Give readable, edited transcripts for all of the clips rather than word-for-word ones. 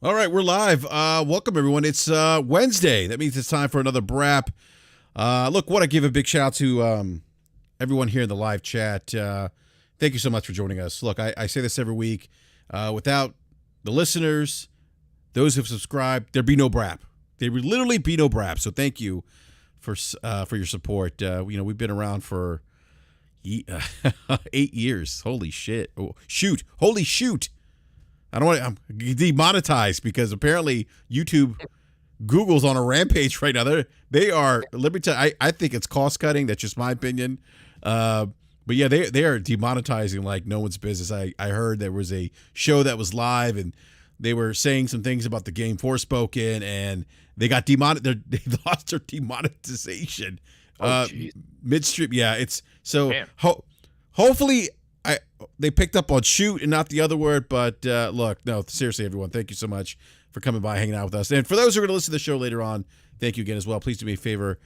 All right, we're live. Welcome, everyone. It's Wednesday. That means it's time for another BRAP. Look, want to give a big shout out to everyone here in the live chat. Thank you so much for joining us. Look, I say this every week. Without the listeners, those who've subscribed, there'd be no BRAP. There would literally be no BRAP. So thank you for your support. We've been around for 8 years. Holy shit! Oh, shoot! Holy shoot! I don't want to. I'm demonetized because apparently YouTube, Google's on a rampage right now. They are. Let me tell you, I think it's cost cutting. That's just my opinion. But yeah, they are demonetizing like no one's business. I heard there was a show that was live and they were saying some things about the game Forspoken and they got they lost their demonetization midstream. Yeah, it's so. Hopefully. They picked up on shoot and not the other word, but look, no, seriously, everyone, thank you so much for coming by, hanging out with us. And for those who are going to listen to the show later on, thank you again as well. Please do me a favor,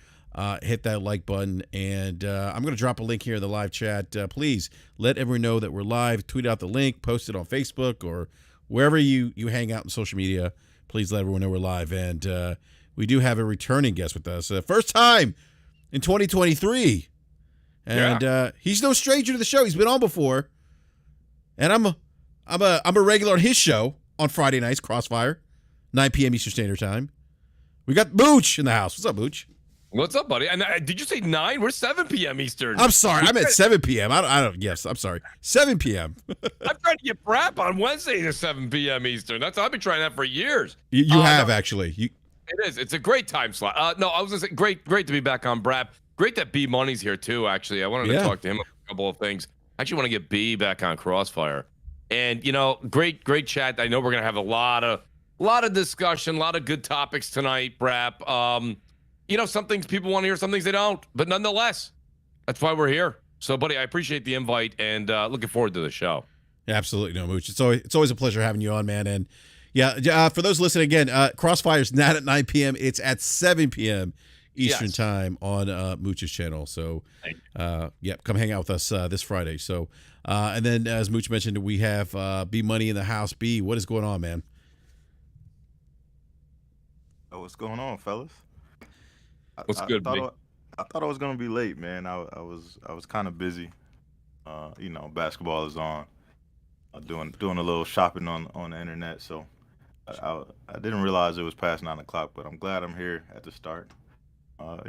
hit that like button, and I'm going to drop a link here in the live chat. Please let everyone know that we're live. Tweet out the link, post it on Facebook or wherever you hang out in social media. Please let everyone know we're live, and we do have a returning guest with us, first time in 2023. And he's no stranger to the show. He's been on before. And I'm a regular on his show on Friday nights, Crossfire, 9 p.m. Eastern Standard Time. We got Mooch in the house. What's up, Mooch? What's up, buddy? And did you say 9? We're 7 p.m. Eastern. I'm sorry. I'm at 7 p.m. I don't. Yes, I'm sorry. 7 p.m. I'm trying to get BRAP on Wednesday to 7 p.m. Eastern. I've been trying that for years. You have, actually. It is. It's a great time slot. No, I was going to say, great to be back on BRAP. Great that B Money's here too. Actually, I wanted to talk to him a couple of things. I actually want to get B back on Crossfire, and great chat. I know we're gonna have a lot of discussion, a lot of good topics tonight, BRAP. Some things people want to hear, some things they don't, but nonetheless, that's why we're here. So, buddy, I appreciate the invite and looking forward to the show. Absolutely, no, Mooch. It's always a pleasure having you on, man. And yeah, for those listening again, Crossfire's not at 9 p.m. It's at 7 p.m. Eastern time on Mooch's channel. So, come hang out with us this Friday. So, and then as Mooch mentioned, we have B Money in the house. B, what is going on, man? Oh, what's going on, fellas? What's good, B? I thought I was gonna be late, man. I was kind of busy. Basketball is on. Doing a little shopping on the internet, so I didn't realize it was past 9 o'clock. But I'm glad I'm here at the start. A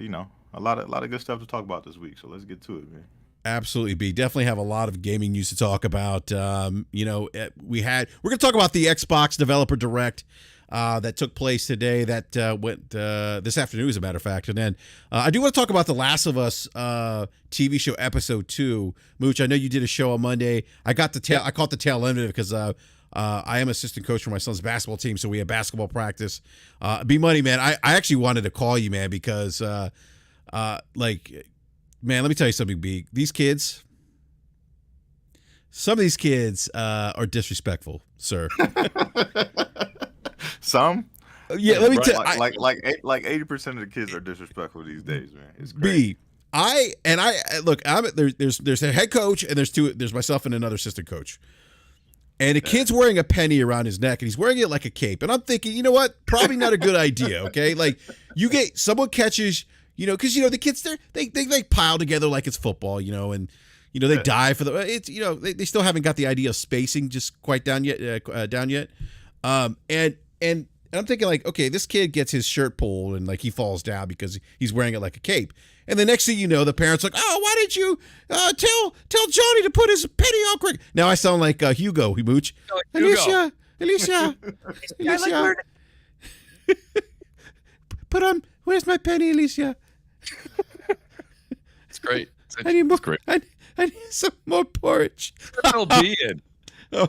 lot of good stuff to talk about this week. So let's get to it, man. Absolutely, B. Definitely have a lot of gaming news to talk about. We're going to talk about the Xbox Developer Direct that took place today. That went this afternoon, as a matter of fact. And then I do want to talk about the Last of Us TV show episode 2. Mooch, I know you did a show on Monday. I caught the tail end of it because I am assistant coach for my son's basketball team, so we have basketball practice. B Money, man, I actually wanted to call you, man, because man, let me tell you something, B. Some of these kids are disrespectful, sir. Some? Yeah, let me tell you. Like 80% of the kids are disrespectful these days, man. It's crazy. B, there's a head coach and there's myself and another assistant coach. And the kid's wearing a penny around his neck, and he's wearing it like a cape. And I'm thinking, you know what? Probably not a good idea, okay? Like, someone catches, because, the kids, they pile together like it's football, and, they die for they still haven't got the idea of spacing just quite down yet. And I'm thinking, like, okay, this kid gets his shirt pulled, and, like, he falls down because he's wearing it like a cape. And the next thing you know, the parents are like, oh, why did you tell Johnny to put his penny on correct? Now I sound like Hugo, Mooch. Hugo. Alicia. Where's my penny, Alicia? It's great. I need more. Great. I need some more porridge. Oh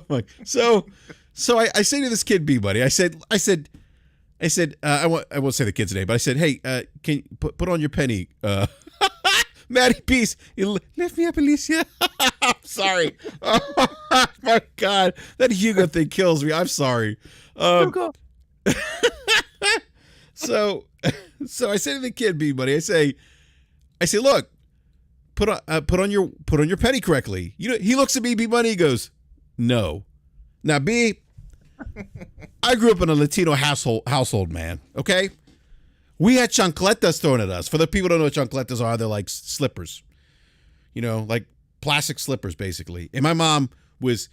my! So I say to this kid, B Buddy, I said, I won't say the kid's name, but I said, hey, can you put on your penny? Maddie, peace. You lift me up, Alicia. I'm sorry. Oh my God, that Hugo thing kills me. I'm sorry. Hugo. So I say to the kid, B Buddy, I say, look, put on your penny correctly. He looks at me, B Money, he goes, no. Now, B, I grew up in a Latino household, man. Okay, we had chancletas thrown at us. For the people who don't know what chancletas are, they're like slippers, like plastic slippers, basically. And my mom was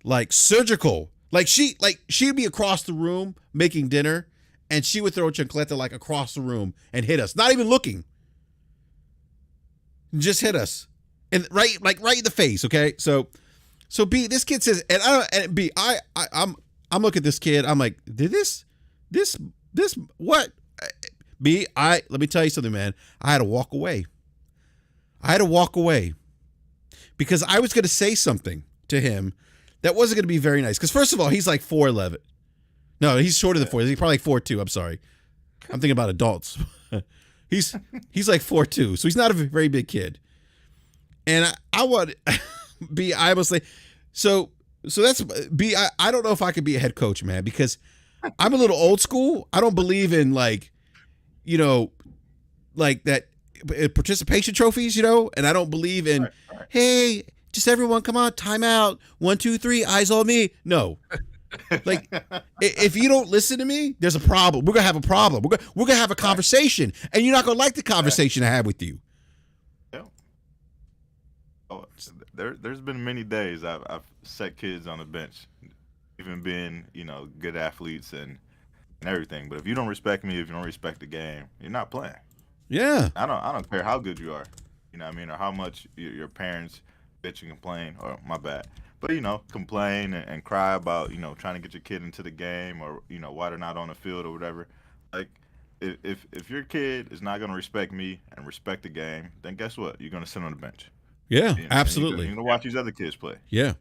like surgical. Like she'd be across the room making dinner, and she would throw a chancleta like across the room and hit us, not even looking. Just hit us, and right in the face. Okay, so B, this kid says, and B, I'm looking at this kid. I'm like, did this what? B, let me tell you something, man. I had to walk away. Because I was going to say something to him that wasn't going to be very nice. Because first of all, he's like 4'11". No, he's shorter than 4. He's probably like 4'2". I'm sorry. I'm thinking about adults. He's like 4'2", so he's not a very big kid. And I want B. I must say, so that's B. I don't know if I could be a head coach, man, because I'm a little old school. I don't believe in like that participation trophies, and I don't believe in, hey, just everyone come on, time out, 1, 2, 3, eyes on me. No. Like, if you don't listen to me, there's a problem. We're gonna have a problem. We're gonna have a conversation, and you're not gonna like the conversation I have with you. Yeah. Oh, there's been many days I've set kids on the bench, even being good athletes and everything. But if you don't respect me, if you don't respect the game, you're not playing. Yeah. I don't care how good you are, what I mean, or how much your parents bitch and complain, or my bad. But complain and cry about trying to get your kid into the game, or why they're not on the field or whatever. Like, if your kid is not going to respect me and respect the game, then guess what? You're going to sit on the bench. Yeah, absolutely. You're going to watch these other kids play. Yeah,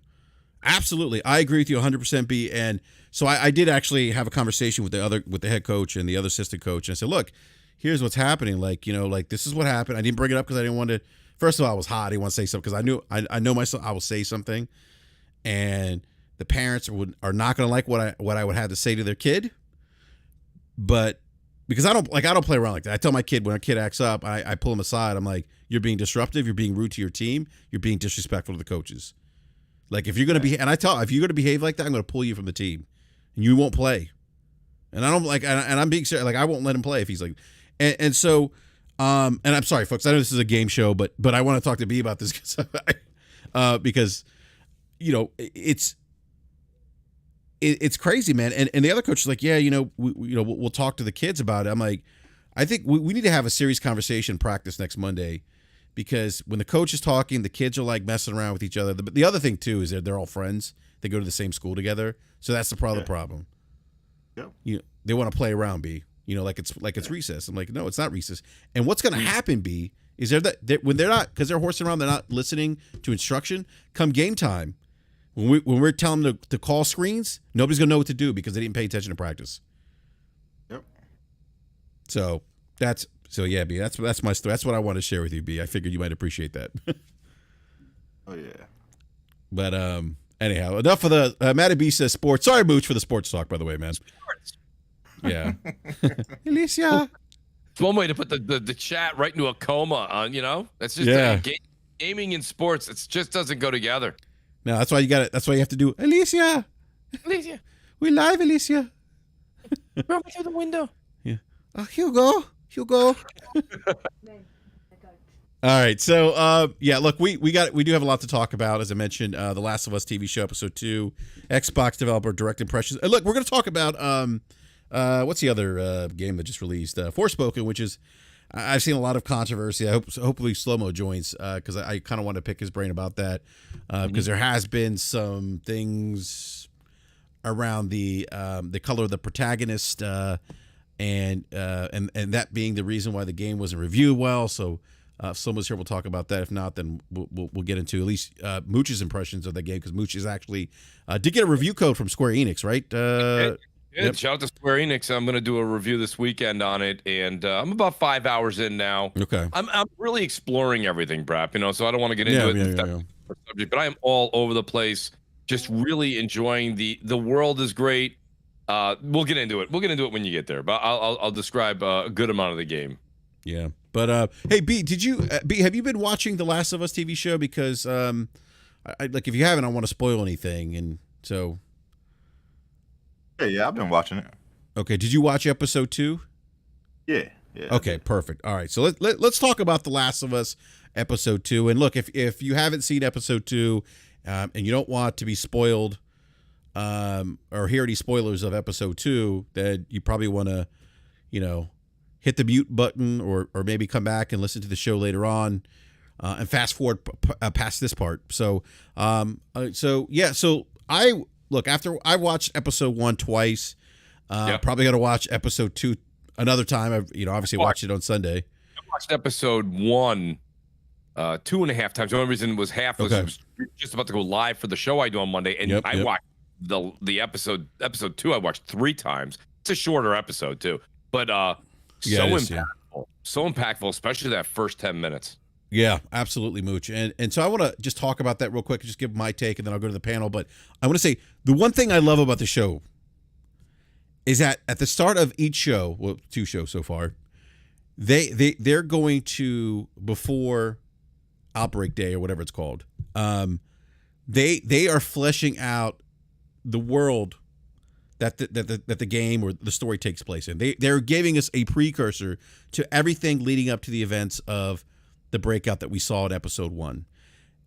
absolutely. I agree with you 100%, B. And so I did actually have a conversation with the head coach and the other assistant coach, and I said, look, here's what's happening. Like, this is what happened. I didn't bring it up because I didn't want to. First of all, I was hot. I didn't want to say something because I know myself. I will say something, and the parents are not going to like what I would have to say to their kid. But because I don't play around like that. I tell my kid, when a kid acts up, I pull him aside. I'm like, you're being disruptive. You're being rude to your team. You're being disrespectful to the coaches. Like, if you're going to be, and I tell, if you're going to behave like that, I'm going to pull you from the team, and you won't play. And I don't like, and I'm being serious. Like, I won't let him play if he's like, and so, and I'm sorry, folks. I know this is a game show, but I want to talk to B about this because it's crazy, man. And the other coach is like, yeah, we'll talk to the kids about it. I'm like, I think we need to have a serious conversation practice next Monday, because when the coach is talking, the kids are like messing around with each other. The other thing too is that they're all friends. They go to the same school together, so that's the problem. Yeah. They want to play around, B. Like it's recess. I'm like, no, it's not recess. And what's going to happen, B, is when they're not, because they're horsing around, they're not listening to instruction. Come game time, when we're telling them to call screens, nobody's going to know what to do because they didn't pay attention to practice. Yep. So yeah, B. That's my story. That's what I want to share with you, B. I figured you might appreciate that. Oh yeah. But anyhow, enough of the Matty B says sports. Sorry, Mooch, for the sports talk, by the way, man. Sports. Yeah. Alicia. It's one way to put the chat right into a coma on, That's just gaming and sports. It just doesn't go together. No, that's why you got it. That's why you have to do Alicia. We live, Alicia. Throw me through the window. Yeah. Hugo. All right, so yeah, look, we do have a lot to talk about. As I mentioned, The Last of Us TV show episode 2, Xbox developer direct impressions. Look, we're going to talk about what's the other game that just released, Forspoken, which is, I've seen a lot of controversy. Hopefully Slow-Mo joins, because I kind of want to pick his brain about that, because there has been some things around the color of the protagonist, and that being the reason why the game wasn't reviewed well. So if someone's here, we'll talk about that. If not, then we'll get into at least Mooch's impressions of the game, because Mooch is actually did get a review code from Square Enix, right? Yep. Shout out to Square Enix. I'm going to do a review this weekend on it, and I'm about 5 hours in now. Okay. I'm really exploring everything, BRAP. So I don't want to get into it. Subject, but I am all over the place. Just really enjoying the world is great. We'll get into it. We'll get into it when you get there. But I'll describe a good amount of the game. Yeah. But hey, B, have you been watching The Last of Us TV show? Because like, if you haven't, I don't want to spoil anything, and so. Yeah, I've been watching it. Okay, did you watch episode 2? Yeah. Okay, perfect. All right, so let's talk about The Last of Us episode 2. And look, if you haven't seen episode 2, and you don't want to be spoiled, or hear any spoilers of episode 2, then you probably want to, hit the mute button, or maybe come back and listen to the show later on, and fast forward past this part. So I look, after I watched episode 1 twice, probably got to watch episode 2 another time. I've obviously watched it on Sunday. I watched episode 1 2.5 times. The only reason it was half was, it was just about to go live for the show I do on Monday, and I watched the episode 2. I watched 3 times. It's a shorter episode too, but so impactful, especially that first 10 minutes. Yeah, absolutely, Mooch. And so I want to just talk about that real quick, just give my take, and then I'll go to the panel. But I want to say the one thing I love about the show is that at the start of each show, well, 2 shows so far, they're going to, before Outbreak Day or whatever it's called, they are fleshing out the world that the game or the story takes place in. They're giving us a precursor to everything leading up to the events of the breakout that we saw in episode 1.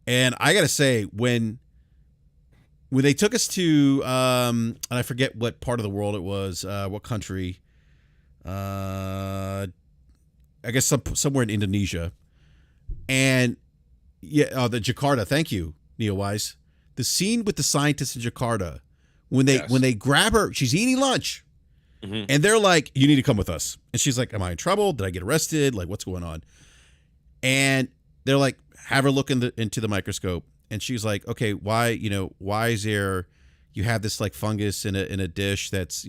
And I gotta say, when they took us to and I forget what part of the world it was, what country, I guess somewhere in Indonesia, and the Jakarta. Thank you, Neowise. The scene with the scientists in Jakarta, when they grab her, she's eating lunch, and they're like, "You need to come with us." And she's like, "Am I in trouble? Did I get arrested? Like, what's going on?" And they're like, "Have her look into the microscope." And she's like, "Okay, why is there, you have this like fungus in a dish that's,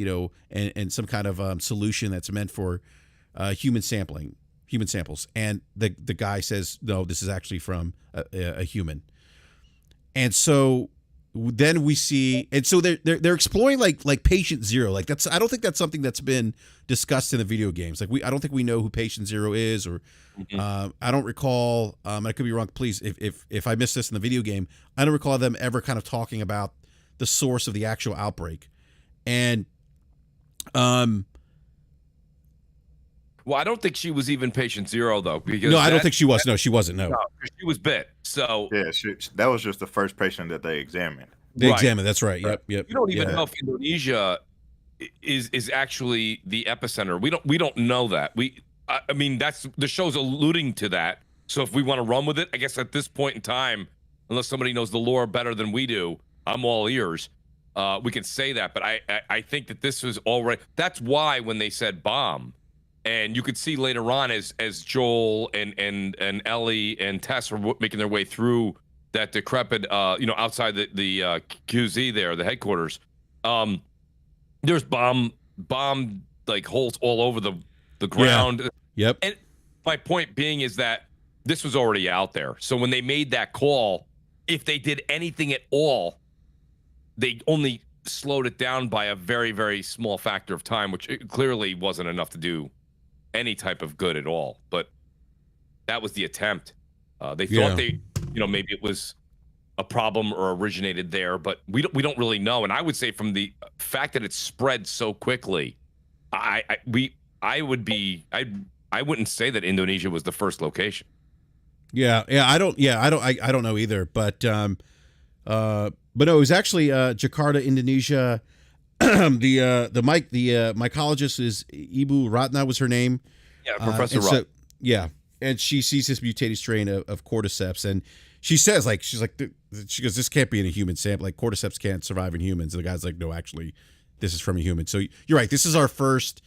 and some kind of solution that's meant for human samples." And the guy says, "No, this is actually from a human." And so then we see, and so they're exploring like patient zero. Like I don't think that's something that's been discussed in the video games. Like I don't think we know who patient zero is, or I don't recall. I could be wrong. Please, if I missed this in the video game, I don't recall them ever kind of talking about the source of the actual outbreak. And well, I don't think she was even patient zero though, because I don't think she was. No, she wasn't. No, she was bit. So yeah, that was just the first patient that they examined. Examined. That's right. Yep. You don't even know if Indonesia is actually the epicenter. We don't know that. I mean, that's the show's alluding to that. So if we want to run with it, I guess at this point in time, unless somebody knows the lore better than we do, I'm all ears. We can say that, but I think that this was already. That's why when they said bomb. And you could see later on as Joel and Ellie and Tess are making their way through that decrepit, outside the QZ there, the headquarters. There's bomb like holes all over the ground. Yeah. Yep. And my point being is that this was already out there. So when they made that call, if they did anything at all, they only slowed it down by a very, very small factor of time, which clearly wasn't enough to do any type of good at all. But that was the attempt. They thought maybe it was a problem or originated there, but we don't really know. And I would say from the fact that it spread so quickly, I wouldn't say that Indonesia was the first location. I don't know either, but no, it was actually Jakarta, Indonesia. The mycologist is Ibu Ratna was her name. Yeah, Professor Ratna. And she sees this mutated strain of cordyceps, and she says, she goes, "This can't be in a human sample. Like, cordyceps can't survive in humans." And the guy's like, "No, actually, this is from a human." So you're right. This is our first,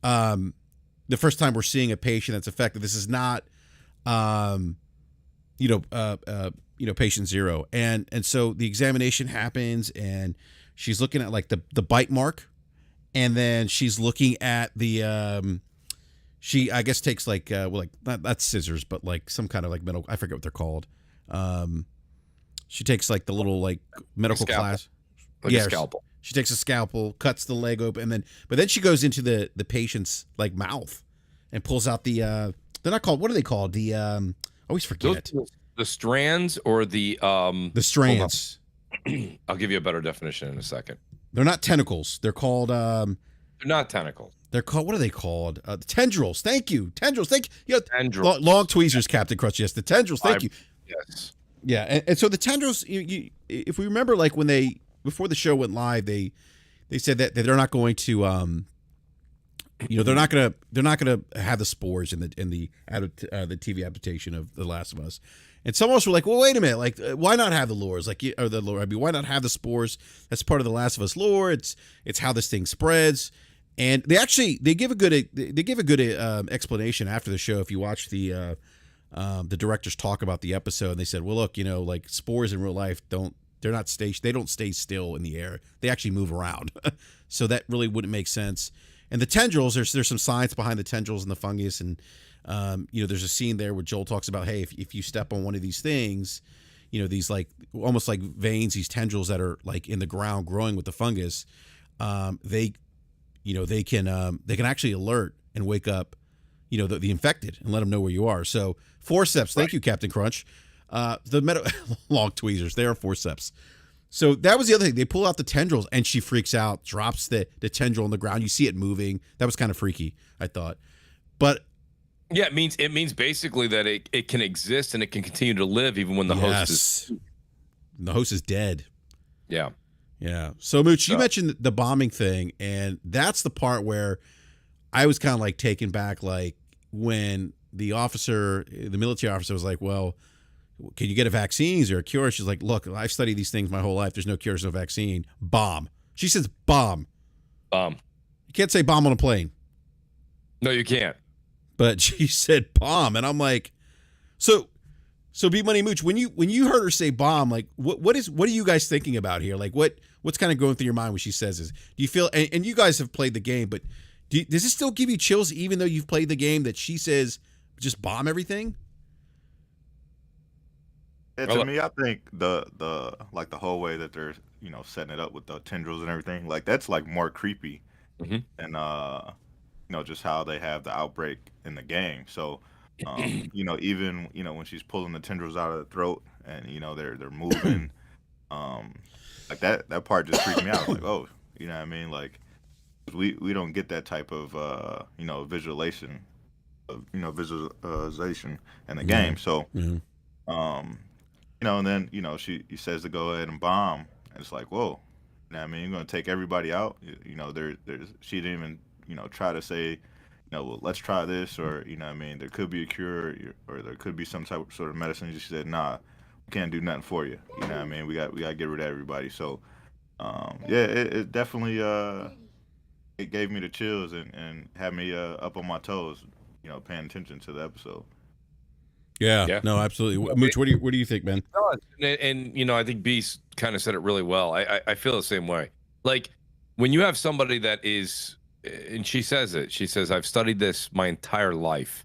the first time we're seeing a patient that's affected. This is not, patient zero. And so the examination happens, and she's looking at like the bite mark, and then she's looking at the she, I guess, takes like not scissors, but like some kind of like metal, I forget what they're called. She takes like the little like medical class. Like a scalpel. She takes a scalpel, cuts the leg open, but then she goes into the patient's like mouth and pulls out the they're not called, what are they called? The I always forget. The strands or the strands. I'll give you a better definition in a second. They're not tentacles. They're called. They're not tentacles. They're called. What are they called? The tendrils. Thank you. Tendrils. Thank you. Tendrils. Long tweezers, Captain Crutch. Yes, the tendrils. Thank you. Yes. Yeah, and so the tendrils. If we remember, like when before the show went live, they said that they're not going to. They're not gonna have the spores in the TV adaptation of The Last of Us. And some of us were like, well, wait a minute, like why not have the lores? Why not have the spores? That's part of The Last of Us lore. It's how this thing spreads. And they give a good explanation after the show. If you watch the directors talk about the episode, and they said, well, look, like spores in real life they don't stay still in the air. They actually move around. So that really wouldn't make sense. And the tendrils, there's some science behind the tendrils and the fungus, and there's a scene there where Joel talks about, hey, if you step on one of these things, these like almost like veins, these tendrils that are like in the ground growing with the fungus, they can actually alert and wake up, the infected and let them know where you are. So forceps, thank you, Captain Crunch. Long tweezers, they are forceps. So that was the other thing. They pull out the tendrils, and she freaks out, drops the tendril on the ground. You see it moving. That was kind of freaky, I thought. But yeah, it means basically that it can exist and it can continue to live even when the host is dead. Yeah. Yeah. So Mooch, you mentioned the bombing thing, and that's the part where I was kind of like taken back, like when the military officer was like, well, can you get a vaccine or a cure? She's like, look, I've studied these things my whole life. There's no cure, there's no vaccine. Bomb. She says bomb. Bomb. You can't say bomb on a plane. No, you can't. But she said bomb, and I'm like, so B Money Mooch, when you heard her say bomb, like what are you guys thinking about here? Like what's kind of going through your mind when she says this? Do you feel, and you guys have played the game, but does it still give you chills even though you've played the game that she says just bomb everything? Yeah, to me, I think the whole way that they're setting it up with the tendrils and everything, like that's like more creepy, and just how they have the outbreak in the game. So, even when she's pulling the tendrils out of the throat and they're moving, like that part just freaked me out. Like, oh, you know what I mean? Like we don't get that type of visualization in the game. So, and then she says to go ahead and bomb, and it's like, whoa, you know what I mean? You're gonna take everybody out. There's she didn't even try to say, well, let's try this, or what I mean, there could be a cure, or there could be some type of sort of medicine. She said, nah, we can't do nothing for you. You know what I mean? We got to get rid of everybody. So, it definitely it gave me the chills and had me up on my toes, paying attention to the episode. Yeah, no, absolutely. Mooch, what do you think, man? And I think Beast kind of said it really well. I feel the same way. Like when you have somebody that is, and she says it, she says, I've studied this my entire life.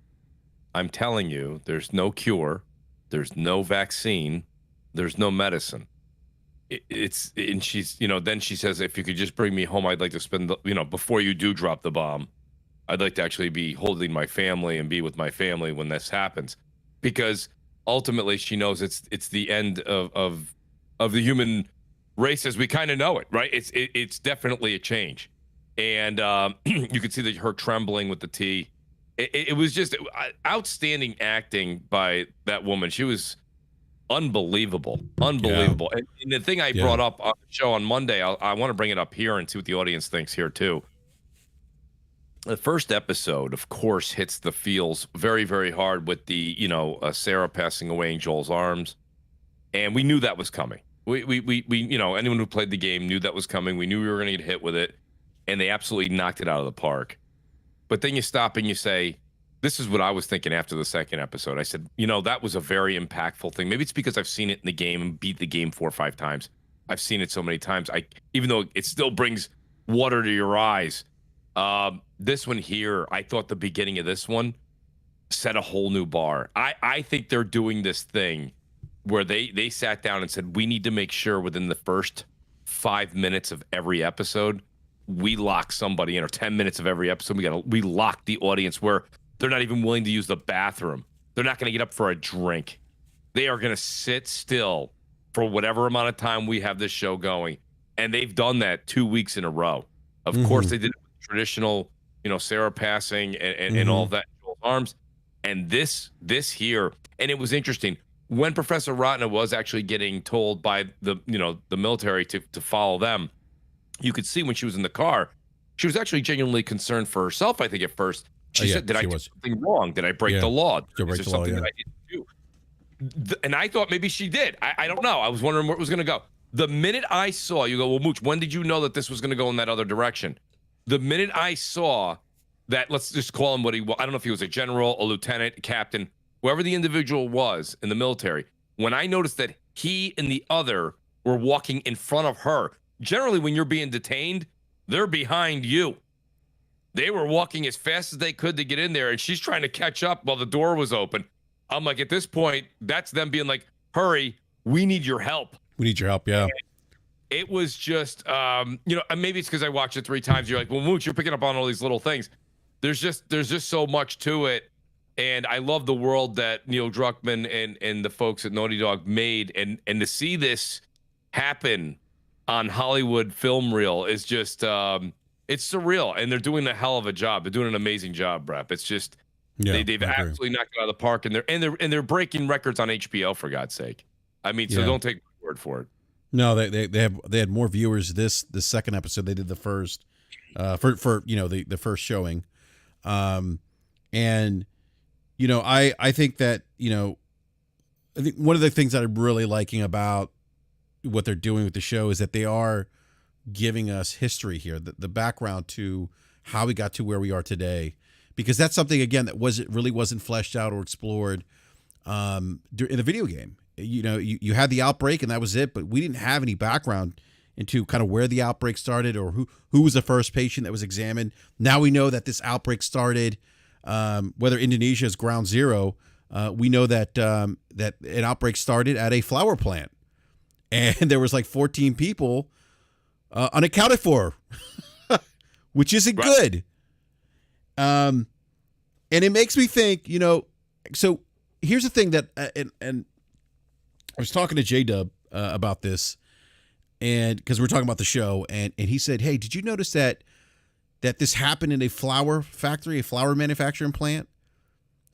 I'm telling you, there's no cure, there's no vaccine, there's no medicine. And she's, then she says, if you could just bring me home, I'd like to spend, before you do drop the bomb, I'd like to actually be holding my family and be with my family when this happens. Because ultimately she knows it's the end of the human race as we kind of know it, right? It's definitely a change. And you could see her trembling with the tea. It was just outstanding acting by that woman. She was unbelievable. Yeah. And the thing I brought up on the show on Monday, I want to bring it up here and see what the audience thinks here too. The first episode, of course, hits the feels very, very hard with the, Sarah passing away in Joel's arms. And we knew that was coming. We anyone who played the game knew that was coming. We knew we were going to get hit with it. And they absolutely knocked it out of the park. But then you stop and you say, this is what I was thinking after the second episode. I said, that was a very impactful thing. Maybe it's because I've seen it in the game and beat the game 4 or 5 times. I've seen it so many times. Even though it still brings water to your eyes. This one here, I thought the beginning of this one set a whole new bar. I think they're doing this thing where they sat down and said, we need to make sure within the first 5 minutes of every episode, we lock somebody in, or 10 minutes of every episode, we lock the audience where they're not even willing to use the bathroom. They're not going to get up for a drink. They are going to sit still for whatever amount of time we have this show going. and they've done that 2 weeks in a row. Of course, they did it with traditional, Sarah passing and all of that in Joel's arms, and this here, and it was interesting when Professor Ratna was actually getting told by the military to follow them. You could see when she was in the car, she was actually genuinely concerned for herself. I think at first she said, "Did I do something wrong? Did I break the law? Is there something that I didn't do?" And I thought maybe she did. I don't know. I was wondering where it was going to go. The minute I saw, you go, well, Mooch, when did you know that this was going to go in that other direction? The minute I saw that, let's just call him what he was. I don't know if he was a general, a lieutenant, a captain, whoever the individual was in the military. When I noticed that he and the other were walking in front of her, generally when you're being detained, they're behind you. They were walking as fast as they could to get in there, and she's trying to catch up while the door was open. I'm like, at this point, that's them being like, hurry, we need your help. We need your help, yeah. And it was just, maybe it's because I watched it 3 times. You're like, well, Mooch, you're picking up on all these little things. There's just so much to it. And I love the world that Neil Druckmann and the folks at Naughty Dog made. And to see this happen on Hollywood film reel is just, it's surreal. And they're doing a hell of a job. They're doing an amazing job, Brap. It's just, they've absolutely knocked it out of the park. And they're breaking records on HBO, for God's sake. I mean, so don't take my word for it. No, they had more viewers the second episode. They did the first for the first showing. And I think that, I think one of the things that I'm really liking about what they're doing with the show is that they are giving us history here, the background to how we got to where we are today, because that's something, again, that wasn't fleshed out or explored in the video game. You had the outbreak and that was it, but we didn't have any background into kind of where the outbreak started or who was the first patient that was examined. Now we know that this outbreak started, whether Indonesia is ground zero, we know that that an outbreak started at a flower plant, and there was like 14 people unaccounted for, which isn't good. And it makes me think, so here's the thing that, and I was talking to J-Dub about this, and because we're talking about the show, and he said, hey, did you notice that this happened in a flower factory, a flower manufacturing plant?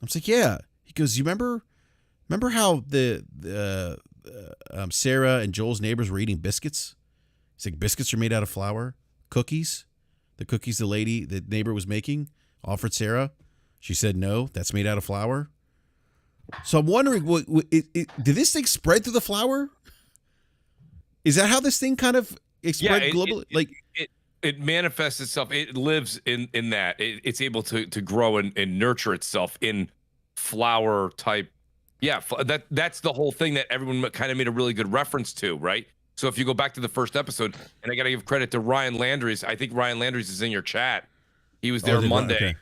I was like, yeah. He goes, you remember how the Sarah and Joel's neighbors were eating biscuits? He's like, biscuits are made out of flour. Cookies, the neighbor was making, offered Sarah. She said, no, that's made out of flour. So I'm wondering, did this thing spread through the flour? Is that how this thing kind of spread globally? It manifests itself. It lives in that. It's able to grow and nurture itself in flower type. Yeah, that's the whole thing that everyone kind of made a really good reference to, right? So if you go back to the first episode, and I got to give credit to Ryan Landry's. I think Ryan Landry's is in your chat. He was there Monday. Okay.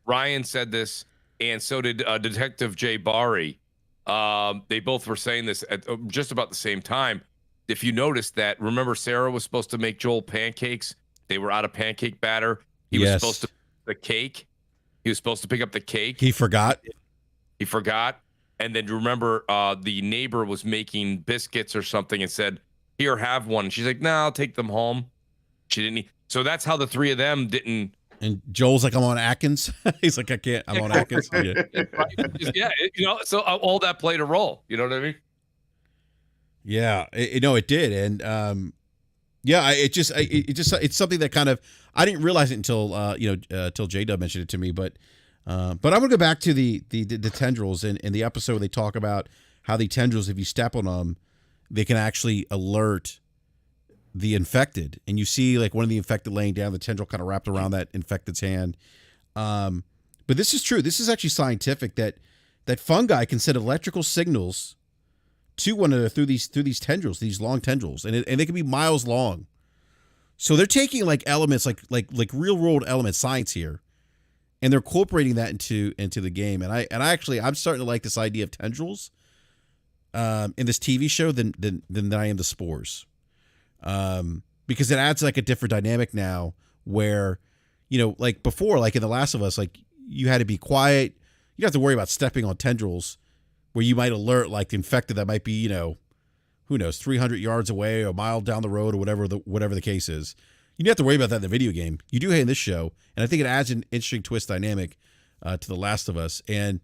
Ryan said this, and so did Detective Jay Bari. They both were saying this at just about the same time. If you notice that, remember Sarah was supposed to make Joel pancakes. They were out of pancake batter. He was supposed to pick the cake. He was supposed to pick up the cake. He forgot. And then remember, the neighbor was making biscuits or something and said, here, have one. She's like, no, I'll take them home. She didn't. So that's how the three of them didn't. And Joel's like, I'm on Atkins. He's like, I can't. I'm on Atkins. So all that played a role. You know what I mean? Yeah, it did. And it's something that kind of, I didn't realize it until till J-Dub mentioned it to me. But I'm gonna go back to the tendrils in the episode. They talk about how the tendrils, if you step on them, they can actually alert the infected, and you see like one of the infected laying down, the tendril kind of wrapped around that infected's hand. But this is true. This is actually scientific that fungi can send electrical signals to one another through these tendrils, these long tendrils, and they can be miles long. So they're taking like elements, like real world elements, science here, and they're incorporating that into the game. And I'm starting to like this idea of tendrils in this TV show than I am the spores, because it adds like a different dynamic now where, like before, like in The Last of Us, like you had to be quiet. You don't have to worry about stepping on tendrils where you might alert like the infected that might be, who knows, 300 yards away, a mile down the road, or whatever the case is. You don't have to worry about that in the video game. You do in this show, and I think it adds an interesting twist dynamic to The Last of Us. And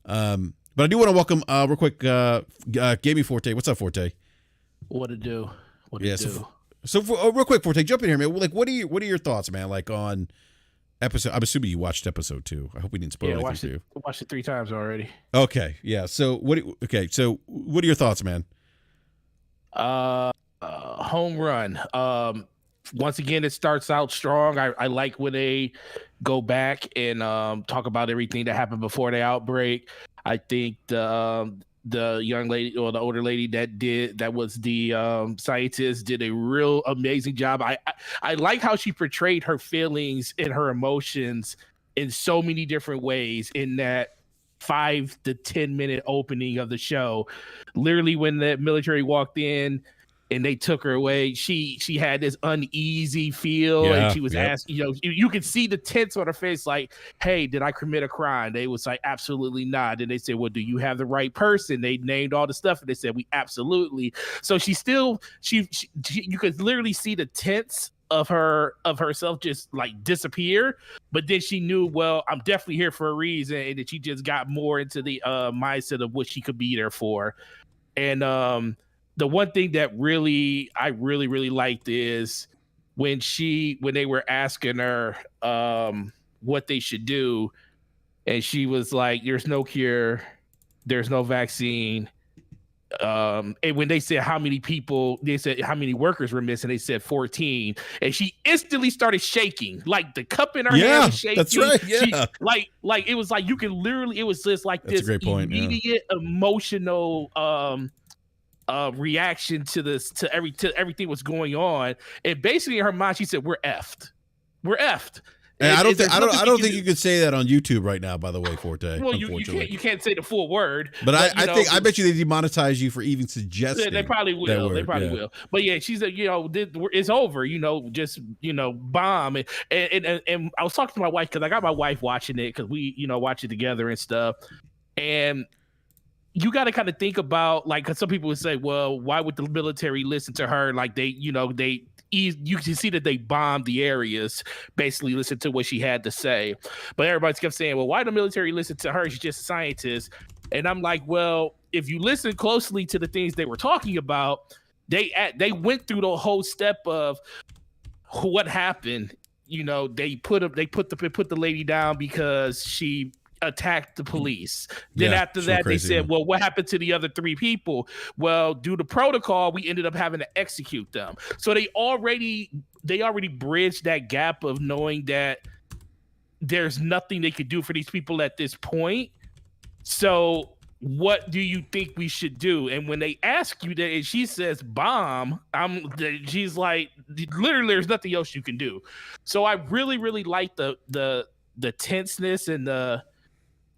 but I do want to welcome real quick, Gaming Forte. What's up, Forte? What to do? What to do? So real quick, Forte, jump in here, man. Like, what are your thoughts, man? Like on episode. I'm assuming you watched episode 2. I hope we didn't spoil anything for you. I watched it 3 times already. Okay, yeah. So what are your thoughts, man? Home run. Once again, it starts out strong. I like when they go back and talk about everything that happened before the outbreak. I think the young lady or the older lady that was the scientist did a real amazing job. I like how she portrayed her feelings and her emotions in so many different ways in that 5 to 10 minute opening of the show. Literally, when the military walked in and they took her away, she had this uneasy feel, and she was asking, you could see the tense on her face, like, hey, did I commit a crime? They was like, absolutely not. And they said, well, do you have the right person? They named all the stuff, and they said, we absolutely. So she you could literally see the tense of herself just like disappear, but then she knew, well, I'm definitely here for a reason, and then she just got more into the mindset of what she could be there for. And the one thing that I really liked is when they were asking her what they should do, and she was like, there's no cure, there's no vaccine. And when they said how many workers were missing, they said 14, and she instantly started shaking, like the cup in her hand was shaking. That's right. Yeah, she, like it was like you can literally, it was just like this immediate emotional reaction to everything was going on, and basically in her mind she said, we're effed. And I don't think you could say that on YouTube right now, by the way, Forte. Well, you can't say the full word. But I bet you they demonetize you for even suggesting. They probably will. They probably will. But yeah, she said, it's over. Just bomb. And I was talking to my wife, because I got my wife watching it, because we watch it together and stuff. And you got to kind of think about, like, because some people would say, well, why would the military listen to her? Like you can see that they bombed the areas, basically listen to what she had to say. But everybody kept saying, well, why the military listen to her? She's just a scientist. And I'm like, well, if you listen closely to the things they were talking about, they went through the whole step of what happened. They put the lady down because she attacked the police. Then after that, they said, well, what happened to the other 3 people? Well, due to protocol, we ended up having to execute them. So they already bridged that gap of knowing that there's nothing they could do for these people at this point. So what do you think we should do? And when they ask you that, and she says bomb, she's like, literally there's nothing else you can do. So I really like the tenseness and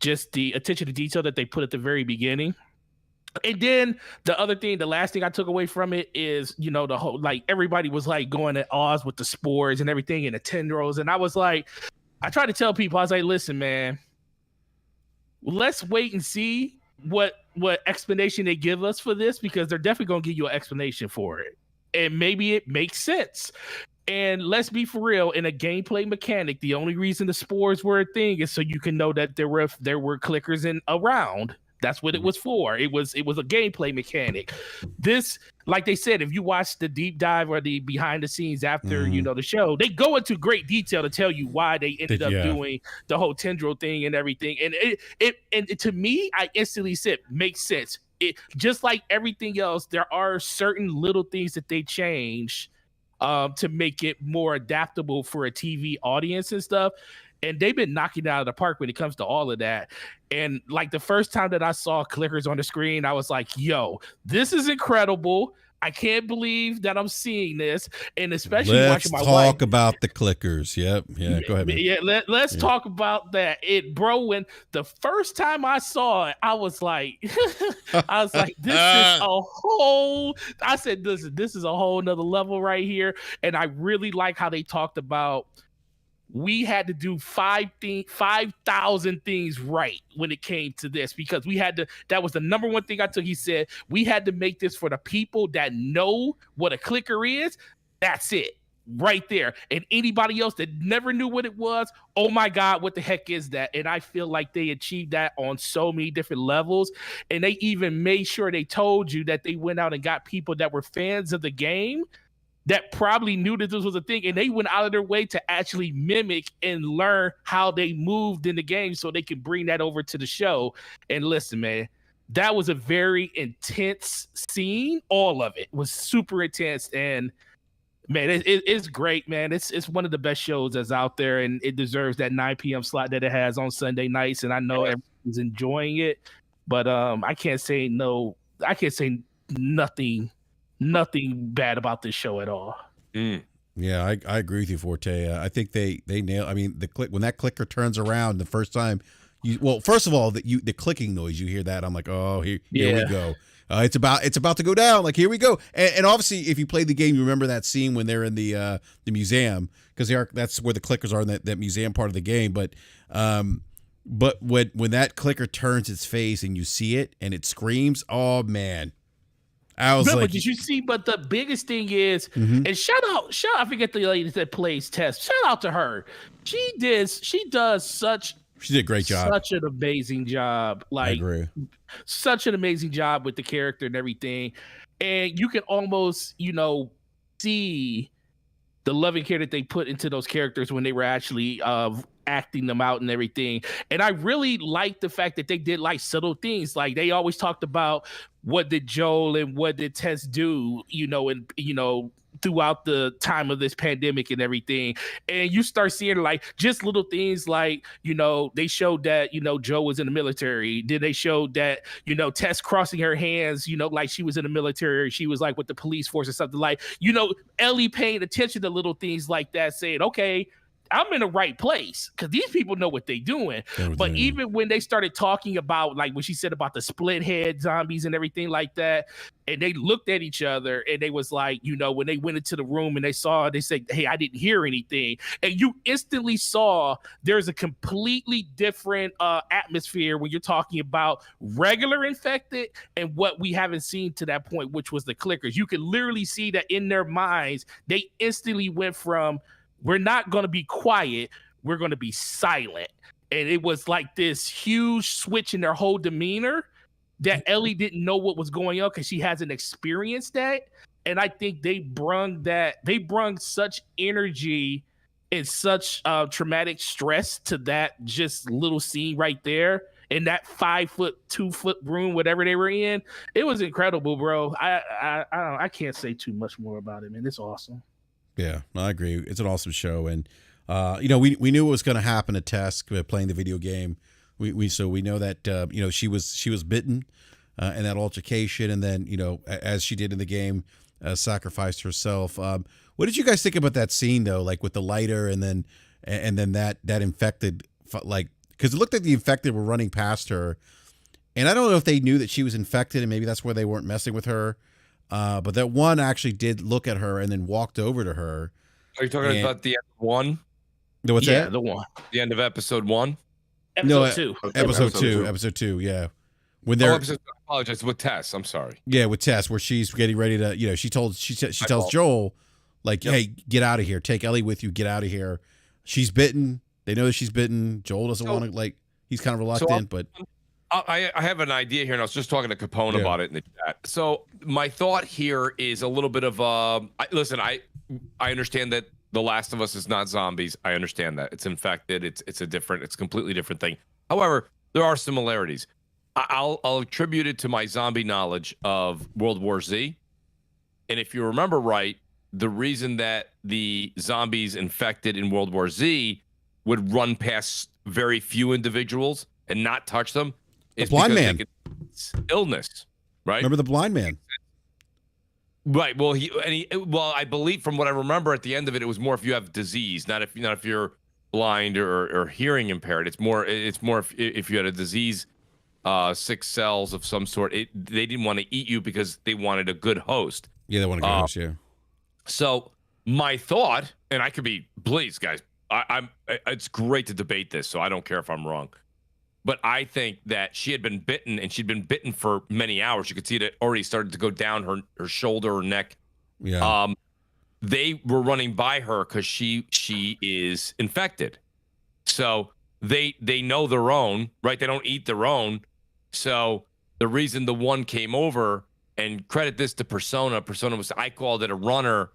just the attention to detail that they put at the very beginning. And then the last thing I took away from it is, the whole, like, everybody was like going at odds with the spores and everything and the tendrils. And I was like, I tried to tell people, I was like, listen, man, let's wait and see what explanation they give us for this, because they're definitely going to give you an explanation for it. And maybe it makes sense. And let's be for real, in a gameplay mechanic, the only reason the spores were a thing is so you can know that there were clickers around. That's what it was for. It was a gameplay mechanic. This, like they said, if you watch the deep dive or the behind the scenes after the show, they go into great detail to tell you why they ended up doing the whole tendril thing and everything. And it to me, I instantly said, makes sense. It just like everything else, there are certain little things that they change to make it more adaptable for a TV audience and stuff. And they've been knocking it out of the park when it comes to all of that. And like the first time that I saw clickers on the screen, I was like, yo, this is incredible. I can't believe that I'm seeing this. And especially watching my wife. Let's talk about the clickers. Yep. Yeah, go ahead, man. Yeah, let's talk about that. When the first time I saw it, I was like, this is a whole, I said, this is a whole nother level right here. And I really like how they talked about we had to do 5,000 things right when it came to this, because we had to, that was the number one thing I took. He said, we had to make this for the people that know what a clicker is. That's it. Right there. And anybody else that never knew what it was, oh my God, what the heck is that? And I feel like they achieved that on so many different levels. And they even made sure they told you that they went out and got people that were fans of the game that probably knew that this was a thing, and they went out of their way to actually mimic and learn how they moved in the game so they could bring that over to the show. And listen, man, that was a very intense scene. All of it was super intense, and man, it's great, man. It's one of the best shows that's out there, and it deserves that 9 p.m. slot that it has on Sunday nights. And I know everyone's enjoying it, but I can't say no. I can't say nothing bad about this show at all. Yeah, I agree with you, Forte. I think they nail. I mean, when that clicker turns around the first time, first of all, the clicking noise, you hear that, I'm like, oh, here we go. It's about to go down. Like, here we go. And obviously, if you played the game, you remember that scene when they're in the museum, because that's where the clickers are in that museum part of the game. But when that clicker turns its face and you see it and it screams, oh man. I was like, did you see? But the biggest thing is, and shout out, I forget the lady that plays Tess. Shout out to her. She did a great job. Such an amazing job. Like, I agree. Such an amazing job with the character and everything. And you can almost, see the loving care that they put into those characters when they were actually acting them out and everything. And I really like the fact that they did like subtle things. Like, they always talked about what did Joel and what did Tess do, throughout the time of this pandemic and everything. And you start seeing like just little things like, they showed that, Joe was in the military. Then they showed that, Tess crossing her hands, like she was in the military. She was like with the police force or something, like, Ellie paying attention to little things like that, saying, okay, I'm in the right place, because these people know what they're doing. But even when they started talking about, like, when she said about the split head zombies and everything like that, and they looked at each other and they was like, when they went into the room and they said, hey, I didn't hear anything. And you instantly saw there's a completely different atmosphere when you're talking about regular infected and what we haven't seen to that point, which was the clickers. You could literally see that in their minds, they instantly went from, we're not going to be quiet, we're going to be silent. And it was like this huge switch in their whole demeanor that Ellie didn't know what was going on because she hasn't experienced that. And I think they brung such energy and such traumatic stress to that just little scene right there in that 2-foot room, whatever they were in. It was incredible, bro. I can't say too much more about it, man. It's awesome. Yeah, I agree. It's an awesome show, and we knew what was going to happen to Tess playing the video game. We know that she was bitten in that altercation, and then as she did in the game, sacrificed herself. What did you guys think about that scene though? Like with the lighter, and then that infected, like, because it looked like the infected were running past her, and I don't know if they knew that she was infected, and maybe that's where they weren't messing with her. But that one actually did look at her and then walked over to her. Are you talking about the end of one? What's that? The one. The end of episode 1? Episode 2. Episode 2, yeah. When they're, I apologize, with Tess. I'm sorry. Yeah, with Tess, where she's getting ready to, she tells Joel, like, hey, get out of here. Take Ellie with you. Get out of here. She's bitten. They know that she's bitten. Joel doesn't want to, like, he's kind of reluctant, but. I have an idea here, and I was just talking to Capone about it in the chat. So my thought here is a little bit of listen. I understand that The Last of Us is not zombies. I understand that it's infected. It's a completely different thing. However, there are similarities. I'll attribute it to my zombie knowledge of World War Z. And if you remember right, the reason that the zombies infected in World War Z would run past very few individuals and not touch them. The blind man. Illness, right? Remember the blind man? Right. Well, I believe from what I remember at the end of it, it was more if you have disease, not if you're blind or hearing impaired. It's more if you had a disease, sick cells of some sort. They didn't want to eat you because they wanted a good host. Yeah, they want a good host. Yeah. So my thought, and I could be, please, guys, It's great to debate this, so I don't care if I'm wrong. But I think that she had been bitten, and she'd been bitten for many hours. You could see it already started to go down her shoulder or neck. Yeah. They were running by her because she is infected. So they know their own, right? They don't eat their own. So the reason the one came over, and credit this to Persona was, I called it a runner.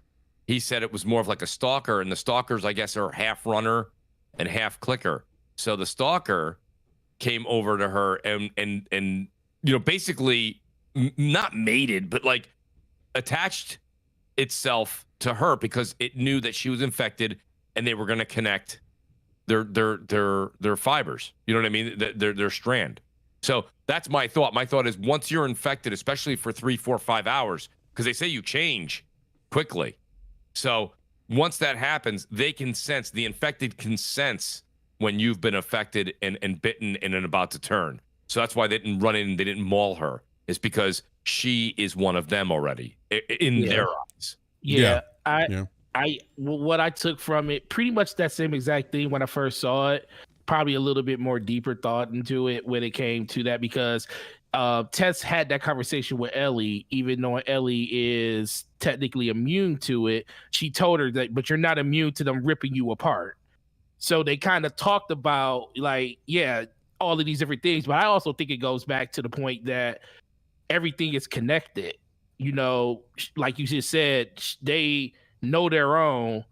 He said it was more of like a stalker, and the stalkers, I guess, are half runner and half clicker. So the stalker came over to her and basically not mated, but like attached itself to her because it knew that she was infected, and they were going to connect their fibers. You know what I mean? Their strand. So that's my thought. My thought is, once you're infected, especially for 3, 4, 5 hours, because they say you change quickly. So once that happens, they can sense, the infected can sense when you've been affected and bitten and about to turn. So that's why they didn't run in, they didn't maul her. It's because she is one of them already in their eyes. Yeah. What I took from it, pretty much that same exact thing when I first saw it. Probably a little bit more deeper thought into it when it came to that, because Tess had that conversation with Ellie, even though Ellie is technically immune to it. She told her that, but you're not immune to them ripping you apart. So they kind of talked about, like, yeah, all of these different things. But I also think it goes back to the point that everything is connected. Like you just said, they know their own,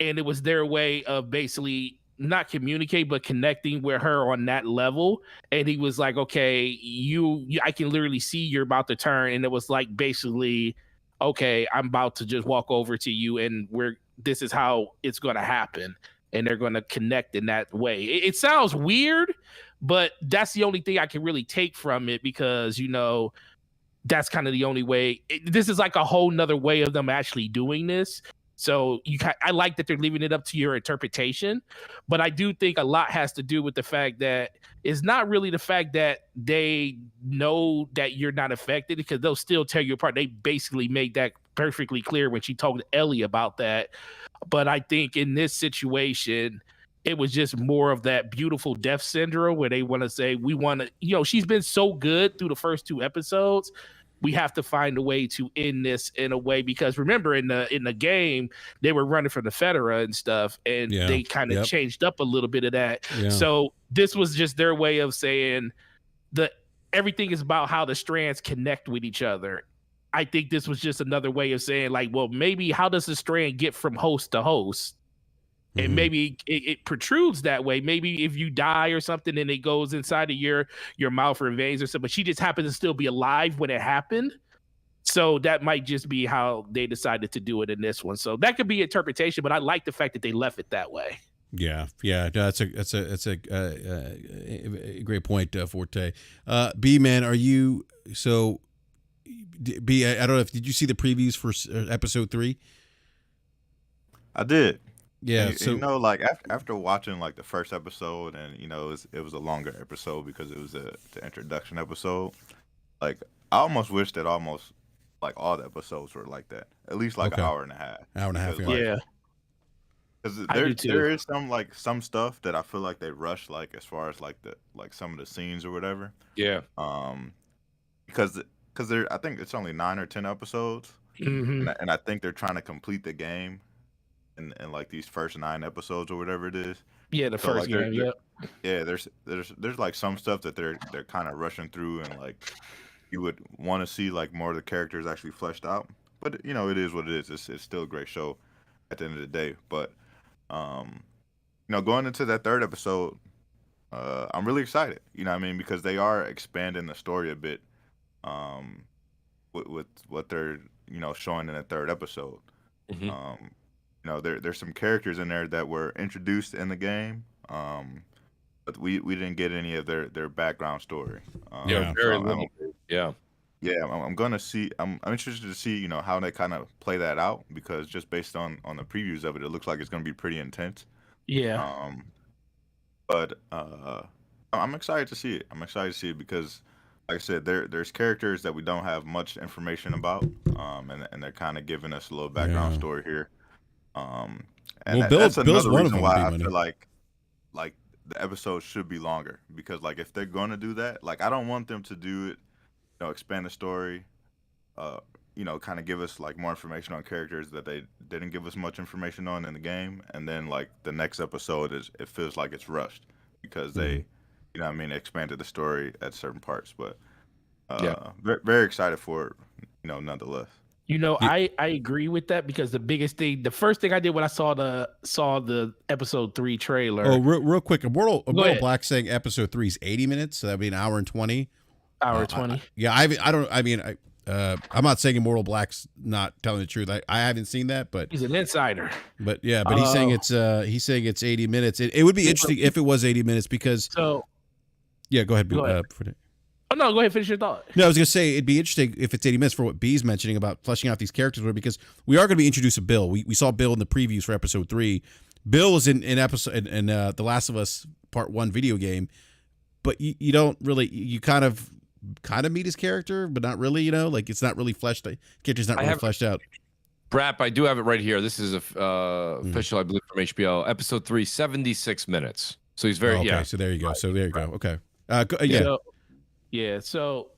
and it was their way of basically not communicate, but connecting with her on that level. And he was like, okay, I can literally see you're about to turn. And it was like, basically, okay, I'm about to just walk over to you, and this is how it's going to happen. And they're going to connect in that way. It sounds weird, but that's the only thing I can really take from it, because, that's kind of the only way. This is like a whole nother way of them actually doing this. So I like that they're leaving it up to your interpretation, but I do think a lot has to do with the fact that it's not really the fact that they know that you're not affected, because they'll still tear you apart. They basically made that perfectly clear when she told Ellie about that. But I think in this situation, it was just more of that beautiful death syndrome where they want to say, we want to, she's been so good through the first 2 episodes. We have to find a way to end this in a way, because remember in the game, they were running from the Federa and stuff, and they kind of changed up a little bit of that. Yeah. So this was just their way of saying that everything is about how the strands connect with each other. I think this was just another way of saying, like, well, maybe how does the strand get from host to host? And maybe it protrudes that way. Maybe if you die or something and it goes inside of your mouth or veins or something, but she just happened to still be alive when it happened. So that might just be how they decided to do it in this one. So that could be interpretation, but I like the fact that they left it that way. Yeah. That's a great point, Forte. B man, are you so? B, I don't know if did you see the previews for episode 3? I did. Yeah, so like after watching like the first episode, and it was a longer episode because it was the introduction episode. Like I almost wish that like all the episodes were like that, at least like an hour and a half. Yeah. Because there is some stuff that I feel like they rush, like as far as like some of the scenes or whatever. Yeah. Because I think it's only 9 or 10 episodes, and I think they're trying to complete the game. In like these first 9 episodes or whatever it is. Yeah, the first game. Yeah, there's like some stuff that they're kind of rushing through, and like you would want to see like more of the characters actually fleshed out. But it is what it is. It's still a great show at the end of the day. But going into that 3rd episode, I'm really excited. You know what I mean? Because they are expanding the story a bit, with what they're showing in the 3rd episode. There's some characters in there that were introduced in the game, but we didn't get any of their background story. Very little. I'm gonna see. I'm interested to see how they kind of play that out, because just based on the previews of it, it looks like it's gonna be pretty intense. Yeah. But I'm excited to see it. Because, like I said, there's characters that we don't have much information about, and they're kind of giving us a little background story here. And Well, that's Bill's another one of reason them, why B I Money. feel like the episode should be longer, because like if they're gonna do that, like I don't want them to do it, expand the story, uh, kind of give us like more information on characters that they didn't give us much information on in the game, and then like the next episode it feels like it's rushed because Mm-hmm. they, what I mean, expanded the story at certain parts. But Yeah. very, very excited for it, nonetheless. I agree with that because the first thing I did when I saw the episode 3 trailer. Oh, real quick, Immortal ahead. Black saying episode 3 is 80 minutes, so that'd be an hour and 20. Hour 20. I'm not saying Immortal Black's not telling the truth. I haven't seen that, but He's an insider. But he's saying it's 80 minutes. It would be interesting if it was 80 minutes because. So. Yeah, go ahead. Go ahead. Oh no, go ahead. Finish your thought. No, I was gonna say it'd be interesting if it's 80 minutes for what B's mentioning about fleshing out these characters, because we are gonna be introducing Bill. We saw Bill in the previews for episode 3. Bill is in episode in The Last of Us Part 1 video game, but you don't really kind of meet his character, but not really. Like it's not really fleshed. Character's not really fleshed out. BRAP, I do have it right here. This is official, I believe, from HBO. Episode 3, 76 minutes. So he's very okay. So there you go. Okay. So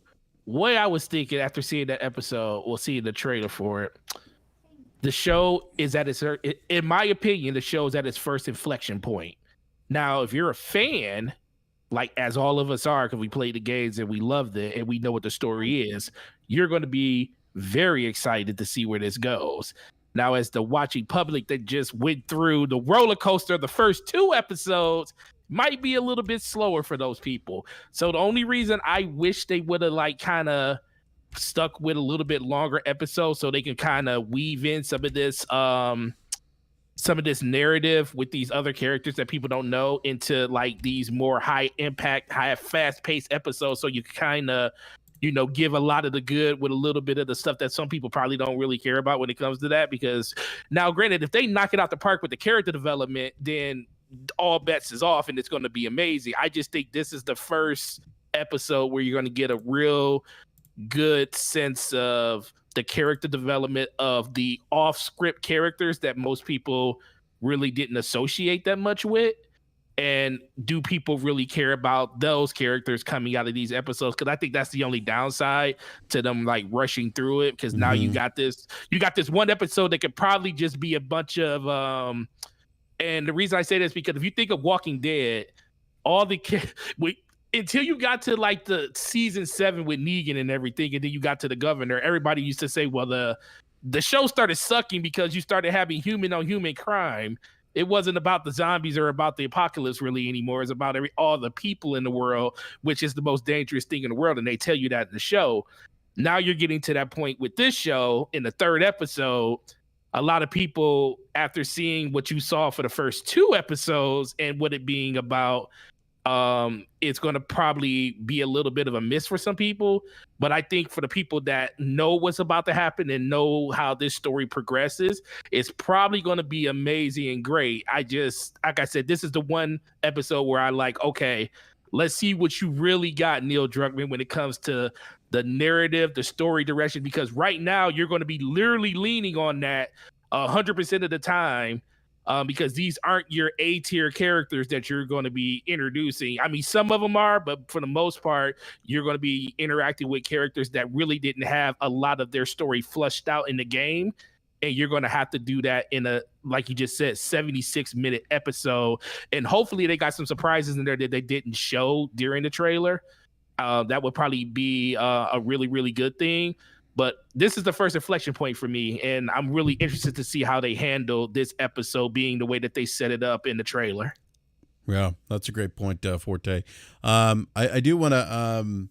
what I was thinking after seeing that episode, seeing the trailer for it, the show is at its, in my opinion, the show is at its first inflection point. Now, if you're a fan, like as all of us are, because we played the games and we loved it and we know what the story is, you're going to be very excited to see where this goes. Now, as the watching public that just went through the roller coaster of the first 2 episodes, might be a little bit slower for those people. So the only reason I wish they would have like kind of stuck with a little bit longer episode so they can kind of weave in some of this narrative with these other characters that people don't know into like these more high impact, high fast paced episodes. So you kind of, give a lot of the good with a little bit of the stuff that some people probably don't really care about when it comes to that. Because now, granted, if they knock it out the park with the character development, then all bets is off and it's going to be amazing. I just think this is the first episode where you're going to get a real good sense of the character development of the off-script characters that most people really didn't associate that much with. And do people really care about those characters coming out of these episodes? Because I think that's the only downside to them like rushing through it. Because now you got this one episode that could probably just be a bunch of and the reason I say this is because if you think of Walking Dead, until you got to like the season 7 with Negan and everything, and then you got to the governor, everybody used to say, well, the show started sucking because you started having human on human crime. It wasn't about the zombies or about the apocalypse really anymore. It's about all the people in the world, which is the most dangerous thing in the world. And they tell you that in the show. Now you're getting to that point with this show in the 3rd episode. A lot of people, after seeing what you saw for the first 2 episodes and what it being about, it's going to probably be a little bit of a miss for some people. But I think for the people that know what's about to happen and know how this story progresses, it's probably going to be amazing and great. Like I said, this is the one episode where I like, okay, let's see what you really got, Neil Druckmann, when it comes to the narrative, the story direction, because right now you're going to be literally leaning on that 100% of the time, because these aren't your A-tier characters that you're going to be introducing. I mean, some of them are, but for the most part, you're going to be interacting with characters that really didn't have a lot of their story flushed out in the game. And you're going to have to do that in a, like you just said, 76-minute episode. And hopefully they got some surprises in there that they didn't show during the trailer. That would probably be a really, really good thing. But this is the first inflection point for me, and I'm really interested to see how they handle this episode being the way that they set it up in the trailer. Yeah, that's a great point, Forte. I do want to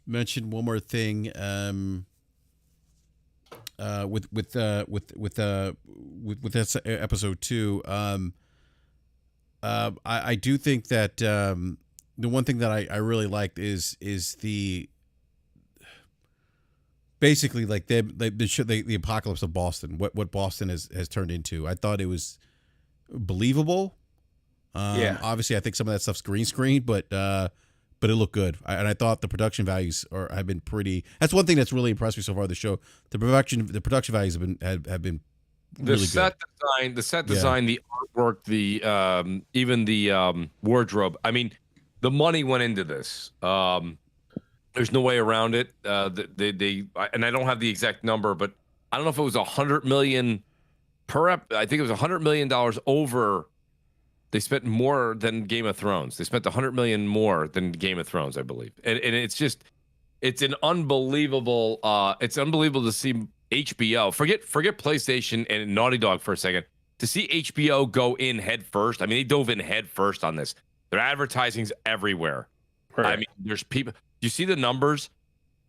mention one more thing with this episode 2. I do think that the one thing that I really liked is the basically like the apocalypse of Boston, what Boston has turned into. I thought it was believable. Obviously I think some of that stuff's green screen, but it looked good. And I thought the production values have been pretty. That's one thing that's really impressed me so far. The show, the production values have been Really set good. design, the artwork, the even the wardrobe. I mean, the money went into this. There's no way around it. And I don't have the exact number, but I don't know if it was $100 million per I think it was $100 million over. They spent more than Game of Thrones. They spent $100 million more than Game of Thrones, I believe. And it's an unbelievable. It's unbelievable to see HBO. Forget PlayStation and Naughty Dog for a second. To see HBO go in head first. I mean, they dove in head first on this. Their advertising's everywhere. Right. I mean, there's people. You see the numbers?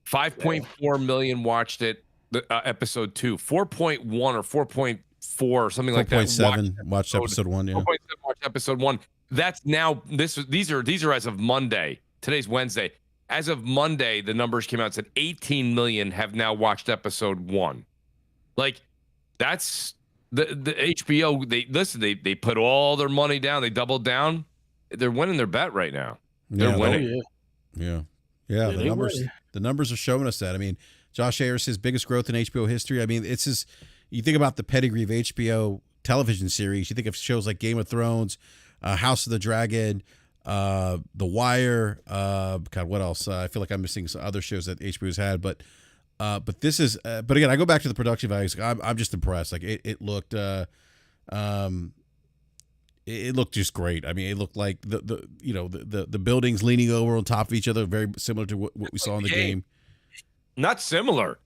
5.4 million watched it. Episode 2, 4.1 or 4.4, something like that. 4.7 watched episode 1. Yeah. 4.7 watched episode 1. That's now these are as of Monday. Today's Wednesday. As of Monday, the numbers came out and said 18 million have now watched episode 1. Like, that's the HBO. They put all their money down. They doubled down. They're winning their bet right now. They're winning. Yeah. The numbers are showing us that. I mean, Josh Ayers, his biggest growth in HBO history. I mean, you think about the pedigree of HBO television series. You think of shows like Game of Thrones, House of the Dragon, The Wire. God, what else? I feel like I'm missing some other shows that HBO's had, but this is. But again, I go back to the production values. I'm just impressed. Like it looked. It looked just great. I mean, it looked like the buildings leaning over on top of each other, very similar to what we saw in the game. Not similar.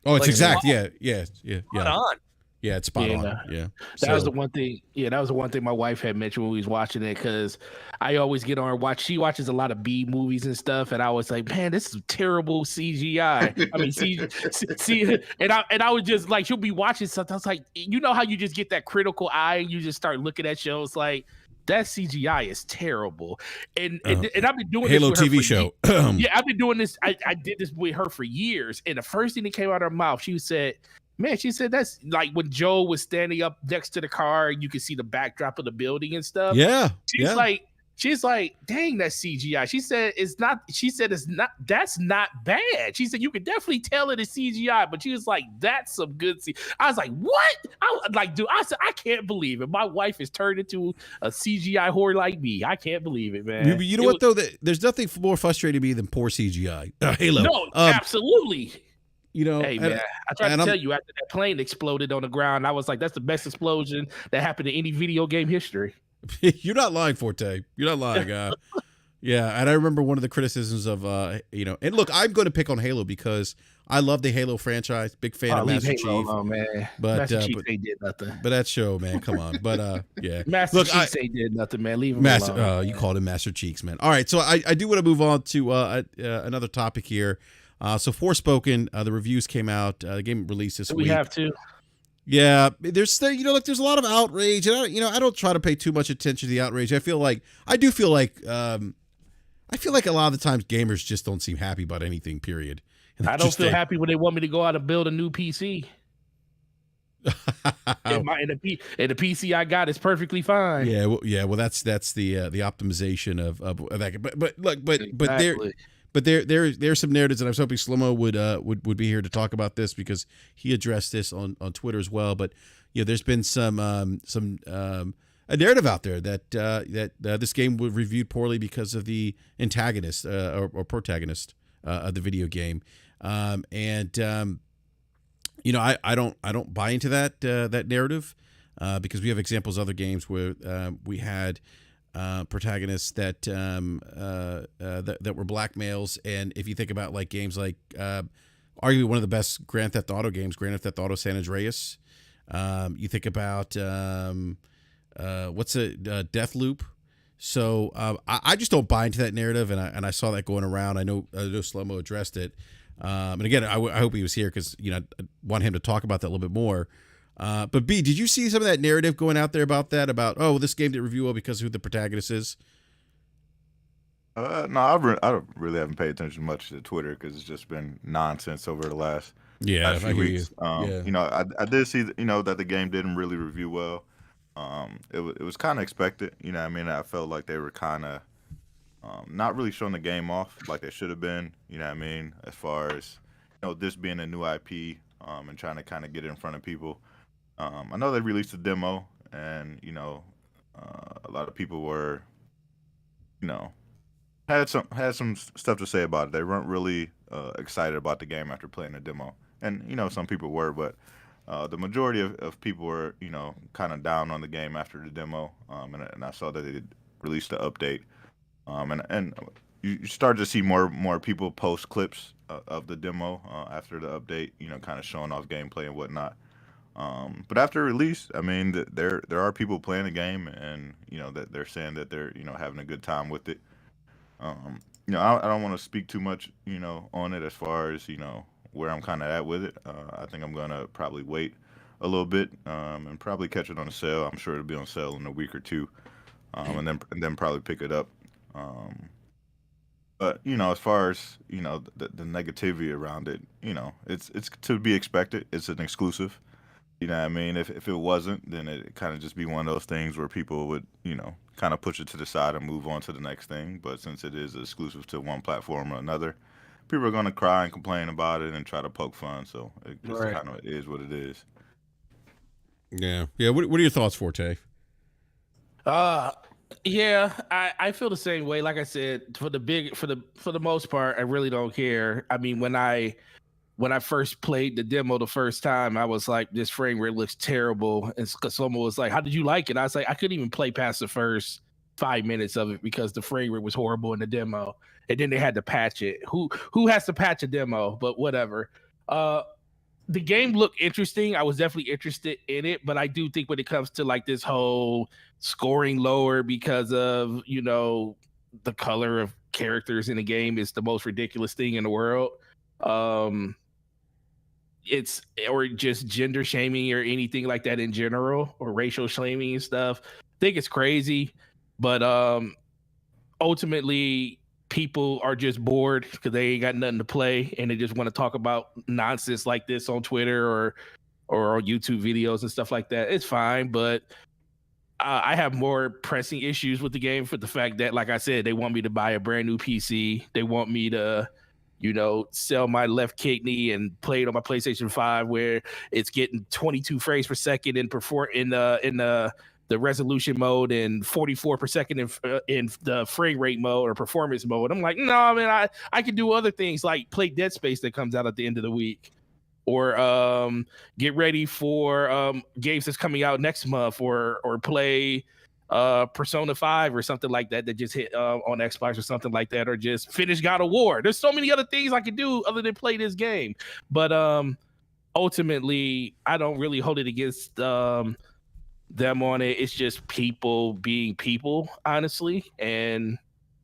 Oh, it's like, exact. Spot on. Yeah, it's spot on. Yeah. That was the one thing. Yeah, that was the one thing my wife had mentioned when we was watching it, because I always get on her watch. She watches a lot of B movies and stuff, and I was like, man, this is terrible CGI. I mean, see, and I was just like, she'll be watching something. I was like, you know how you just get that critical eye and you just start looking at shows like, that CGI is terrible. And I've been doing Halo this with TV her show. Yeah, I've been doing this. I did this with her for years, and the first thing that came out of her mouth, she said, that's like when Joe was standing up next to the car and you could see the backdrop of the building and stuff. Yeah. She's like, dang, that's CGI. She said it's not, that's not bad. She said, you could definitely tell it is CGI, but she was like, that's some good CGI. I was like, what? I said, I can't believe it. My wife has turned into a CGI whore like me. I can't believe it, man. You know what, though? There's nothing more frustrating to me than poor CGI. Halo. No, absolutely. You know, hey man, I tried to tell you after that plane exploded on the ground, I was like, that's the best explosion that happened in any video game history. You're not lying, Forte. You're not lying. Yeah, and I remember one of the criticisms of, and look, I'm going to pick on Halo because I love the Halo franchise. Big fan of Master Chief. Oh man, Master Chief ain't did nothing. But that show, man, come on. But yeah, Master Chief ain't did nothing, man. Leave him alone. You called him Master Cheeks, man. All right, so I do want to move on to another topic here. So Forspoken, the reviews came out. The game released this week. We have to. Yeah, there's there's a lot of outrage, and I don't try to pay too much attention to the outrage. I feel like a lot of the times gamers just don't seem happy about anything. Period. I don't feel happy when they want me to go out and build a new PC. and the PC I got is perfectly fine. Yeah, well, that's the optimization of that. But exactly. But there's some narratives, and I was hoping Slow-Mo would be here to talk about this because he addressed this on Twitter as well. But there's been some a narrative out there that this game was reviewed poorly because of the antagonist or protagonist of the video game, I don't buy into that narrative because we have examples of other games where we had protagonists that were black males, and if you think about like games like arguably one of the best Grand Theft Auto games, Grand Theft Auto San Andreas, you think about Death Loop. So I just don't buy into that narrative, and I saw that going around. I know Slow-Mo addressed it, and again I hope he was here because I want him to talk about that a little bit more. But B, did you see some of that narrative going out there about this game didn't review well because of who the protagonist is? No, I really haven't paid attention much to Twitter because it's just been nonsense over the last few weeks. I did see that the game didn't really review well. It was kind of expected. I felt like they were kind of not really showing the game off like they should have been. As far as this being a new IP and trying to kind of get it in front of people. I know they released a demo, and a lot of people were, you know, had some stuff to say about it. They weren't really excited about the game after playing the demo, and some people were, but the majority of people were kind of down on the game after the demo. And I saw that they released the update, and you started to see more people post clips of the demo after the update, kind of showing off gameplay and whatnot. But after release, I mean, there are people playing the game, and that they're saying that they're having a good time with it. I don't want to speak too much, on it as far as where I'm kind of at with it. I think I'm gonna probably wait a little bit, and probably catch it on a sale. I'm sure it'll be on sale in a week or two, and then probably pick it up. But as far as the negativity around it, it's to be expected. It's an exclusive. You know what I mean? If it wasn't, then it kind of just be one of those things where people would, kind of push it to the side and move on to the next thing. But since it is exclusive to one platform or another, people are going to cry and complain about it and try to poke fun. So it just Right. kind of is what it is. Yeah. Yeah. What are your thoughts, Forte? Yeah, I feel the same way. Like I said, for the most part, I really don't care. I mean, when I first played the demo the first time, I was like, this frame rate looks terrible. And because someone was like, how did you like it? I was like, I couldn't even play past the first 5 minutes of it because the frame rate was horrible in the demo. And then they had to patch it. Who has to patch a demo? But whatever. The game looked interesting. I was definitely interested in it, but I do think when it comes to like this whole scoring lower because of, the color of characters in the game is the most ridiculous thing in the world. It's or just gender shaming or anything like that in general, or racial shaming and stuff. I think it's crazy, but ultimately people are just bored because they ain't got nothing to play and they just want to talk about nonsense like this on Twitter or on YouTube videos and stuff like that. It's fine, but I have more pressing issues with the game for the fact that, like I said, they want me to buy a brand new PC. They want me to sell my left kidney and play it on my PlayStation 5 where it's getting 22 frames per second in the resolution mode and 44 per second in the frame rate mode or performance mode. I'm like, no, man, I can do other things like play Dead Space that comes out at the end of the week, or get ready for games that's coming out next month, or play Persona 5 or something like that just hit on Xbox or something like that, or just finish God of War. There's so many other things I could do other than play this game. But ultimately, I don't really hold it against them on it. It's just people being people, honestly. And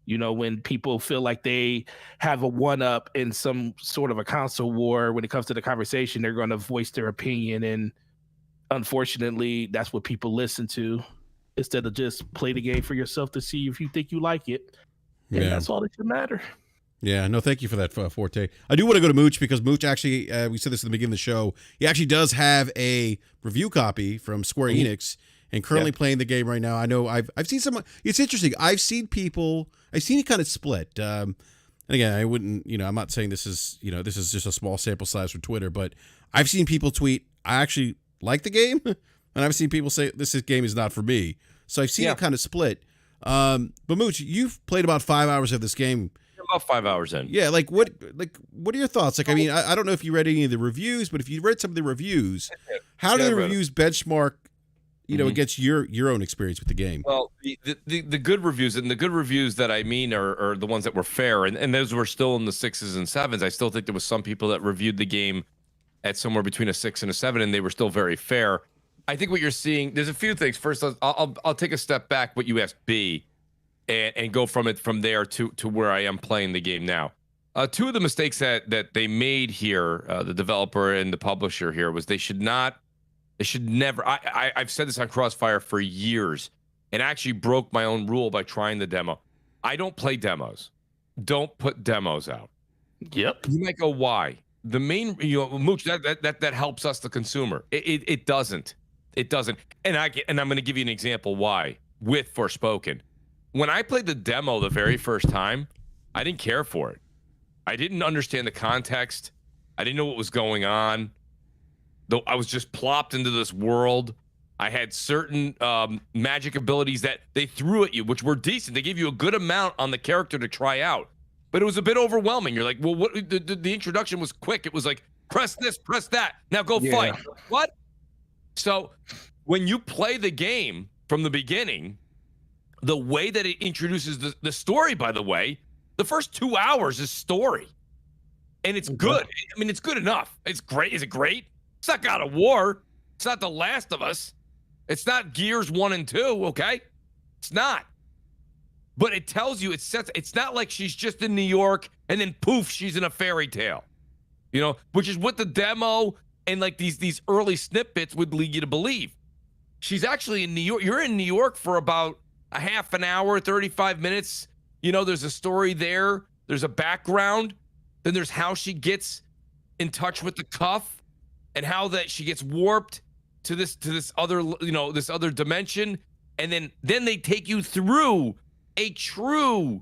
when people feel like they have a one-up in some sort of a console war when it comes to the conversation, they're going to voice their opinion. And unfortunately, that's what people listen to, instead of just play the game for yourself to see if you think you like it. And that's all that should matter. Yeah, no, thank you for that, Forte. I do want to go to Mooch because Mooch actually, we said this at the beginning of the show, he actually does have a review copy from Square Enix and currently playing the game right now. I know I've seen some, it's interesting. I've seen it kind of split. And again, I wouldn't, I'm not saying this is just a small sample size for Twitter, but I've seen people tweet, I actually like the game. And I've seen people say this game is not for me. So I've seen it kind of split. But Mooch, you've played about 5 hours of this game. About 5 hours in. Yeah, what are your thoughts? Like, I mean, I don't know if you read any of the reviews, but if you read some of the reviews, how do the reviews benchmark, against your own experience with the game? Well, the good reviews, and the good reviews that I mean are the ones that were fair, and those were still in the 6s and 7s. I still think there was some people that reviewed the game at somewhere between a 6 and a 7, and they were still very fair. I think what you're seeing, there's a few things. First, I'll take a step back, what you asked B, and go from there to where I am playing the game now. Two of the mistakes that they made here, the developer and the publisher here, was they should never. I've said this on Crossfire for years, and actually broke my own rule by trying the demo. I don't play demos. Don't put demos out. Yep. You might go, why? The main, Mooch, that helps us, the consumer. It doesn't. It doesn't. And I'm going to give you an example why with Forspoken. When I played the demo the very first time, I didn't care for it. I didn't understand the context. I didn't know what was going on. Though I was just plopped into this world. I had certain magic abilities that they threw at you, which were decent. They gave you a good amount on the character to try out, but it was a bit overwhelming. You're like, well, what? The introduction was quick. It was like, press this, press that. Now go fight. What? So when you play the game from the beginning, the way that it introduces the story, by the way, the first 2 hours is story. And it's good. I mean, it's good enough. It's great. Is it great? It's not God of War. It's not The Last of Us. It's not Gears 1 and 2, okay? It's not. But it tells you, it's not like she's just in New York and then poof, she's in a fairy tale. You know, which is what the demo and like these early snippets would lead you to believe. She's actually in New York. You're in New York for about a half an hour, 35 minutes. You know, there's a story there. There's a background. Then there's how she gets in touch with the cuff and how that she gets warped to this other, you know, this other dimension. And then they take you through a true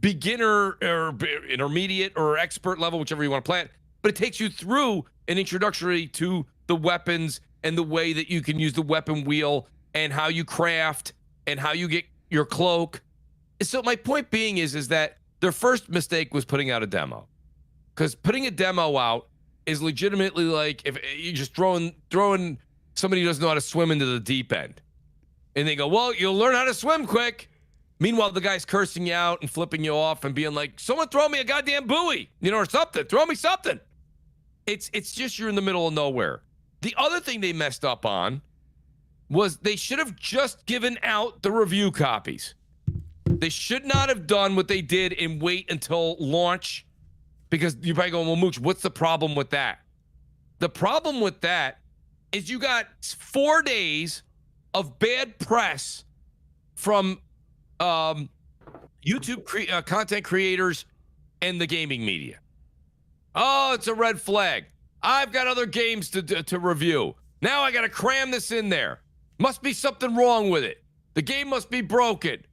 beginner or intermediate or expert level, whichever you want to play it. But it takes you through an introductory to the weapons and the way that you can use the weapon wheel and how you craft and how you get your cloak. So my point being is that their first mistake was putting out a demo, because putting a demo out is legitimately like if you're just throwing somebody who doesn't know how to swim into the deep end, and they go, well, you'll learn how to swim quick. Meanwhile, the guy's cursing you out and flipping you off and being like, someone throw me a goddamn buoy, you know, or something. Throw me something. It's just you're in the middle of nowhere. The other thing they messed up on was they should have just given out the review copies. They should not have done what they did and wait until launch, because you're probably going, well, Mooch, what's the problem with that? The problem with that is you got 4 days of bad press from YouTube content creators and the gaming media. Oh, it's a red flag. I've got other games to review. Now I got to cram this in there. Must be something wrong with it. The game must be broken.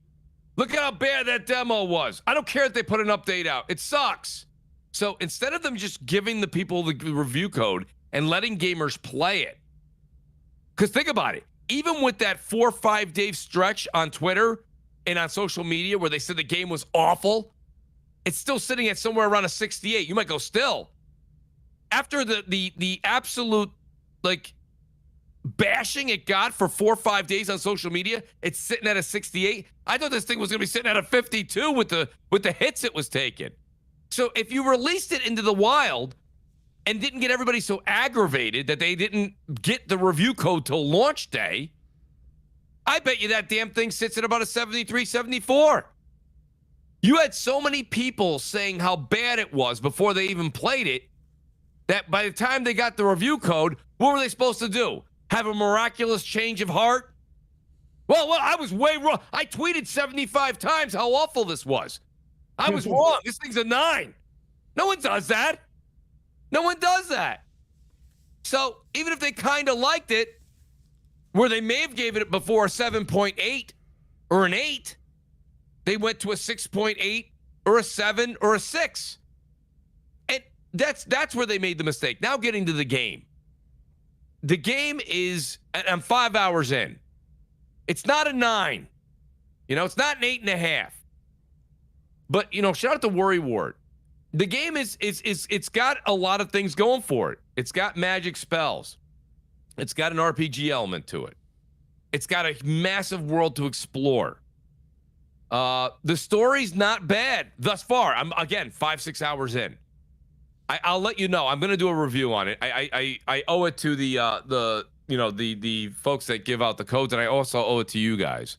Look at how bad that demo was. I don't care if they put an update out. It sucks. So instead of them just giving the people the review code and letting gamers play it, because think about it, even with that 4 or 5 day stretch on Twitter and on social media where they said the game was awful, it's still sitting at somewhere around a 68. You might go still. After the absolute like bashing it got for 4 or 5 days on social media, it's sitting at a 68. I thought this thing was going to be sitting at a 52 with the hits it was taking. So if you released it into the wild and didn't get everybody so aggravated that they didn't get the review code till launch day, I bet you that damn thing sits at about a 73, 74. You had so many people saying how bad it was before they even played it that by the time they got the review code, what were they supposed to do? Have a miraculous change of heart? Well, I was way wrong. I tweeted 75 times how awful this was. I was wrong. This thing's a 9. No one does that. No one does that. So even if they kind of liked it, where they may have gave it before a 7.8 or an 8, they went to a 6.8 or a 7 or a 6. And that's where they made the mistake. Now getting to the game. The game is, I'm 5 hours in. It's not a 9. You know, it's not an 8.5. But, you know, shout out to Worry Ward. The game it's got a lot of things going for it. It's got magic spells. It's got an RPG element to it. It's got a massive world to explore. The story's not bad thus far. I'm, again, 5-6 hours in. I'll let you know. I'm going to do a review on it. I owe it to the folks that give out the codes, and I also owe it to you guys.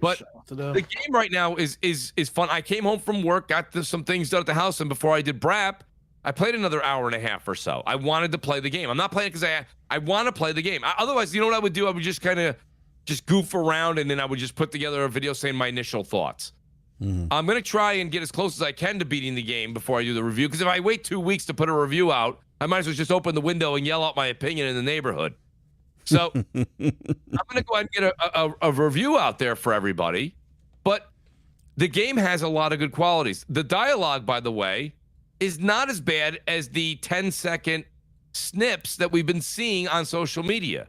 But the game right now is fun. I came home from work, got some things done at the house, and before I did BRAP, I played another hour and a half or so. I wanted to play the game. I'm not playing it because I want to play the game. Otherwise, you know what I would do? I would just kind of goof around, and then I would just put together a video saying my initial thoughts. Mm-hmm. I'm going to try and get as close as I can to beating the game before I do the review, because if I wait 2 weeks to put a review out, I might as well just open the window and yell out my opinion in the neighborhood. So I'm going to go ahead and get a review out there for everybody. But the game has a lot of good qualities. The dialogue, by the way, is not as bad as the 10-second snips that we've been seeing on social media.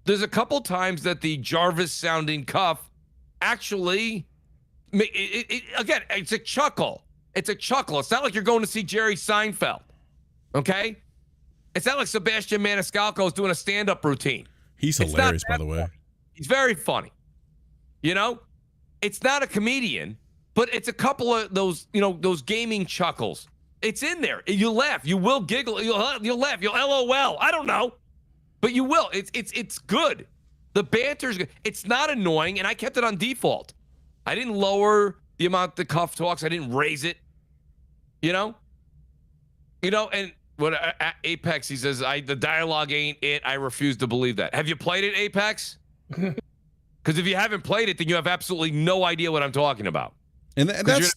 There's a couple times that the Jarvis sounding cuff actually, again, it's a chuckle. It's a chuckle. It's not like you're going to see Jerry Seinfeld, okay? It's not like Sebastian Maniscalco is doing a stand-up routine. He's hilarious, by the way. Funny. He's very funny. You know, it's not a comedian, but it's a couple of those, those gaming chuckles. It's in there. You laugh. You will giggle. You'll laugh. You'll LOL. I don't know, but you will. It's good. The banter's good. It's not annoying, and I kept it on default. I didn't lower the amount the cuff talks. I didn't raise it. And what Apex, he says, the dialogue ain't it. I refuse to believe that. Have you played it, Apex? Because if you haven't played it, then you have absolutely no idea what I'm talking about. And that's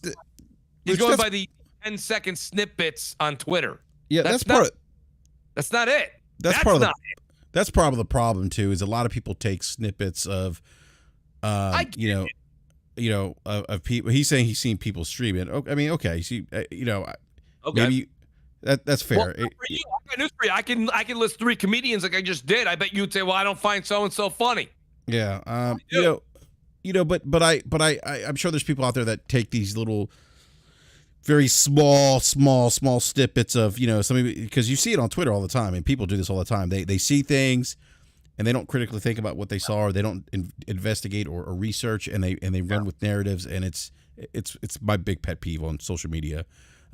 he's going by the 10-second snippets on Twitter. Yeah, that's not it. That's part of the problem too. Is a lot of people take snippets of, of people. He's saying he's seen people stream it. I mean, okay, maybe that's fair. Well, for you, I got news for you. I can list 3 comedians like I just did. I bet you'd say, well, I don't find so and so funny. Yeah, I'm sure there's people out there that take these little, very small snippets of something, because you see it on Twitter all the time, and people do this all the time. They see things, and they don't critically think about what they saw, or they don't investigate or research, and they run with narratives, and it's my big pet peeve on social media.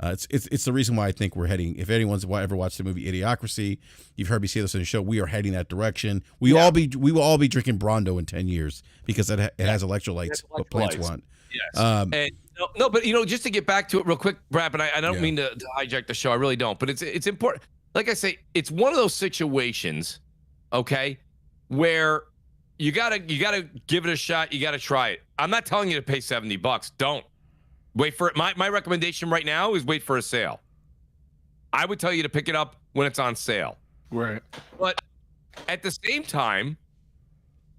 It's the reason why I think we're heading. If anyone's ever watched the movie Idiocracy, you've heard me say this on the show. We are heading that direction. We will all be drinking Brondo in 10 years because it has electrolytes. What plants want. Yes. But just to get back to it real quick, BRAP, and I don't mean to hijack the show. I really don't. But it's important. Like I say, it's one of those situations, okay, where you gotta give it a shot. You gotta try it. I'm not telling you to pay $70. Don't. Wait for it. My recommendation right now is wait for a sale. I would tell you to pick it up when it's on sale. Right. But at the same time,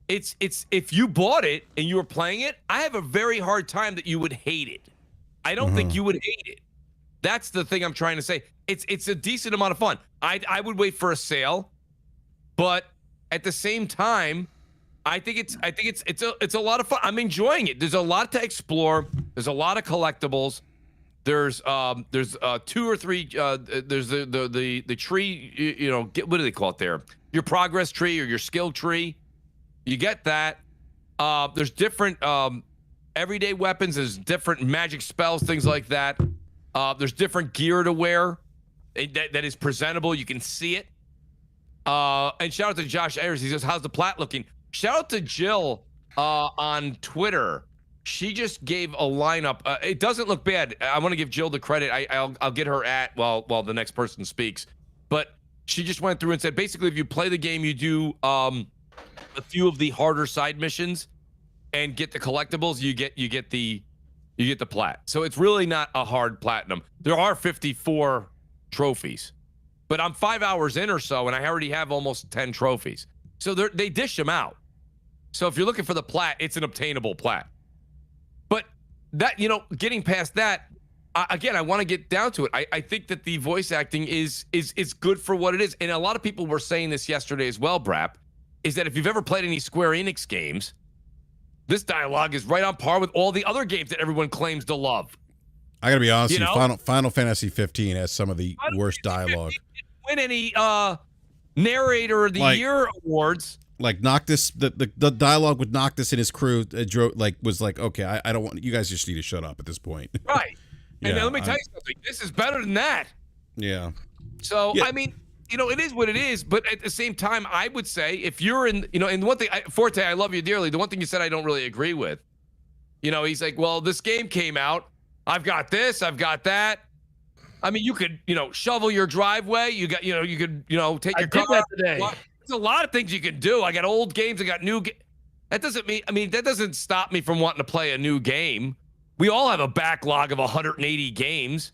it's if you bought it and you were playing it, I have a very hard time that you would hate it. I don't think you would hate it. That's the thing I'm trying to say. It's a decent amount of fun. I would wait for a sale, but at the same time, I think it's a lot of fun. I'm enjoying it. There's a lot to explore. There's a lot of collectibles. There's 2 or 3. There's the tree. What do they call it there? Your progress tree or your skill tree. You get that. There's different everyday weapons. There's different magic spells, things like that. There's different gear to wear that is presentable. You can see it. And shout out to Josh Ayers. He says, "How's the plat looking?" Shout out to Jill on Twitter. She just gave a lineup. It doesn't look bad. I want to give Jill the credit. I'll get her at while the next person speaks. But she just went through and said, basically, if you play the game, you do a few of the harder side missions and get the collectibles. You get the plat. So it's really not a hard platinum. There are 54 trophies, but I'm 5 hours in or so, and I already have almost 10 trophies. So they dish them out. So if you're looking for the plat, it's an obtainable plat. But that, getting past that, again, I want to get down to it. I think that the voice acting is good for what it is. And a lot of people were saying this yesterday as well, BRAP, is that if you've ever played any Square Enix games, this dialogue is right on par with all the other games that everyone claims to love. I got to be honest with you, Final Fantasy 15 has some of the worst dialogue. Win any narrator of the year awards. Like Noctis, the dialogue with Noctis and his crew was like, okay, I don't want, you guys just need to shut up at this point. Right. And let me tell you something. This is better than that. Yeah. So, I mean, it is what it is. But at the same time, I would say if you're in, and one thing, Forte, I love you dearly. The one thing you said I don't really agree with. He's like, well, this game came out. I've got this. I've got that. I mean, you could, shovel your driveway. You got, you could, take your car. Today. There's a lot of things you can do. I got old games. I got new. That doesn't stop me from wanting to play a new game. We all have a backlog of 180 games.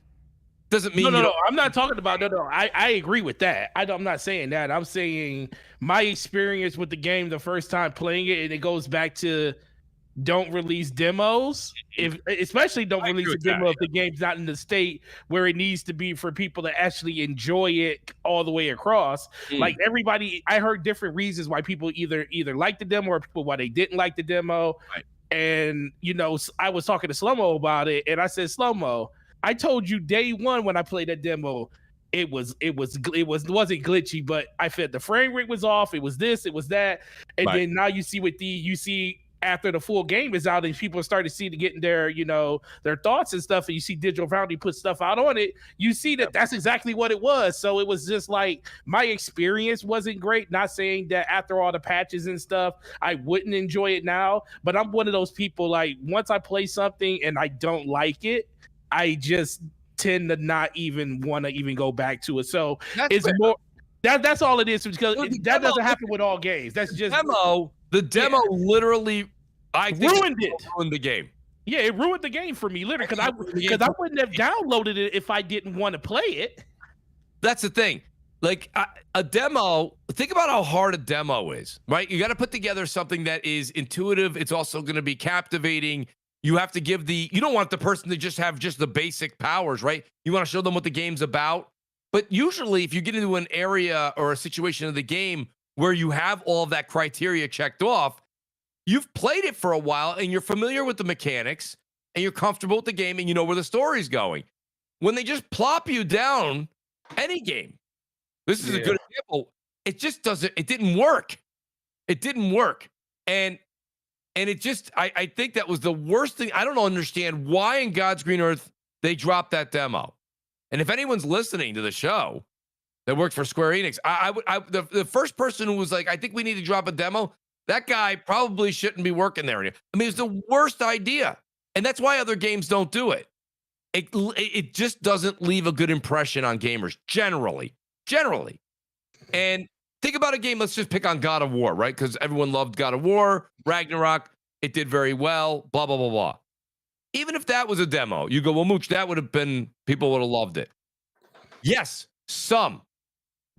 Doesn't mean no. I'm not talking about no. I agree with that. I'm not saying that. I'm saying my experience with the game the first time playing it, and it goes back to don't release demos. Especially don't release a demo if the game's not in the state where it needs to be for people to actually enjoy it all the way across. Like everybody, I heard different reasons why people either liked the demo or people why they didn't like the demo. Right. And I was talking to Slow-Mo about it, and I said, Slow-Mo, I told you day one when I played that demo, it wasn't glitchy, but I felt the frame rate was off. It was this, it was that, and then now you see after the full game is out and people start to see to getting their their thoughts and stuff, and you see Digital Foundry put stuff out on it, you see that's exactly what it was. So it was just like my experience wasn't great. Not saying that after all the patches and stuff I wouldn't enjoy it now, but I'm one of those people, like, once I play something and I don't like it, I just tend to not even want to even go back to it. So it's more that's all it is, because that doesn't happen with all games. That's just the demo literally, I think, ruined the game. Yeah, it ruined the game for me, literally, because I wouldn't have downloaded it if I didn't want to play it. That's the thing. Like a demo, think about how hard a demo is, right? You got to put together something that is intuitive. It's also going to be captivating. You have to give you don't want the person to just have just the basic powers, right? You want to show them what the game's about. But usually if you get into an area or a situation of the game where you have all of that criteria checked off, you've played it for a while and you're familiar with the mechanics and you're comfortable with the game and you know where the story's going. When they just plop you down any game, this is a good example. It just it didn't work. It didn't work. And it just, I think that was the worst thing. I don't understand why in God's green earth they dropped that demo. And if anyone's listening to the show that worked for Square Enix, the first person who was like, I think we need to drop a demo, that guy probably shouldn't be working there. I mean, it's the worst idea. And that's why other games don't do it. It just doesn't leave a good impression on gamers, generally. And think about a game, let's just pick on God of War, right? Because everyone loved God of War, Ragnarok, it did very well, blah, blah, blah, blah. Even if that was a demo, you go, well, Mooch, that would have been, people would have loved it. Yes, some.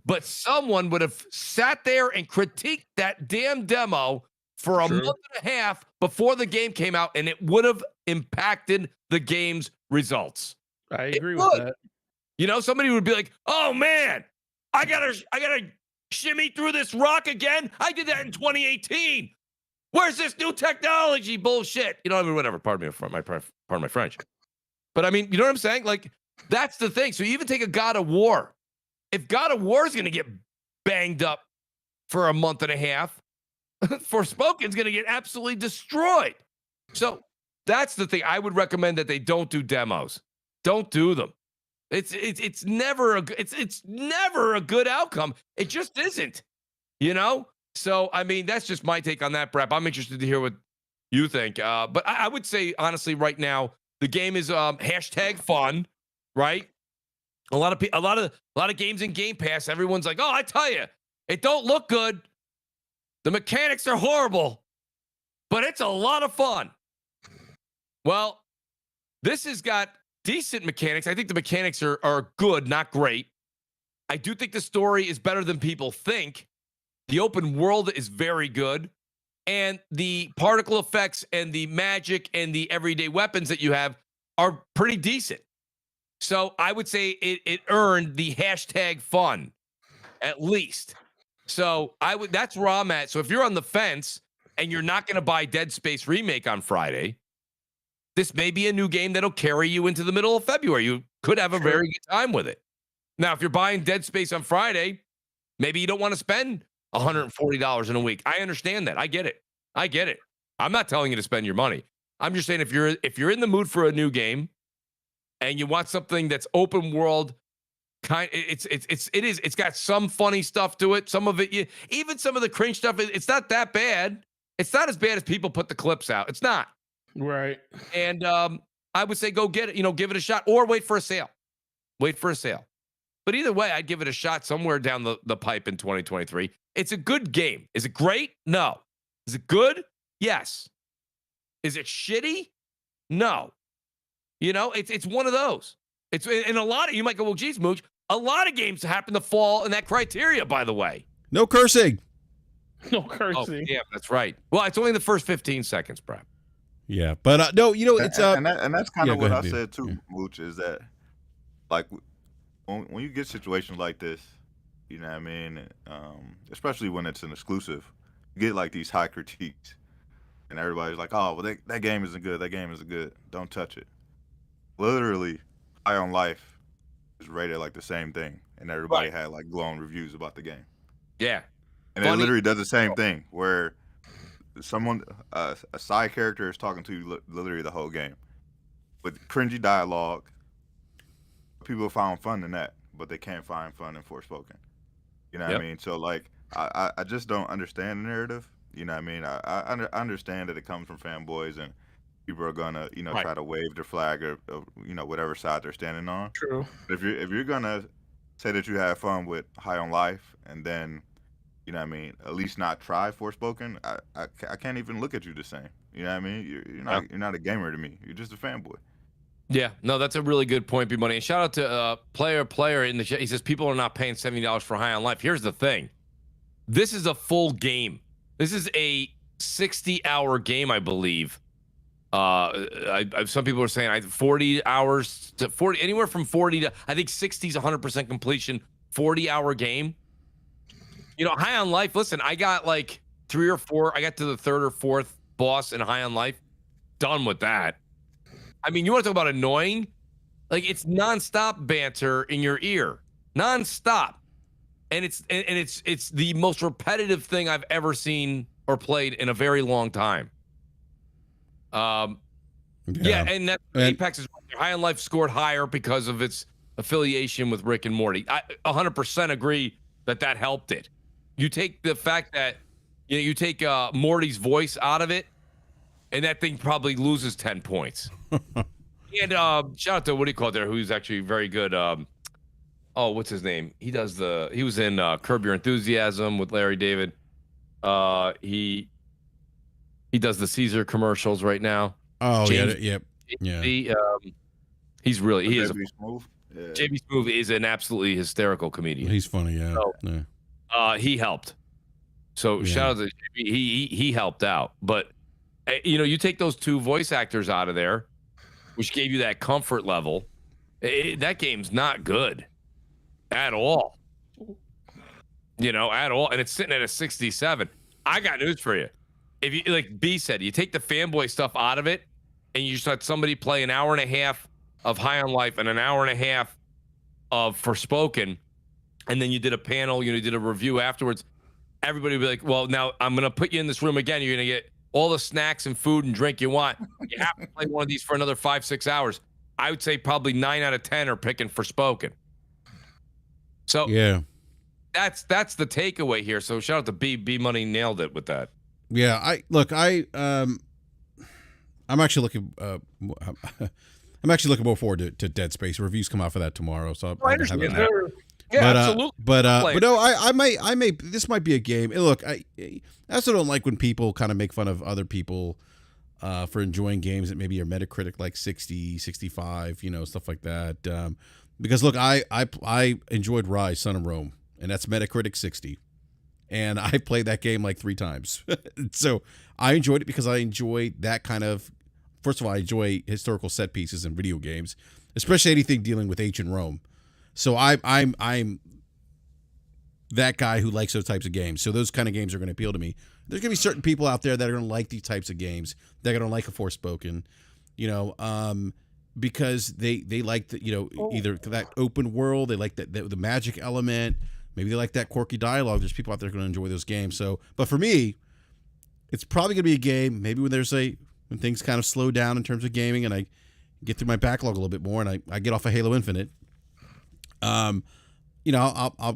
But someone would have sat there and critiqued that damn demo for a month and a half before the game came out, and it would have impacted the game's results. I agree with that. Somebody would be like, oh, man, I gotta shimmy through this rock again. I did that in 2018. Where's this new technology bullshit? Whatever. Pardon my French. But I mean, you know what I'm saying? Like, that's the thing. So you even take a God of War. If God of War is going to get banged up for a month and a half, Forspoken is going to get absolutely destroyed. So that's the thing. I would recommend that they don't do demos. Don't do them. It's never a good outcome. It just isn't, So, I mean, that's just my take on that, BRAP. I'm interested to hear what you think. But I would say, honestly, right now, the game is hashtag fun, right? A lot of games in Game Pass, everyone's like, oh, I tell you, it don't look good. The mechanics are horrible, but it's a lot of fun. Well, this has got decent mechanics. I think the mechanics are good, not great. I do think the story is better than people think. The open world is very good. And the particle effects and the magic and the everyday weapons that you have are pretty decent. So I would say it earned the hashtag fun, at least. So that's where I'm at. So if you're on the fence and you're not going to buy Dead Space Remake on Friday, this may be a new game that'll carry you into the middle of February. You could have a very good time with it. Now, if you're buying Dead Space on Friday, maybe you don't want to spend $140 in a week. I understand that. I get it. I'm not telling you to spend your money. I'm just saying if you're in the mood for a new game and you want something that's open world, it's got some funny stuff to it. Some of it, even some of the cringe stuff, it's not that bad. It's not as bad as people put the clips out. It's not. Right. And I would say go get it, give it a shot or wait for a sale. But either way, I'd give it a shot somewhere down the pipe in 2023. It's a good game. Is it great? No. Is it good? Yes. Is it shitty? No. It's one of those. It's in a lot of, you might go, well, geez, Mooch, a lot of games happen to fall in that criteria, by the way. No cursing. No cursing. Oh, yeah, that's right. Well, it's only the first 15 seconds, BRAP. Yeah, but no, it's and that's kind of go what ahead, I dude. said too, Yeah. Mooch, is that like when you get situations like this, you know what I mean, especially when it's an exclusive, you get like these high critiques, and everybody's like, oh, well, that game isn't good. That game isn't good. Don't touch it. Literally, High on Life is rated like the same thing, and everybody Right. had like glowing reviews about the game. Yeah. And it literally does the same thing where someone, a side character is talking to you literally the whole game with cringy dialogue. People found fun in that, but they can't find fun in Forspoken. You know what I mean? So like, I just don't understand the narrative. You know what I mean? I understand that it comes from fanboys and people are gonna try to wave their flag of whatever side they're standing on. True. But if you're gonna say that you have fun with High on Life and then you know what I mean, at least not try Forspoken, I can't even look at you the same. You know what I mean? You're not a gamer to me. You're just a fanboy. Yeah, no, that's a really good point, B-Money. And shout out to player in the chat. He says people are not paying $70 for High on Life. Here's the thing. This is a full game. This is a 60-hour game, I believe. Some people are saying 40 hours to 40, anywhere from 40 to, I think 60 is 100% completion, 40-hour game. High on Life, listen, I got like 3 or 4. I got to the 3rd or 4th boss in High on Life. Done with that. I mean, you want to talk about annoying? Like, it's nonstop banter in your ear. Nonstop. And it's the most repetitive thing I've ever seen or played in a very long time. Yeah, and Apex is High on Life scored higher because of its affiliation with Rick and Morty. I 100% agree that helped it. You take the fact that you take Morty's voice out of it, and that thing probably loses 10 points. And shout out to what do you call it there, who's actually very good. What's his name? He was in Curb Your Enthusiasm with Larry David. He does the Caesar commercials right now. Oh, James, yeah. He's really he is. JB Smoove. Yeah. JB Smoove is an absolutely hysterical comedian. He's funny, yeah. So, yeah. He helped. So shout out to JB. He helped out. But you take those 2 voice actors out of there, which gave you that comfort level. That game's not good at all. At all. And it's sitting at a 67. I got news for you. If you, like B said, you take the fanboy stuff out of it and you just let somebody play an hour and a half of High on Life and an hour and a half of Forspoken, and then you did a panel, you did a review afterwards, everybody would be like, well, now I'm going to put you in this room again. You're going to get all the snacks and food and drink you want. You have to play one of these for another 5-6 hours. I would say probably 9 out of 10 are picking Forspoken. So yeah, that's the takeaway here. So shout out to B Money, nailed it with that. Yeah, I'm actually looking I'm actually looking more forward to Dead Space. Reviews come out for that tomorrow, so I understand. Yeah, absolutely. But no, I may. This might be a game. And look, I also don't like when people kind of make fun of other people for enjoying games that maybe are Metacritic like 60, 65, stuff like that. Because look, I enjoyed Rise, Son of Rome, and that's Metacritic 60, and I played that game like 3 times. So I enjoyed it because I enjoy that kind of. First of all, I enjoy historical set pieces in video games, especially anything dealing with ancient Rome. So I'm that guy who likes those types of games. So those kind of games are going to appeal to me. There's going to be certain people out there that are going to like these types of games. They're going to like a Forspoken, because they like the, either that open world, they like that the magic element, maybe they like that quirky dialogue. There's people out there going to enjoy those games. So, but for me, it's probably going to be a game. Maybe when things kind of slow down in terms of gaming, and I get through my backlog a little bit more, and I get off of Halo Infinite. I'll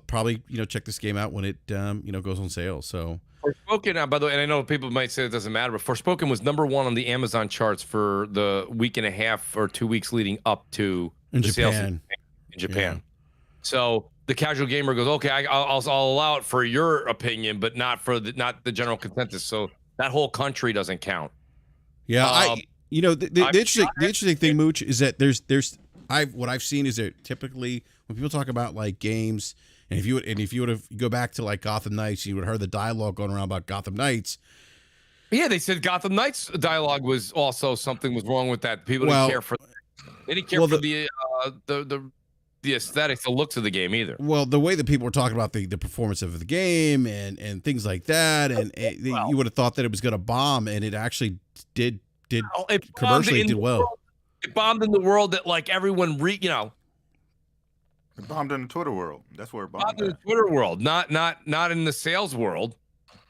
probably check this game out when it goes on sale. So Forspoken, by the way, and I know people might say it doesn't matter, but Forspoken was #1 on the Amazon charts for the week and a half or 2 weeks leading up to in the Japan. sales in Japan. Yeah. So the casual gamer goes, okay, I'll allow it for your opinion, but not the general consensus. So that whole country doesn't count. Yeah, the interesting thing, Mooch, is that what I've seen is that typically when people talk about like games, and if you would have go back to like Gotham Knights, you would have heard the dialogue going around about Gotham Knights. Yeah, they said Gotham Knights dialogue was also something was wrong with that. People didn't care for. They didn't care for the aesthetics, the looks of the game either. Well, the way that people were talking about the performance of the game and things like that, and you would have thought that it was going to bomb, and it actually did commercially did well. It bombed in the world that like everyone It bombed in the Twitter world. That's where it bombed. In the Twitter world, not in the sales world,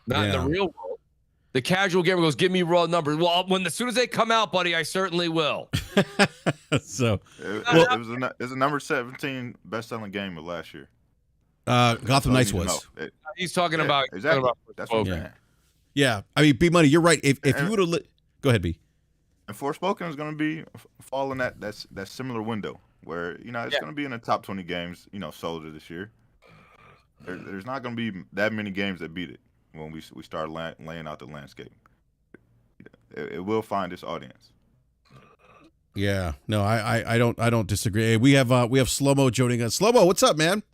not in the real world. The casual gamer goes, "Give me raw numbers." Well, as soon as they come out, buddy, I certainly will. So, it's a number 17 best-selling game of last year. Gotham Knights was. He's talking about exactly. That's what I'm saying. Yeah, I mean, B Money, you're right. If you would have go ahead, B. And Forspoken is going to be fall in that similar window where it's going to be in the top 20 games sold this year. There's not going to be that many games that beat it when we start laying out the landscape. It will find its audience. Yeah, no, I don't disagree. Hey, we have Slow-Mo joining us. Slow-Mo, what's up, man?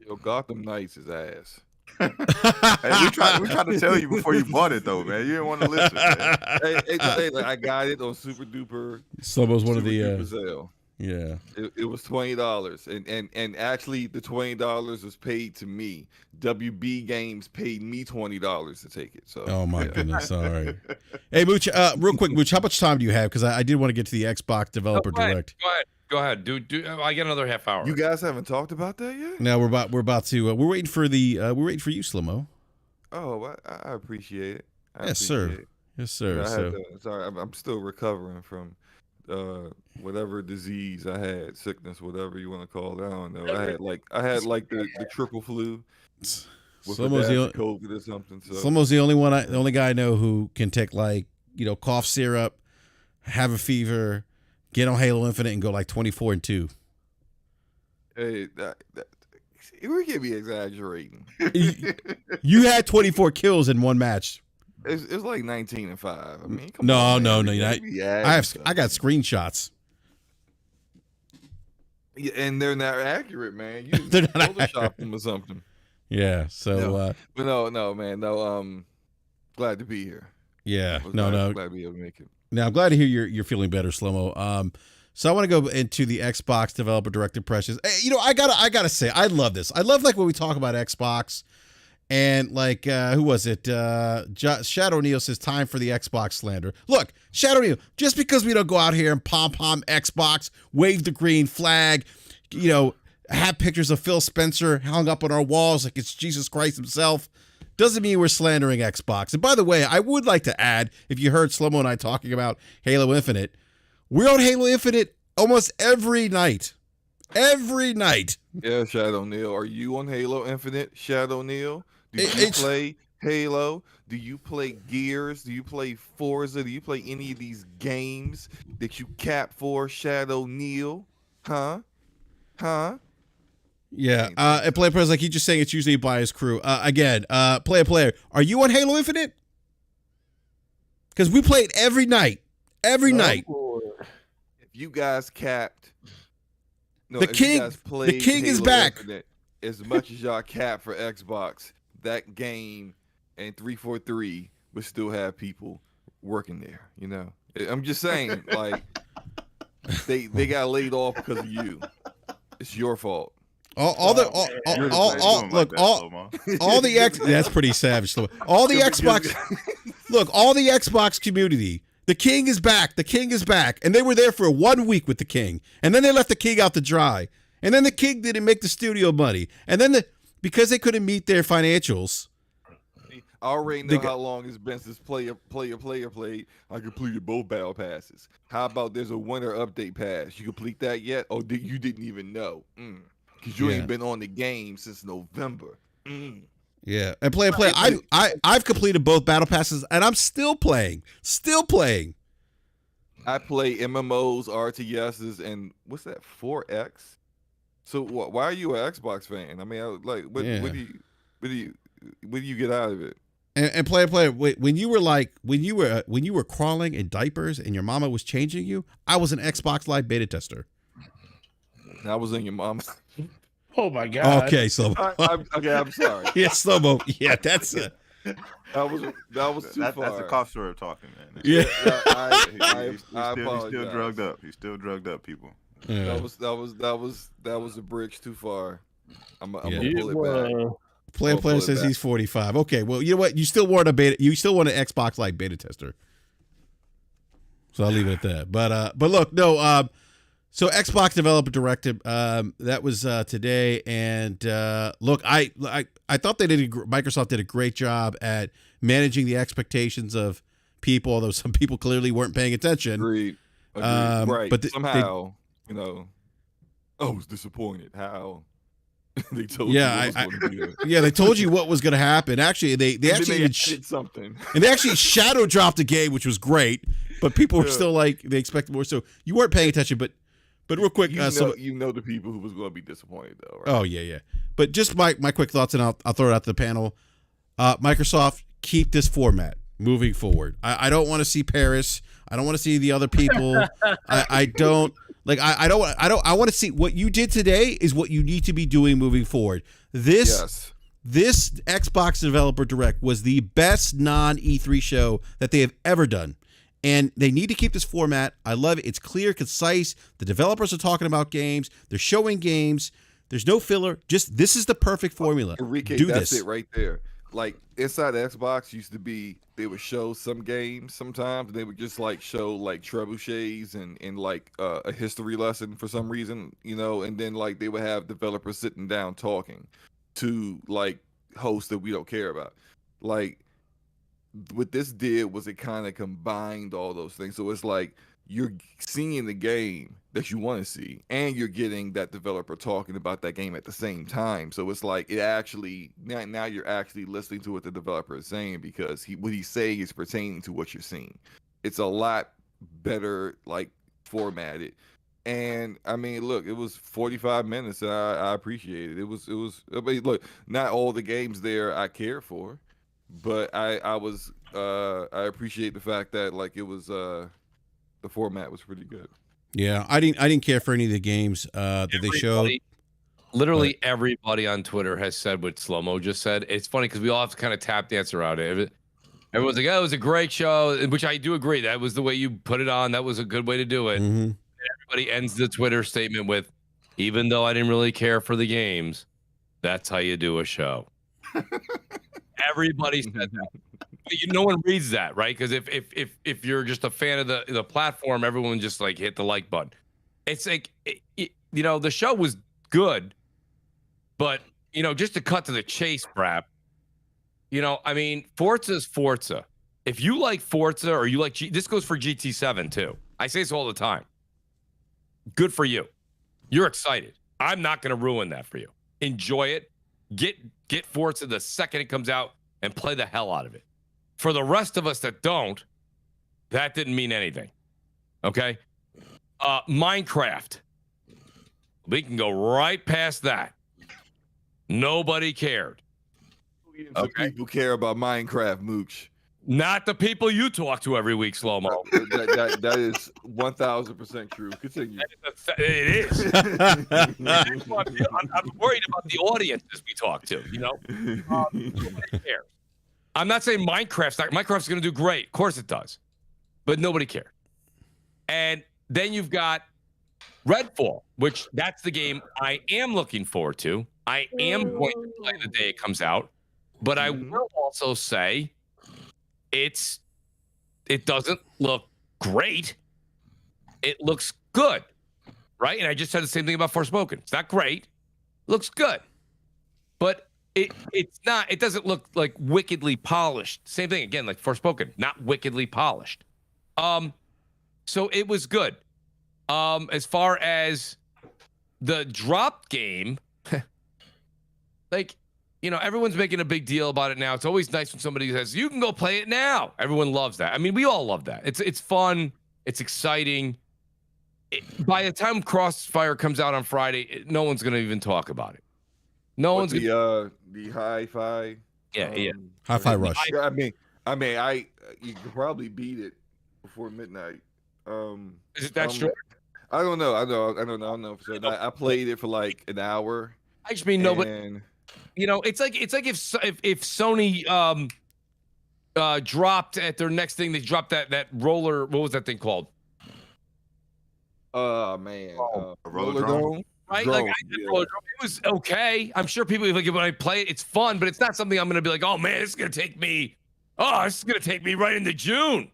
Yo, Gotham Knights is ass. Hey, we tried to tell you before you bought it though, man. You didn't want to listen. Hey, I got it on Super Duper. Slow-Mo's one of the sale. Yeah. It was $20, and actually the $20 was paid to me. WB Games paid me $20 to take it. So. Oh my goodness! All right. Hey, Mooch. Real quick, Mooch. How much time do you have? Because I did want to get to the Xbox Developer Direct. Go ahead. Do I get another half hour? You guys haven't talked about that yet? No, we're about to. We're waiting for you, Slow-Mo. Oh, I appreciate it. Yes, sir. Sorry, I'm still recovering from whatever disease I had, sickness, whatever you want to call it. I don't know. I had the triple flu. Slow-Mo's COVID or something. So. Slow-Mo's the only guy I know who can take cough syrup, have a fever, get on Halo Infinite, and go 24-2. Hey, we can't be exaggerating. You had 24 kills in one match. It's like 19-5. I mean, come no. on, I got screenshots. Yeah, and they're not accurate, man. You Photoshop them or something. Yeah. So, but no, man. No. Glad to be here. Yeah. Glad to be able to make it. Now I'm glad to hear you're feeling better, Slow-Mo. So I want to go into the Xbox Developer Direct Impressions. Hey, I gotta say, I love this. I love when we talk about Xbox. And who was it? Shadow Neil says time for the Xbox slander. Look, Shadow Neil, just because we don't go out here and pom Xbox, wave the green flag, have pictures of Phil Spencer hung up on our walls like it's Jesus Christ himself, doesn't mean we're slandering Xbox. And by the way, I would like to add, if you heard Slow-Mo and I talking about Halo Infinite, we're on Halo Infinite almost every night. Every night. Yeah, Shadow Neil. Are you on Halo Infinite, Shadow Neil? Do you play Halo? Do you play Gears? Do you play Forza? Do you play any of these games that you cap for, Shadow Neil? Huh? Yeah. And Player's like, he's just saying it's usually by his crew. Again, Player, are you on Halo Infinite? Because we play it every night. Every night. If you guys capped, the king is back. Infinite, as much as y'all cap for Xbox, that game and 343 would still have people working there. I'm just saying, they got laid off because of you. It's your fault. All the that's pretty savage. All the Xbox, all the Xbox community. The king is back. The king is back, and they were there for 1 week with the king, and then they left the king out to dry, and then the king didn't make the studio money, and then because they couldn't meet their financials. I already know how long it's been since player played. I completed both battle passes. How about there's a winter update pass? You complete that yet? Oh, you didn't even know? Because you ain't been on the game since November. Yeah, and player. I've completed both battle passes, and I'm still playing. I play MMOs, RTSs, and what's that? 4X. So why are you an Xbox fan? I mean, what do you get out of it? And player, when you were crawling in diapers and your mama was changing you, I was an Xbox Live beta tester. I was in your mama's. Oh my God. Okay, so I'm sorry. Yeah, Slow-Mo. Yeah, that's That was too far. That's a cough syrup talking, man. Yeah. He's still drugged up. He's still drugged up, people. Yeah. That was a bridge too far. I'm gonna Yeah. pull it back. Player says he's 45. Okay, well, you know what? You still want a beta. You still want an Xbox like beta tester. So I'll leave it at that. But look, no. So Xbox Developer Directive, that was today, and look, I thought Microsoft did a great job at managing the expectations of people, although some people clearly weren't paying attention. Agreed. Right. But somehow, I was disappointed how they told you what was going to be there. Yeah, they told you what was going to happen. Actually, they actually did something, and they actually shadow dropped a game, which was great. But people were still like they expected more. So you weren't paying attention, but real quick, you know the people who was going to be disappointed though, right? Oh yeah. But just my quick thoughts, and I'll throw it out to the panel. Microsoft, keep this format moving forward. I don't want to see Paris. I don't want to see the other people. I don't want to see what you did today is what you need to be doing moving forward. This Xbox Developer Direct was the best non-E3 show that they have ever done. And they need to keep this format. I love it. It's clear, concise. The developers are talking about games. They're showing games. There's no filler. Just this is the perfect formula. Enrique, do that's this. it right there. Like inside Xbox used to be, they would show some games sometimes. And they would just like show like trebuchets and like a history lesson for some reason, and then like they would have developers sitting down talking to like hosts that we don't care about. Like what this did was it kind of combined all those things. So it's like you're seeing the game that you want to see, and you're getting that developer talking about that game at the same time. So it's like it actually now you're actually listening to what the developer is saying, because what he's saying is pertaining to what you're seeing. It's a lot better like formatted. And I mean, look, it was 45 minutes, and I appreciate it. It was. I mean, look, not all the games there I care for, but I appreciate the fact that like it was the format was pretty good. Yeah, I didn't care for any of the games that they showed. Literally everybody on Twitter has said what Slow-Mo just said. It's funny because we all have to kind of tap dance around it. Everyone's like, "Oh, it was a great show," which I do agree. That was the way you put it on. That was a good way to do it. Mm-hmm. And everybody ends the Twitter statement with, "Even though I didn't really care for the games, that's how you do a show." Everybody said that. No one reads that, right? Because if you're just a fan of the platform, everyone just like hit the like button. It's like the show was good, but just to cut to the chase, BRAP. I mean, Forza's Forza. If you like Forza or you like this goes for GT7 too. I say this all the time. Good for you. You're excited. I'm not going to ruin that for you. Enjoy it. Get Forza the second it comes out and play the hell out of it. For the rest of us that don't, that didn't mean anything. Okay? Minecraft. We can go right past that. Nobody cared. Okay. People care about Minecraft, Mooch. Not the people you talk to every week, Slow-Mo. That is 1,000% true. Continue. It is. I'm worried about the audiences we talk to. Nobody cares. I'm not saying Minecraft's going to do great. Of course it does. But nobody cared. And then you've got Redfall, which that's the game I am looking forward to. I am going to play the day it comes out. But I will also say it doesn't look great. It looks good. Right? And I just said the same thing about Forspoken. It's not great. It looks good. But it's not, it doesn't look like wickedly polished. Same thing again, like Forspoken, not wickedly polished. So it was good. As far as the drop game, like, everyone's making a big deal about it now. It's always nice when somebody says, you can go play it now. Everyone loves that. I mean, we all love that. It's fun. It's exciting. By the time Crossfire comes out on Friday, no one's going to even talk about it. No one's the hi-fi. Yeah. Hi-Fi Rush. I mean, you could probably beat it before midnight. Is it that short? I don't know. I don't know. So I played it for like an hour. I just mean no, but it's like if Sony dropped at their next thing. They dropped that roller. What was that thing called? Man, Roller Drone? Right, Drone, it was okay. I'm sure people like it when I play it. It's fun, but it's not something I'm gonna be like, oh man, this is gonna take me. Oh, this is gonna take me right into June.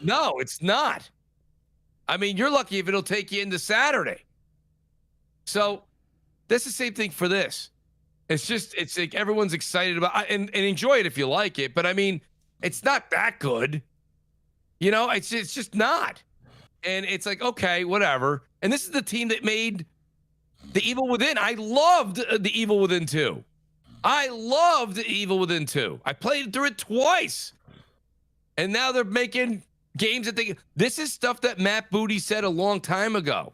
No, it's not. I mean, you're lucky if it'll take you into Saturday. So that's the same thing for this. It's like everyone's excited about and enjoy it if you like it. But I mean, it's not that good. You know, it's just not. And it's like, okay, whatever. And this is the team that made The Evil Within. I loved The Evil Within 2. I loved The Evil Within 2. I played through it twice. And now they're making games that this is stuff that Matt Booty said a long time ago.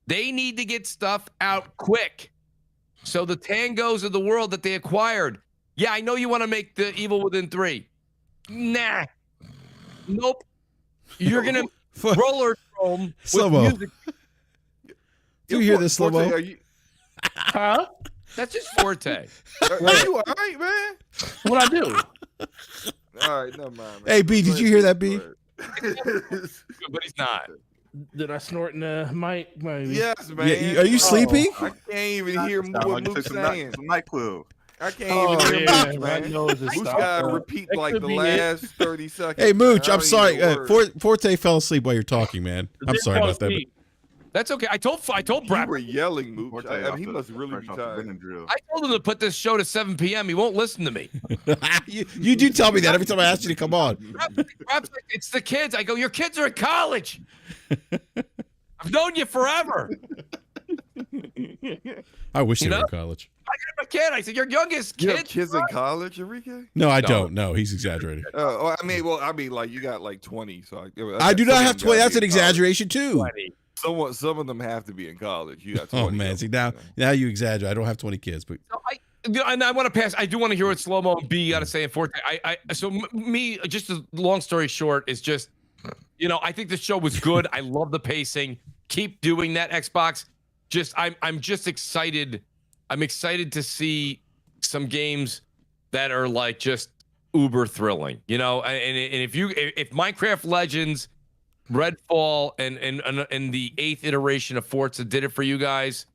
They need to get stuff out quick. So the Tangos of the world that they acquired. Yeah, I know you want to make The Evil Within 3. Nah. Nope. You're going to roller drone with music. Do you hear this, Slow-Mo? Huh? That's just Forte. Are you all right, man? What I do? All right, never mind. Man. Hey, B, did you hear that, B? But he's not. Did I snort in the mic? Maybe. Yes, man. Yeah, are you sleeping? I can't even hear what Mook's saying. Some NyQuil. I can't even hear Mook, man. Mook's got to repeat like the last 30 seconds. Hey, Mooch, I'm don't sorry. even know words. Forte fell asleep while you're talking, man. I'm sorry about that. That's okay. I told You BRAP. were yelling, Mook. I mean, he must really be tired. I told him to put this show to 7 p.m. He won't listen to me. you do tell me that every time I ask you to come on. BRAP's like, it's the kids. I go, your kids are in college. I've known you forever. I wish they were in college. I got my kid. I said, your youngest You kid. have kids in college, Enrique? No, I don't. No, he's exaggerating. I mean, like you got like 20. So I do not have 20. That's an exaggeration too. 20. Some of them have to be in college. You got 20. Oh man, see now you exaggerate. I don't have 20 kids, but And I want to pass. I do want to hear what Slow-Mo and B got to say in Forte. Me, just a long story short, is just, I think the show was good. I love the pacing. Keep doing that, Xbox. I'm just excited. I'm excited to see some games that are like just uber thrilling, and if Minecraft Legends, Redfall, and the 8th iteration of Forza did it for you guys,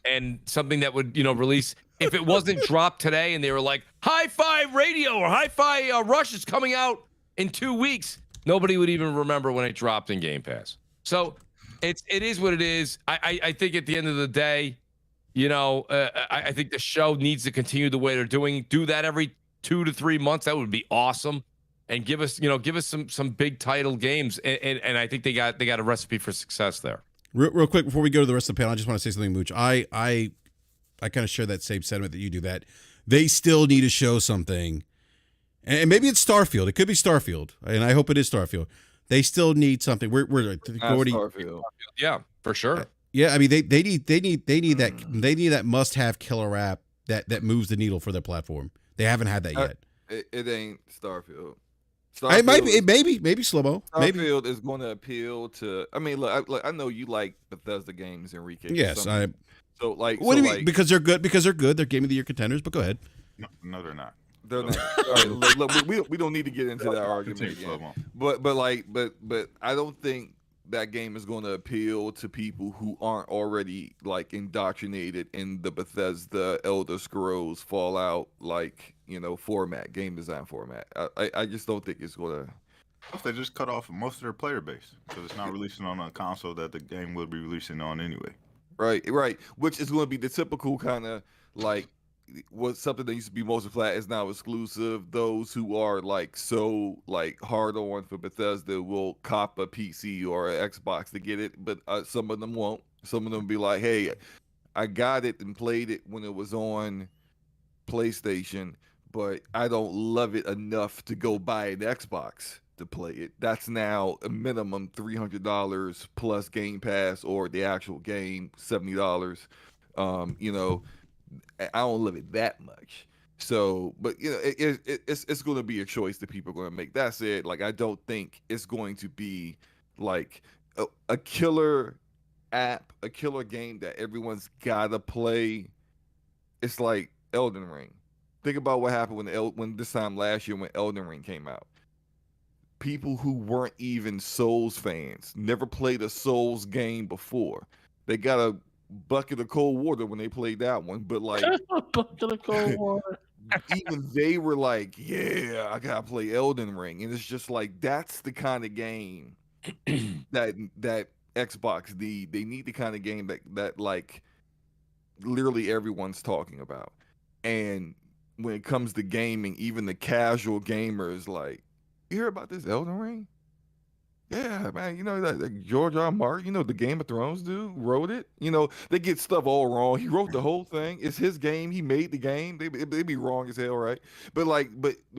and something that would release, if it wasn't dropped today and they were like Hi-Fi Radio or Hi-Fi Rush is coming out in 2 weeks, nobody would even remember when it dropped in Game Pass. So it is what it is. I think at the end of the day, I think the show needs to continue the way they're doing. Do that every 2 to 3 months. That would be awesome. And give us some big title games. And I think they got a recipe for success there. Real quick before we go to the rest of the panel, I just want to say something, Mooch. I kind of share that same sentiment that you do. That they still need to show something, and maybe it's Starfield. It could be Starfield, and I hope it is Starfield. They still need something. We're Starfield. Yeah, for sure. Yeah, I mean they need that must-have killer app that moves the needle for their platform. They haven't had that yet. It ain't Starfield. It might be. Maybe Slow-Mo. Starfield is going to appeal to. I mean, look, I know you like Bethesda games, Enrique. Yes, I. So like, what do you mean? Because they're good. Because they're good. They're Game of the Year contenders. But go ahead. No, they're not. They're not. All right, look, we don't need to get into that argument again. But I don't think that game is going to appeal to people who aren't already like indoctrinated in the Bethesda, Elder Scrolls, Fallout format, game design format. I just don't think it's going to. They just cut off most of their player base because it's not releasing on a console that the game will be releasing on anyway. Right. Which is going to be the typical kind of like what something that used to be multi-plat is now exclusive. Those who are like so like hard on for Bethesda will cop a PC or an Xbox to get it, but some of them won't. Some of them be like, hey, I got it and played it when it was on PlayStation, but I don't love it enough to go buy an Xbox to play it. That's now a minimum $300 plus Game Pass or the actual game $70. I don't love it that much. So, but it's going to be a choice that people are going to make. That said, like I don't think it's going to be like a killer app, a killer game that everyone's gotta play. It's like Elden Ring. think about what happened when this time last year when Elden Ring came out. People who weren't even Souls fans, never played a Souls game before, they got a bucket of cold water when they played that one. But like, bucket of cold water. even they were like, "Yeah, I gotta play Elden Ring," and it's just like that's the kind of game that Xbox need. They need the kind of game that like literally everyone's talking about. And when it comes to gaming, even the casual gamers, like, you hear about this Elden Ring? Yeah, man, you know that George R. R. Martin, you know, the Game of Thrones dude wrote it. You know, they get stuff all wrong. He wrote the whole thing. It's his game. He made the game. They be wrong as hell, right? But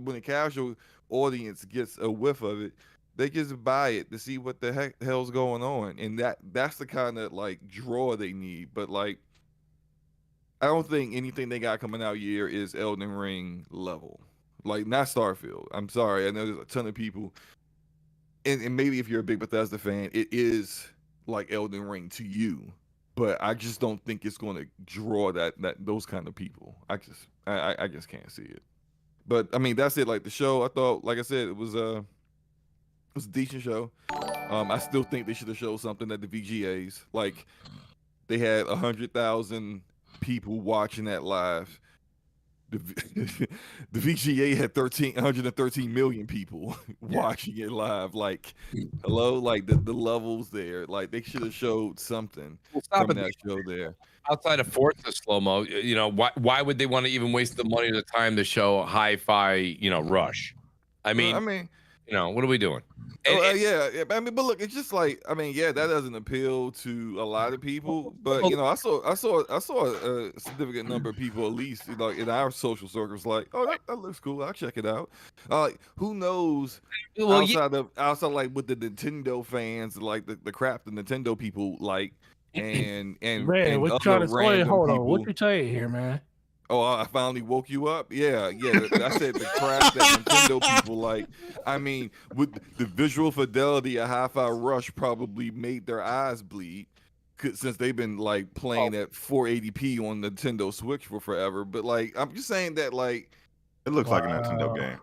when a casual audience gets a whiff of it, they just buy it to see what the hell's going on, and that's the kind of like draw they need. But like, I don't think anything they got coming out here is Elden Ring level. Like, not Starfield. I'm sorry. I know there's a ton of people. And maybe if you're a big Bethesda fan, it is like Elden Ring to you. But I just don't think it's going to draw those kind of people. I just can't see it. But I mean, that's it. Like the show, I thought, like I said, it was a decent show. I still think they should have showed something at the VGAs. Like, they had 100,000 people watching that live. The VGA had 113 million people watching it live. Like, hello, like the levels there. Like, they should have showed something from that show there. Outside of Forza slow-mo, you know, why would they want to even waste the money or the time to show hi-fi, you know, Rush? I mean, you know, what are we doing? Yeah. I mean, but look, it's just like, I mean, yeah, that doesn't appeal to a lot of people, but you know, I saw a significant number of people, at least, you know, in our social circles, like, oh, that looks cool, I'll check it out. Like, who knows, outside like with the Nintendo fans, like the crap the Nintendo people like, and man, what you trying to say? Hold on, what you saying here, man? Oh, I finally woke you up? Yeah. I said the crap that Nintendo people like. I mean, with the visual fidelity of Hi-Fi Rush probably made their eyes bleed since they've been like playing at 480p on Nintendo Switch for forever. But like, I'm just saying that like, it looks like a Nintendo game.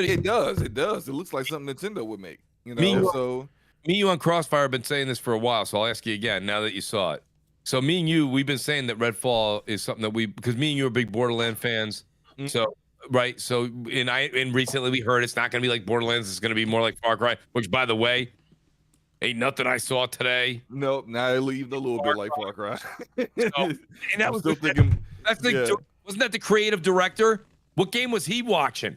It does. It looks like something Nintendo would make. You know, you on Crossfire have been saying this for a while, so I'll ask you again now that you saw it. So me and you, we've been saying that Redfall is something that because me and you are big Borderlands fans. Mm-hmm. So, right. So, and recently we heard it's not going to be like Borderlands. It's going to be more like Far Cry, which, by the way, ain't nothing I saw today. Nope. Now I leave a little bit like Far Cry. And that was still thinking. Wasn't that the creative director? What game was he watching?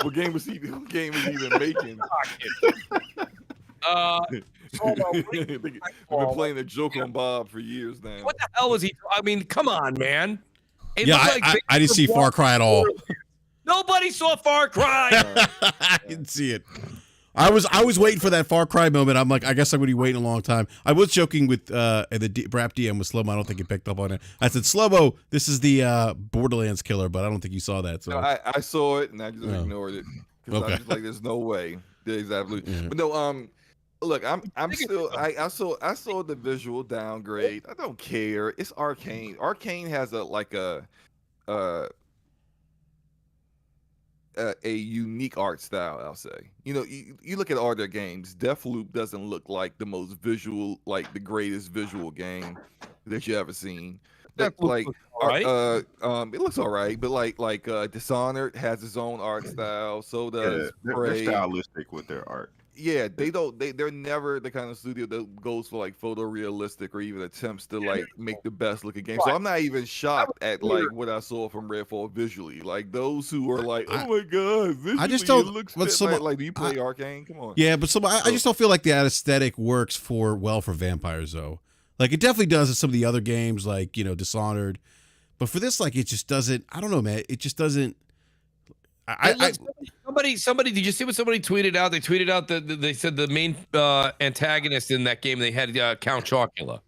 What game was he even making? They've been playing a joke on Bob for years now. What the hell was he? I mean, come on, man. I didn't see Far Cry at all. Nobody saw Far Cry. I didn't see it. I was waiting for that Far Cry moment. I'm like, I guess I'm going to be waiting a long time. I was joking with the BRAP DM with Slow-Mo. I don't think he picked up on it. I said, Slow-Mo, this is the Borderlands killer, but I don't think you saw that. So I saw it and I just ignored it because I was just like, there's no way. There's absolutely. But no, look, I'm still. I saw the visual downgrade. I don't care. It's Arcane. Arcane has a unique art style. I'll say. You know, you look at all their games. Deathloop doesn't look like the most visual, like the greatest visual game that you ever seen. It looks all right, but like Dishonored has its own art style. So does they're stylistic with their art. Yeah, they're never the kind of studio that goes for like photorealistic or even attempts to like make the best looking game. So I'm not even shocked at like what I saw from Redfall visually. Like those who are like, oh my god, visually I just don't. It looks like, do you play Arcane? Come on. Yeah, but I just don't feel like that aesthetic works for vampires though. Like it definitely does in some of the other games, like Dishonored. But for this, like it just doesn't. I don't know, man. It just doesn't. Somebody, did you see what somebody tweeted out? They tweeted out that they said the main antagonist in that game, they had Count Chocula.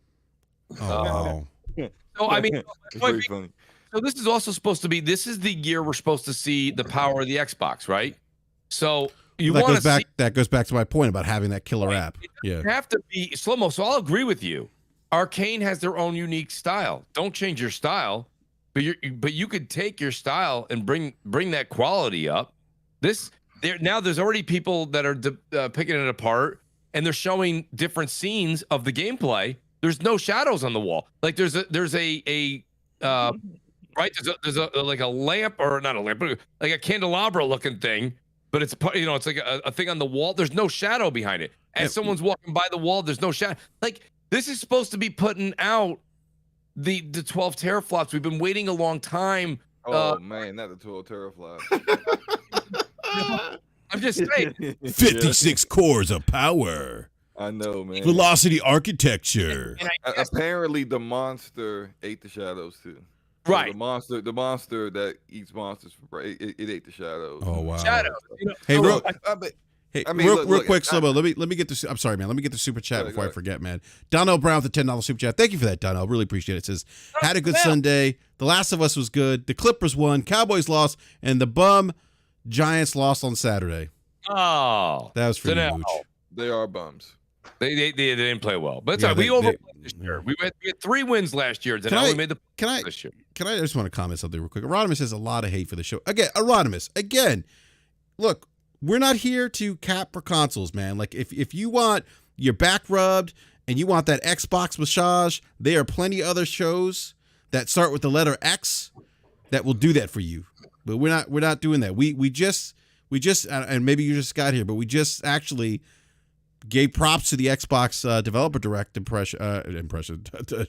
Oh. So I mean, very funny. So this is also supposed to be. This is the year we're supposed to see the power of the Xbox, right? So that goes back to my point about having that killer app. You have to be Slow-Mo. So I'll agree with you. Arcane has their own unique style. Don't change your style. but you could take your style and bring that quality up. There's already people that are picking it apart, and they're showing different scenes of the gameplay. There's no shadows on the wall. Like there's a right, there's a like a lamp, or not a lamp, but like a candelabra looking thing, but it's it's like a thing on the wall. There's no shadow behind it. As someone's walking by the wall, there's no shadow. Like this is supposed to be putting out the 12 teraflops. We've been waiting a long time. Oh man, not the 12 teraflops. I'm just saying. 56 cores of power. I know, man. Velocity architecture. Apparently, the monster ate the shadows too. Right. So the monster that eats monsters, it ate the shadows. Oh wow. Shadows. Hey, real look, quick, Slobo. Let me get this. I'm sorry, man. Let me get the super chat before I forget, man. Donnell Brown with the $10 super chat. Thank you for that, Donnell. Really appreciate it. It says, had a good Sunday. The Last of Us was good. The Clippers won. Cowboys lost, and the bum Giants lost on Saturday. Oh, that was for you, Mooch. They are bums. They didn't play well, but it's all right. We overplayed this year. We had 3 wins last year. Then we made the this year. I just want to comment something real quick. Erodimus has a lot of hate for the show. Again, look, we're not here to cap for consoles, man. Like if you want your back rubbed and you want that Xbox massage, there are plenty other shows that start with the letter X that will do that for you. But we're not doing that. We just and maybe you just got here, but we just actually gave props to the Xbox Developer Direct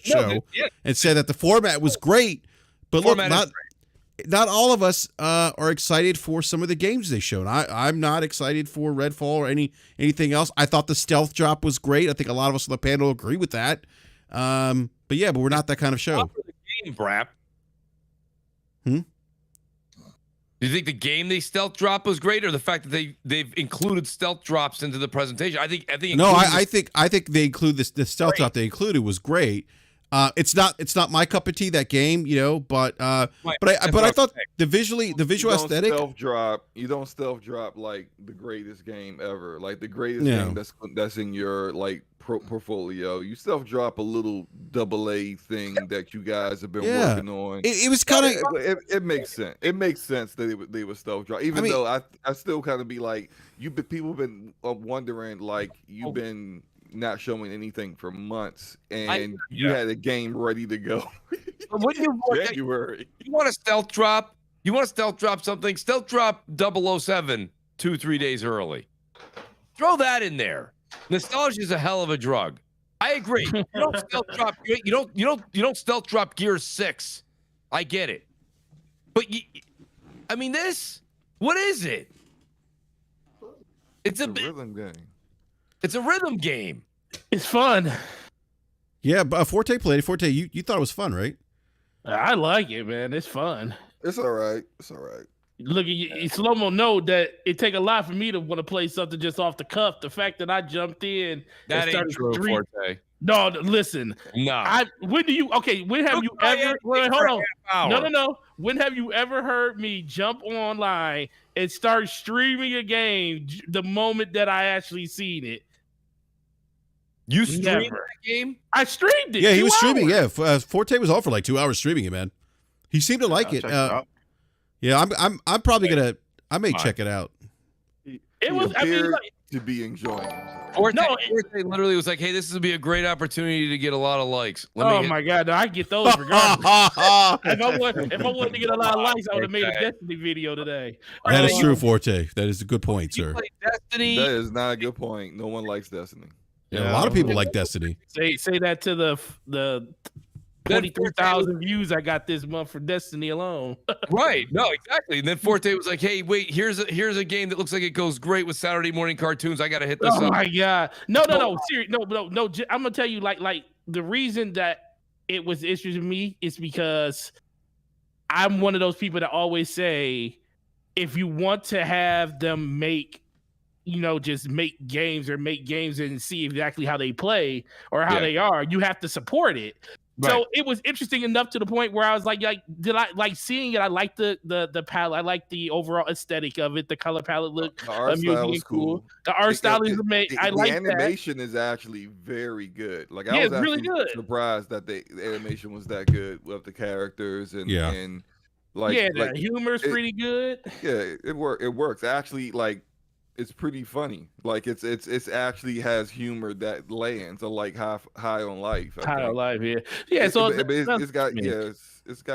show and said that the format was great. But look, not all of us are excited for some of the games they showed. I'm not excited for Redfall or anything else. I thought the stealth drop was great. I think a lot of us on the panel agree with that. But we're not that kind of show. Game, BRAP. Do you think the game they stealth drop was great, or the fact that they've included stealth drops into the presentation? I think I think they include the stealth drop they included was great. It's not my cup of tea, that game, but I thought the visual aesthetic. You don't stealth drop like the greatest game ever, like the greatest game that's in your like portfolio. You stealth drop a little AA thing that you guys have been working on. It was kind of it makes sense. It makes sense that they would stealth drop, even though I still kind of be like, people been wondering, like, you've been not showing anything for months, and you had a game ready to go. January. You want to stealth drop? You want to stealth drop something? Stealth drop 007 2-3 days early. Throw that in there. Nostalgia is a hell of a drug. I agree. You don't stealth drop. You don't stealth drop Gear 6. I get it, but this. What is it? It's a rhythm game. It's a rhythm game. It's fun. Yeah, but Forte played it. Forte, you thought it was fun, right? I like it, man. It's fun. It's all right. Look, Slow-mo know that it take a lot for me to want to play something just off the cuff. The fact that I jumped in that ain't true, Forte. No, listen. No. When have you ever? Wait, hold on. No. When have you ever heard me jump online and start streaming a game the moment that I actually seen it? You streamed that game? I streamed it. Yeah, he was streaming. Yeah, Forte was on for like 2 hours streaming it, man. He seemed to like it. Yeah, I'm probably gonna. I may check it out. It was to be enjoying. Forte literally was like, "Hey, this would be a great opportunity to get a lot of likes." My God, I get those regardless. if I wanted to get a lot of likes, I would have made a Destiny video today. That is true, Forte. That is a good point, sir. Destiny. That is not a good point. No one likes Destiny. Yeah, a lot of people like Destiny. Say that to the 23,000 views I got this month for Destiny alone. Right. No, exactly. And then Forte was like, "Hey, wait, here's a game that looks like it goes great with Saturday morning cartoons. I got to hit this up." Oh my God. No. Seriously. No. I'm going to tell you, like the reason that it was issues with me is because I'm one of those people that always say, if you want to have them just make games and see exactly how they play or how they are, you have to support it. So it was interesting enough to the point where I was like, did I like seeing it? I like the palette. I like the overall aesthetic of it. The color palette look The art style was cool. The art style is amazing. I like the animation is actually very good. Like I was it's really actually good. surprised that the animation was that good with the characters and like the humor is pretty good. Yeah, it works. Actually, like it's pretty funny. Like it's actually has humor that lands like high on life. High on life, yeah. So it's got it's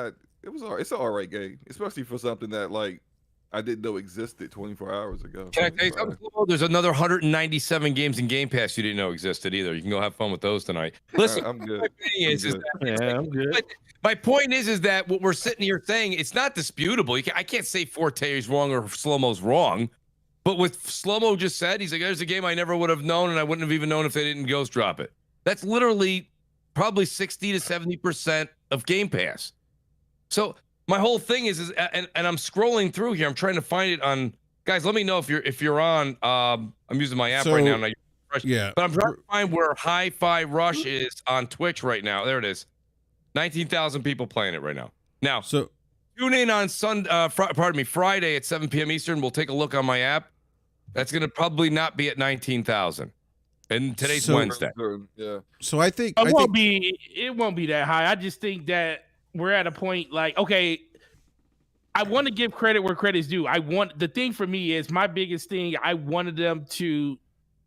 an alright game, especially for something that like I didn't know existed 24 hours ago. Can I tell you something cool? There's another 197 games in Game Pass you didn't know existed either. You can go have fun with those tonight. Listen, I'm good. I'm good. My point is that what we're sitting here saying, it's not disputable. I can't say Forte is wrong or Slow-Mo's wrong. But what Slow-Mo just said, he's like, there's a game I never would have known, and I wouldn't have even known if they didn't ghost drop it. That's literally probably 60 to 70% of Game Pass. So my whole thing is and I'm scrolling through here. I'm trying to find it on. Guys, let me know if you're on. I'm using my app right now. Yeah. But I'm trying to find where Hi-Fi Rush is on Twitch right now. There it is. 19,000 people playing it right now. Now, so tune in on Friday at 7 p.m. Eastern. We'll take a look on my app. That's going to probably not be at 19,000. And today's Wednesday. Yeah. So I think it won't be that high. I just think that we're at a point like, okay, I want to give credit where credit's due. The thing for me is my biggest thing. I wanted them to,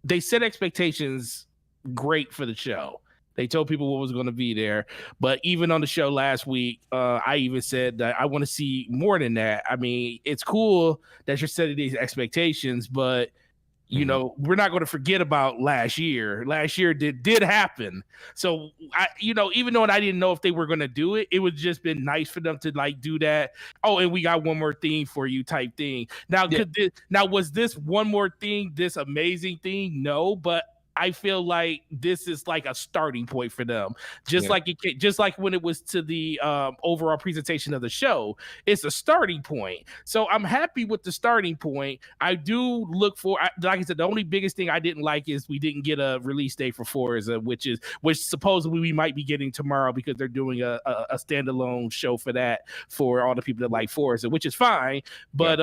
they set expectations great for the show. They told people what was going to be there. But even on the show last week, I even said that I want to see more than that. I mean, it's cool that you're setting these expectations, but you know, we're not going to forget about last year. Last year did happen. So even though I didn't know if they were going to do it, it would just been nice for them to like do that. Oh, and we got one more thing for you type thing. Now, was this one more thing, this amazing thing? No, but I feel like this is like a starting point for them. Just like when it was to the overall presentation of the show, it's a starting point. So I'm happy with the starting point. I do look for, like I said, the only biggest thing I didn't like is we didn't get a release date for Forza, which supposedly we might be getting tomorrow because they're doing a standalone show for that for all the people that like Forza, which is fine. But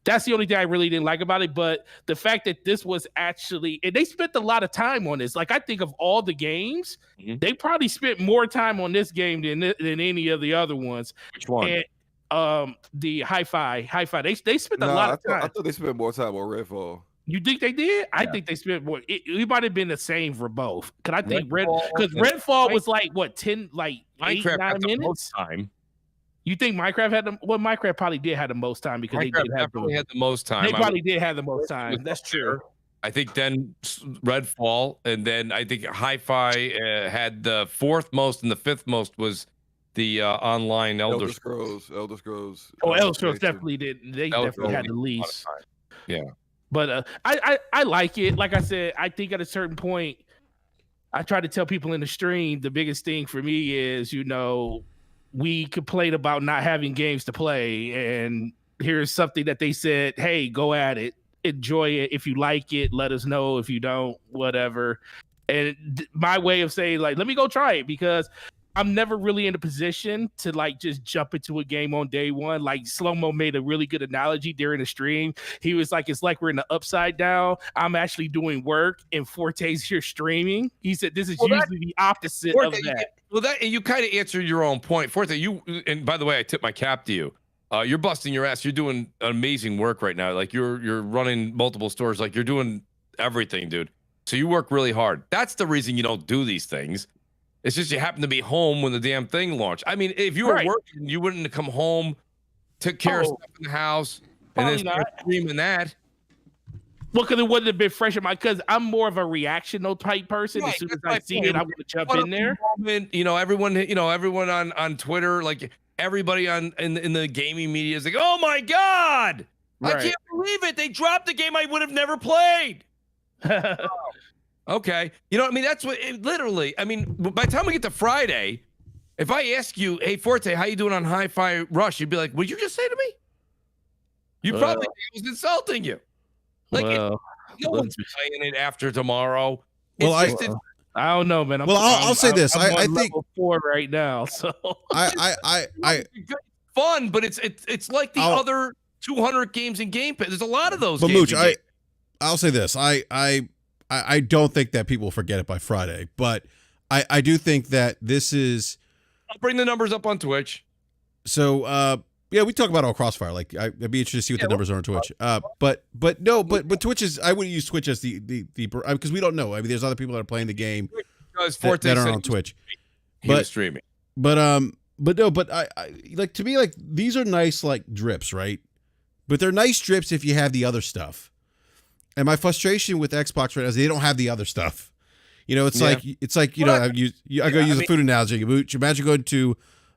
that's the only thing I really didn't like about it. But the fact that this was actually, and they spent a lot of time on this. Like I think of all the games, they probably spent more time on this game than any of the other ones. Which one? And, the Hi-Fi. They spent a lot of time. I thought they spent more time on Redfall. You think they did? I think they spent more. It might have been the same for both. Because I think Redfall was like what 10, like 8-9 minutes. Time. You think Minecraft had the? Well, Minecraft probably did have the most time because Minecraft they had the most time. They probably did have the most time. That's true. I think then Redfall, and then I think Hi-Fi had the fourth most, and the fifth most was the online Elder Scrolls. Elder Scrolls. Oh, Elder Scrolls definitely did. They definitely had the least. Yeah, but I like it. Like I said, I think at a certain point, I try to tell people in the stream the biggest thing for me is we complain about not having games to play, and here's something that they said, hey, go at it, enjoy it. If you like it, let us know. If you don't, whatever. And my way of saying, like, let me go try it, because I'm never really in a position to like just jump into a game on day one. Like Slow-Mo made a really good analogy during the stream. He was like, it's like we're in the upside down. I'm actually doing work and Forte's here streaming. He said this is usually the opposite of that. Well, that you kind of answered your own point. Forte, and by the way, I tip my cap to you. You're busting your ass. You're doing amazing work right now. Like you're running multiple stores. Like you're doing everything, dude. So you work really hard. That's the reason you don't do these things. It's just you happen to be home when the damn thing launched. I mean, if you were working, you wouldn't have come home, took care of stuff in the house, and then start streaming that. Well, because it wouldn't have been fresh in my, because I'm more of a reactional type person. As soon as I see it, I'm going to jump in there. Everyone on Twitter, like everybody in the gaming media is like, oh my God, I can't believe it. They dropped the game I would have never played. Okay. You know what I mean? That's what literally, I mean, by the time we get to Friday, if I ask you, hey, Forte, how you doing on Hi-Fi Rush? You'd be like, what'd you just say to me? You probably think I was insulting you. Like, no one's playing it after tomorrow. I don't know, man. Well, I'll say this. I'm I on think level 4 right now, so I fun, but it's like the I'll- other 200 games in Game Pass. There's a lot of those. But games Mooch, in Game I'll say this. I don't think that people forget it by Friday, but I do think that this is. I'll bring the numbers up on Twitch. So yeah, we talk about all Crossfire. Like I'd be interested to see what the numbers are on Twitch. But Twitch is, I wouldn't use Twitch as the because we don't know. I mean, there's other people that are playing the game that are on Twitch. He was streaming. But I like, to me, like, these are nice like drips, right? But they're nice drips if you have the other stuff. And my frustration with Xbox right now is they don't have the other stuff. You know, it's like you know, I go use a food analogy. Imagine going to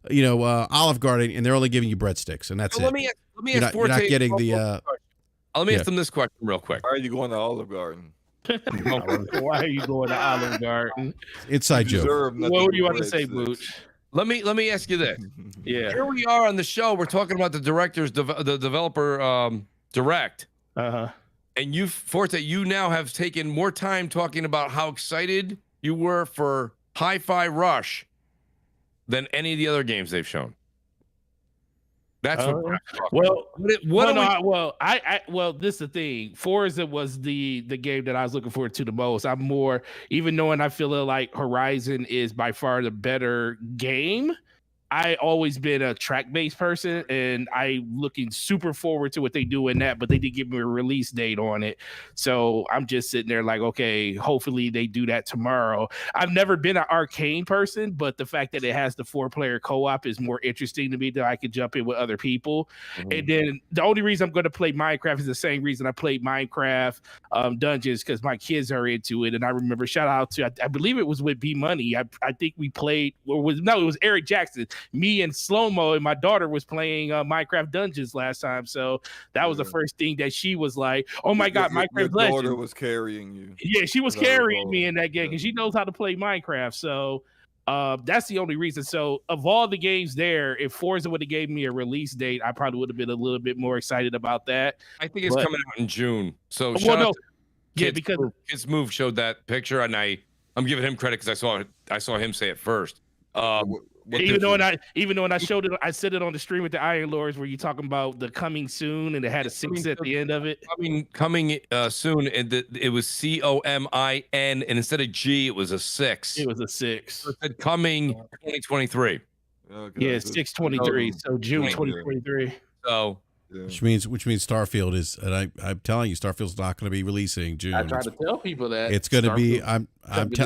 Olive Garden and they're only giving you breadsticks and that's it. Let me ask you're not getting the. Let me ask them this question real quick. Why are you going to Olive Garden? why are you going to Olive Garden? Inside joke. What were you about to say, Booch? Let me ask you this. Yeah. Here we are on the show. We're talking about the developer direct. And you, Forte, you now have taken more time talking about how excited you were for Hi-Fi Rush than any of the other games they've shown. That's well, this is the thing. Forza was the game that I was looking forward to the most. I'm more, even knowing I feel like Horizon is by far the better game. I always been a track-based person, and I looking super forward to what they do in that, but they did give me a release date on it. So I'm just sitting there like, okay, hopefully they do that tomorrow. I've never been an arcane person, but the fact that it has the 4-player co-op is more interesting to me, that I could jump in with other people. And then the only reason I'm going to play Minecraft is the same reason I played Minecraft Dungeons, because my kids are into it. And I remember, shout out to, I believe it was with B Money. I think we played, it was Eric Jackson. Me and Slow-Mo and my daughter was playing Minecraft Dungeons last time, so that was the first thing that she was like, "Oh my god, Minecraft Legends!" Your daughter was carrying you. Yeah, she was carrying me in that game because she knows how to play Minecraft. So that's the only reason. So of all the games there, if Forza would have gave me a release date, I probably would have been a little bit more excited about that. I think it's coming out in June. So because Kids Move showed that picture, and I'm giving him credit because I saw him say it first. Even though when I showed it, I said it on the stream with the Iron Lords, where you talking about the coming soon, and it had a 6 at the end of it. Coming soon, and it was COMIN, and instead of G, it was a 6. It was a 6. So it said coming 2023. Yeah, 6/23. So June 2023. So. Yeah. Which means Starfield is, and I'm telling you, Starfield's not going to be releasing June. I try to tell people that it's going to be. I'm think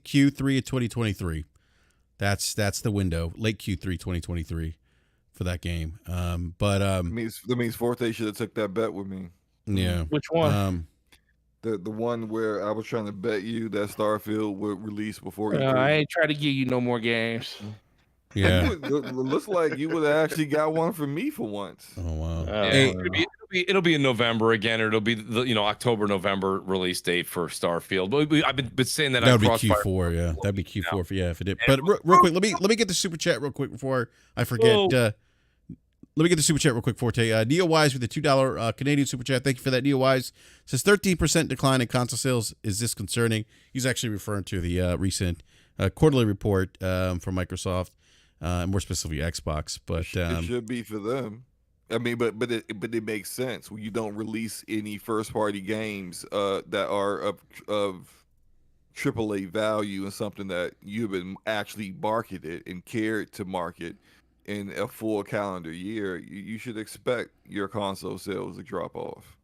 Q3 of 2023. That's the window, late Q3 2023 for that game. That means Forte should have took that bet with me. Yeah. Which one? The one where I was trying to bet you that Starfield would release before you. I ain't trying to give you no more games. Yeah. Looks like you would have actually got one from me for once. Oh wow. It'll be in November again, or it'll be the October, November release date for Starfield. But I've been saying that. That would be Q4, yeah. That'd be Q4 if it did. But real quick, let me get the super chat real quick before I forget. Let me get the super chat real quick, Forte. Neo Wise with the $2 Canadian super chat. Thank you for that, Neo Wise. Says 13% decline in console sales. Is this concerning? He's actually referring to the recent quarterly report from Microsoft. More specifically Xbox, but it should be for them. I mean, but it makes sense when you don't release any first party games that are of AAA value and something that you've been actually marketed and cared to market in a full calendar year. You should expect your console sales to drop off.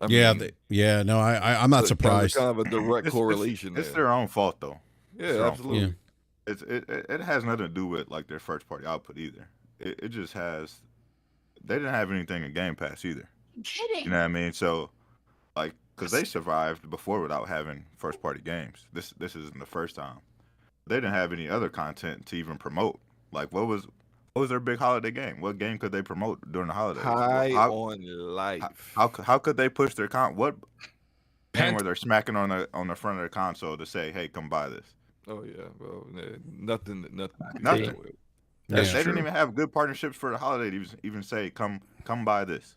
I'm not surprised. Kind of a direct correlation. It's their own fault, though. Yeah, absolutely. Yeah. It has nothing to do with like their first party output either. It just has. They didn't have anything in Game Pass either. I'm kidding. You know what I mean? So, like, because they survived before without having first party games. This isn't the first time. They didn't have any other content to even promote. Like, what was their big holiday game? What game could they promote during the holidays? High on Life. How could they push their what game where they're smacking on the front of their console to say, "Hey, come buy this"? Oh yeah, well, nothing. They didn't even have good partnerships for the holiday to even say, "Come buy this."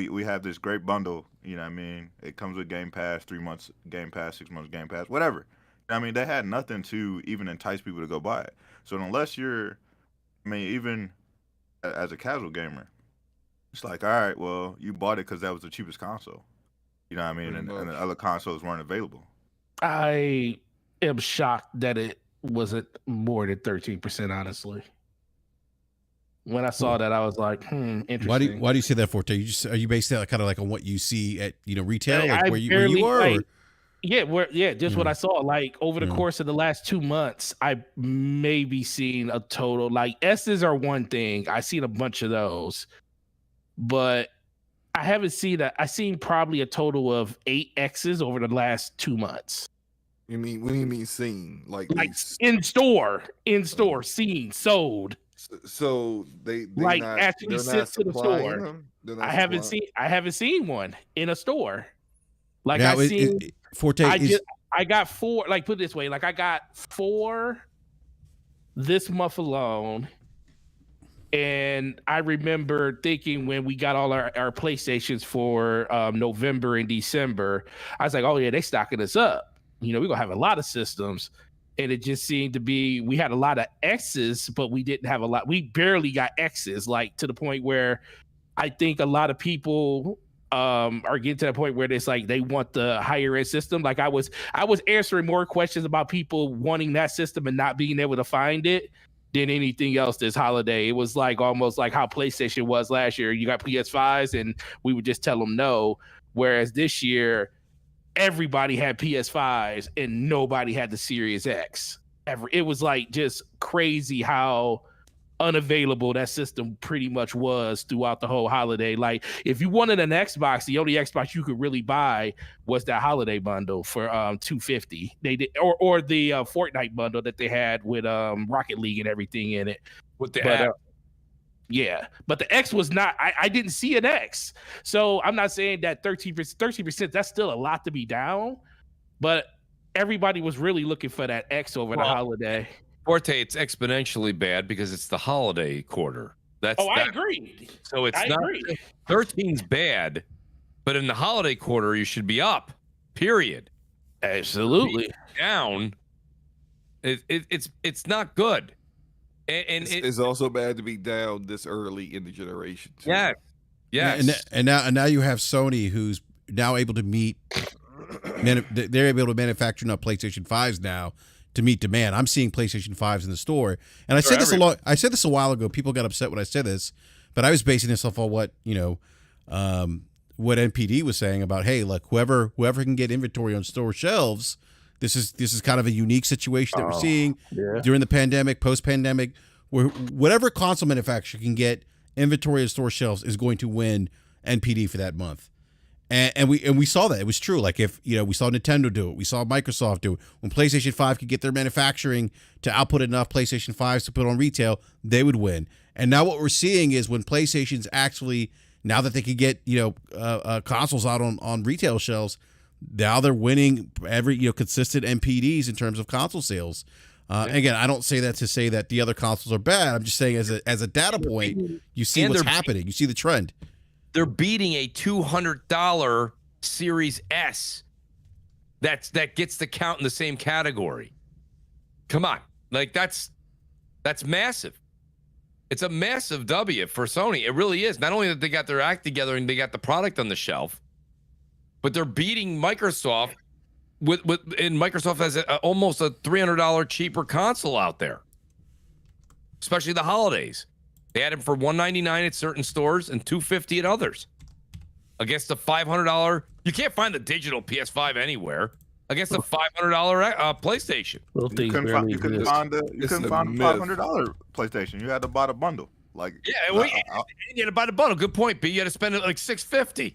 we have this great bundle. You know what I mean? It comes with Game Pass, 3 months Game Pass, 6 months Game Pass, whatever. I mean, they had nothing to even entice people to go buy it. So unless you're, I mean, even as a casual gamer, it's like, all right, well, you bought it because that was the cheapest console. You know what I mean? And the other consoles weren't available. I am shocked that it wasn't more than 13%, honestly. When I saw that, I was like, interesting. Why do you say that, Forte? Are you based that kind of like on what you see at retail, like where you are? Like, just what I saw. Like over the course of the last 2 months, I maybe seen a total, like S's are one thing. I seen a bunch of those, but I haven't seen that. I seen probably a total of 8 X's over the last 2 months. You mean, what do you mean seen? Like in store, seen, sold. So they like not, actually sent to the store. I haven't seen one in a store. Like now, Forte. I got 4. Like put it this way, like I got 4 this month alone. And I remember thinking when we got all our PlayStations for November and December, I was like, oh yeah, they stocking us up. We're gonna have a lot of systems. And it just seemed to be, we had a lot of X's, but we didn't have a lot. We barely got X's, like to the point where I think a lot of people are getting to the point where it's like they want the higher end system. Like I was answering more questions about people wanting that system and not being able to find it than anything else this holiday. It was like almost like how PlayStation was last year. You got PS5s and we would just tell them no. Whereas this year, everybody had PS5s and nobody had the Series X. It was like just crazy how unavailable that system pretty much was throughout the whole holiday. Like if you wanted an Xbox, the only Xbox you could really buy was that holiday bundle for $250. They did, or the Fortnite bundle that they had with Rocket League and everything in it. With the app. Yeah, but the X was not. I didn't see an X, so I'm not saying that 13%. That's still a lot to be down, but everybody was really looking for that X over the holiday. Forte, it's exponentially bad because it's the holiday quarter. I agree. So it's not 13's bad, but in the holiday quarter you should be up. Period. Absolutely. Down. It's not good. And it's also bad to be down this early in the generation too. Yeah. Yes. And now you have Sony, who's now able to meet. They're able to manufacture enough PlayStation 5s now to meet demand. I'm seeing PlayStation 5s in the store, and I said this a while ago. People got upset when I said this, but I was basing this off of what what NPD was saying about, hey, look, whoever can get inventory on store shelves. This is kind of a unique situation that we're seeing during the pandemic, post-pandemic, where whatever console manufacturer can get inventory on store shelves is going to win NPD for that month. And we saw that. It was true. Like if we saw Nintendo do it, we saw Microsoft do it. When PlayStation 5 could get their manufacturing to output enough PlayStation 5s to put on retail, they would win. And now what we're seeing is when PlayStation's actually, now that they can get consoles out on retail shelves, now they're winning every consistent NPDs in terms of console sales. Again, I don't say that to say that the other consoles are bad. I'm just saying as a data point, you see what's happening. You see the trend. They're beating a $200 Series S. That gets the count in the same category. Come on, like that's massive. It's a massive W for Sony. It really is. Not only that they got their act together and they got the product on the shelf, but they're beating Microsoft and Microsoft has almost a $300 cheaper console out there, especially the holidays. They had them for $199 at certain stores and $250 at others. Against the $500, you can't find the digital PS5 anywhere. Against the $500 PlayStation, you couldn't find the $500 PlayStation. You had to buy the bundle. Like you had to buy the bundle. Good point, B. You had to spend it like $650.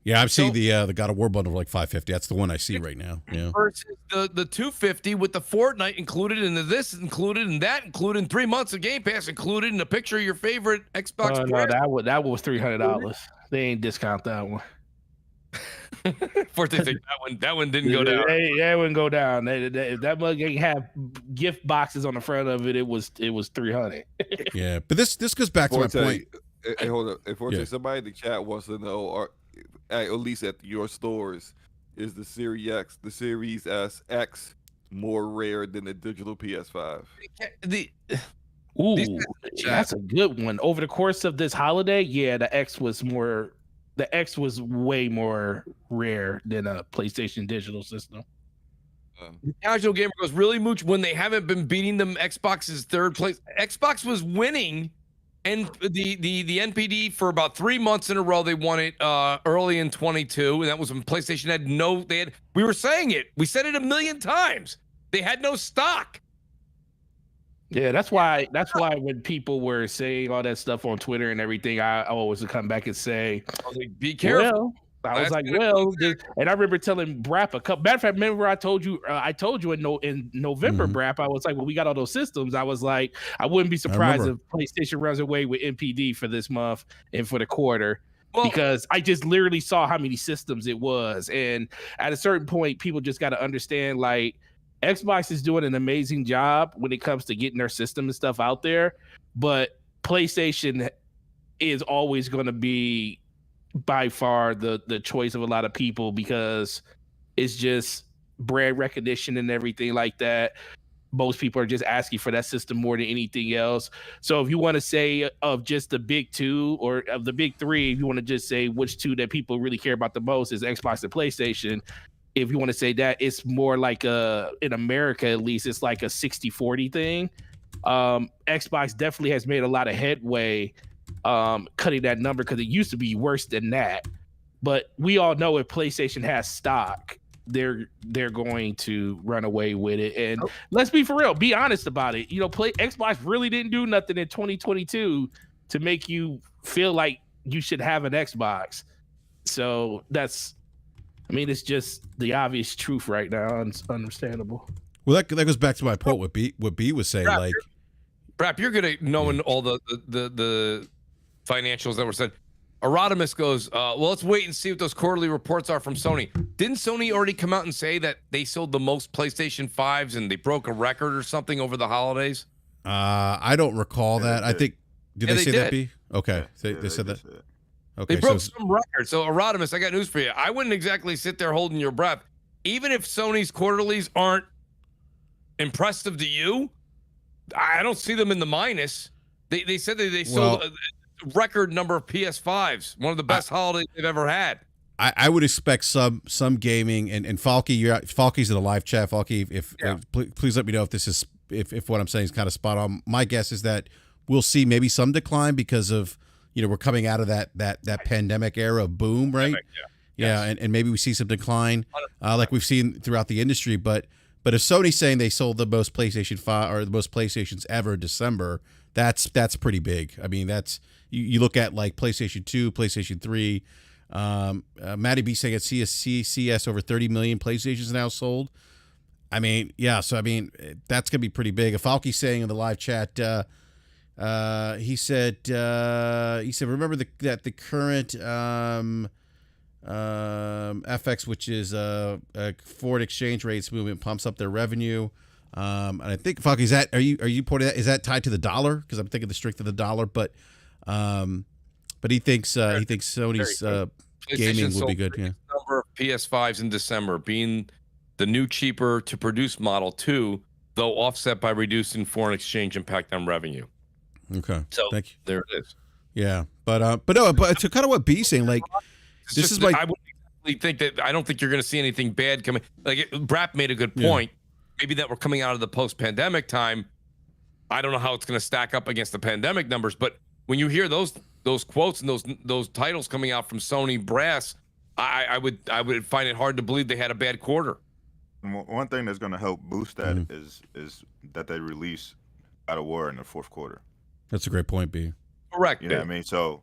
Yeah, I'm seeing the God of War bundle for like $550. That's the one I see right now. Yeah. Versus the $250 with the Fortnite included, and this included, and that included, and 3 months of Game Pass included, and a picture of your favorite Xbox. No, that was $300. They ain't discount that one. Forte, that one didn't go down. That wouldn't go down. That mug ain't have gift boxes on the front of it. It was $300. Yeah, but this goes back to my point. Hey, hold up. Unfortunately, Yeah. somebody in the chat wants to know, or at least at your stores, is the Series X more rare than the digital PS5? The these Ooh, guys in the chat, that's a good one. Over the course of this holiday, yeah, the X was way more rare than a PlayStation digital system. the casual gamer goes, really, Mooch, when they haven't been beating them, Xbox is third place. Xbox was winning, and the NPD for about 3 months in a row. They won it early in 22, and that was when PlayStation had no. We were saying it. We said it a million times. They had no stock. Yeah, that's why when people were saying all that stuff on Twitter and everything, I always would come back and say, Be careful. well, I was like, well, and I remember telling BRAP a couple. Matter of fact, remember I told you in November, BRAP, I was like, well, we got all those systems. I was like, I wouldn't be surprised if PlayStation runs away with NPD for this month and for the quarter. Because I just literally saw how many systems it was. And at a certain point, people just got to understand, like, Xbox is doing an amazing job when it comes to getting their system and stuff out there. But PlayStation is always going to be by far the choice of a lot of people because it's just brand recognition and everything like that. Most people are just asking for that system more than anything else. So if you want to say of just the big two or of the big three, if you want to just say which two that people really care about the most is Xbox and PlayStation. If you want to say that, it's more like in America, at least, it's like a 60-40 thing. Xbox definitely has made a lot of headway cutting that number because it used to be worse than that. But we all know if PlayStation has stock, they're going to run away with it. And let's be for real, be honest about it. Xbox really didn't do nothing in 2022 to make you feel like you should have an Xbox. So it's just the obvious truth right now. And it's understandable. Well, that goes back to my point. What B was saying, BRAP, you're gonna knowing all the financials that were said. Erodimus goes, well, let's wait and see what those quarterly reports are from Sony. Didn't Sony already come out and say that they sold the most PlayStation 5s and they broke a record or something over the holidays? I don't recall that. I think did they say did. that, B? Okay, they said that. Okay, they broke some records. So Erodimus, I got news for you. I wouldn't exactly sit there holding your breath. Even if Sony's quarterlies aren't impressive to you, I don't see them in the minus. They said that they sold a record number of PS5s, one of the best holidays they've ever had. I would expect some gaming and Falky, Falky's in the live chat. Falky, please let me know if this is if what I'm saying is kind of spot on. My guess is that we'll see maybe some decline because of we're coming out of that pandemic era boom, right? And maybe we see some decline like we've seen throughout the industry. But if Sony's saying they sold the most PlayStation 5 or the most PlayStations ever in December, that's pretty big. I mean, that's you look at like PlayStation 2, PlayStation 3. Matty B saying at CS over 30 million PlayStations now sold. I mean, yeah. So I mean, that's gonna be pretty big. If Falky's saying in the live chat, he said remember that the current FX, which is a foreign exchange rates movement, pumps up their revenue. And I think Falky, are you pointing that, is that tied to the dollar? Because I'm thinking the strength of the dollar, but he thinks Sony's gaming will be good. Yeah. Number of PS5s in December, being the new cheaper to produce Model 2, though offset by reducing foreign exchange impact on revenue. Okay. So thank you. There it is. Yeah, but to kind of what B's saying, like this is like I would exactly think that I don't think you're going to see anything bad coming. Like BRAP made a good point. Yeah. Maybe that we're coming out of the post-pandemic time. I don't know how it's going to stack up against the pandemic numbers, but when you hear those quotes and those titles coming out from Sony brass, I would find it hard to believe they had a bad quarter. One thing that's going to help boost that is that they release God of War in the fourth quarter. That's a great point, B. Correct. You know what I mean? So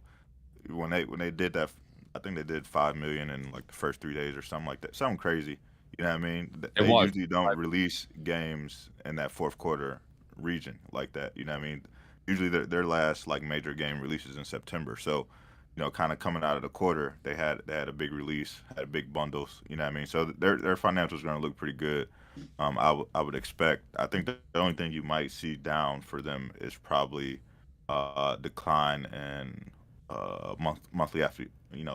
when they did that, I think they did 5 million in like the first 3 days or something like that. Something crazy. You know what I mean? They usually don't release games in that fourth quarter region like that. You know what I mean? Usually their last like major game releases in September. So, kind of coming out of the quarter, they had a big release, had big bundles. You know what I mean? So their financials are going to look pretty good. I would expect. I think the only thing you might see down for them is probably decline in monthly active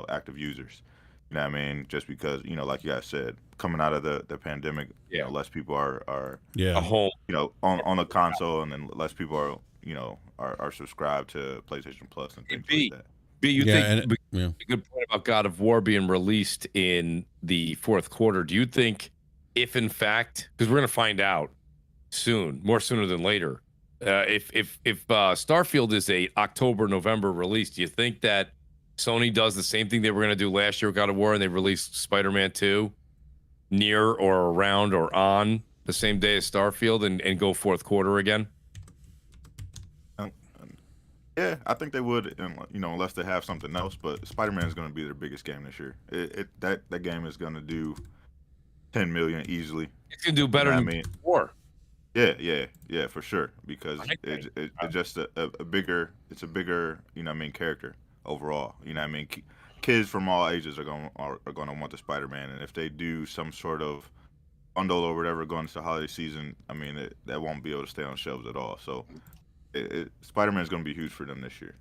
active users. You know what I mean? Just because like you guys said, coming out of the pandemic, less people are a home. on a console, and then less people are are subscribed to PlayStation Plus and things like that. B, you think a good point about God of War being released in the fourth quarter. Do you think, if in fact, because we're going to find out soon, more sooner than later, if Starfield is a October-November release, do you think that Sony does the same thing they were going to do last year with God of War, and they released Spider-Man 2 near or around or on the same day as Starfield and go fourth quarter again? Yeah, I think they would, unless they have something else. But Spider-Man is going to be their biggest game this year. That game is going to do 10 million easily. It's going to do better than before. Yeah, for sure. Because it's just a bigger, character overall. Kids from all ages are going to want the Spider-Man, and if they do some sort of bundle or whatever going into the holiday season, that won't be able to stay on shelves at all. So. Spider-Man is going to be huge for them this year.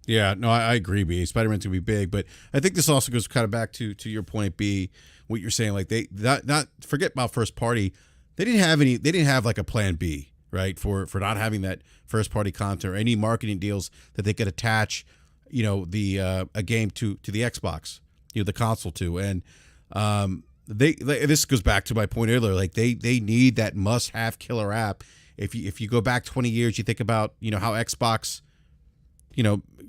Yeah, no, I agree, B. Spider-Man's going to be big, but I think this also goes kind of back to your point, B, what you're saying. Like they not forget about first party. They didn't have like a plan B, right? For not having that first party content or any marketing deals that they could attach, a game to the Xbox, the console to. And this goes back to my point earlier. Like they need that must-have killer app. If you go back 20 years, you think about, how Xbox,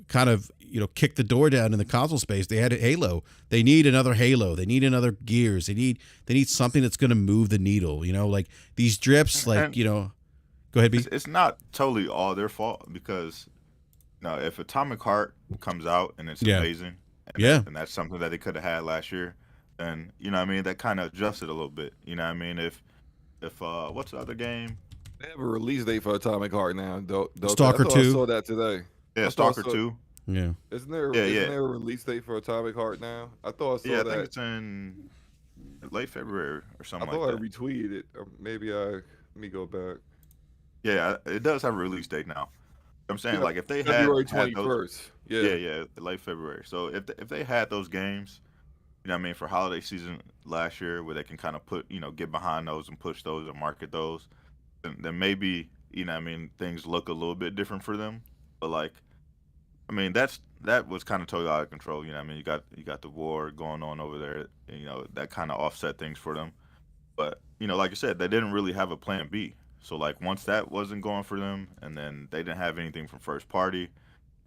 kind of, kicked the door down in the console space. They had Halo. They need another Halo. They need another Gears. They need something that's going to move the needle, like these drips, go ahead, B. It's not totally all their fault because, if Atomic Heart comes out and it's amazing, and that's something that they could have had last year, then, that kind of adjusted a little bit. If what's the other game? They have a release date for Atomic Heart now. Stalker 2. I saw that today. Yeah, Stalker 2. Yeah. Isn't there a release date for Atomic Heart now? I thought I saw that. I think it's in late February or something like that. I thought I retweeted it. Or maybe let me go back. Yeah, it does have a release date now. I'm saying, like, if they had February 21st. Yeah, late February. So if they had those games, for holiday season last year, where they can kind of put, get behind those and push those and market those, then maybe, things look a little bit different for them. But like, that was kind of totally out of control. You got the war going on over there. That kind of offset things for them. But like I said, they didn't really have a plan B. So like once that wasn't going for them, and then they didn't have anything from first party,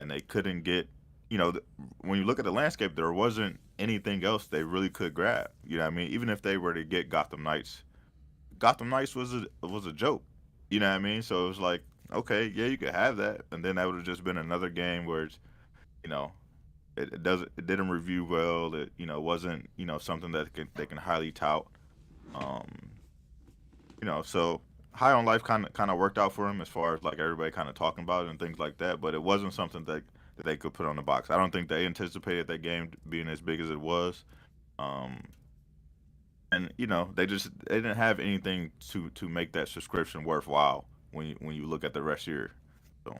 and they couldn't get, when you look at the landscape, there wasn't anything else they really could grab. Even if they were to get Gotham Knights was a joke. So it was like, okay, yeah, you could have that, and then that would have just been another game where it's, it didn't review well. It wasn't something that they can highly tout. So High on Life kind of worked out for them as far as like everybody kind of talking about it and things like that, but it wasn't something that they could put on the box. I don't think they anticipated that game being as big as it was. And they didn't have anything to make that subscription worthwhile when you look at the rest of the year. So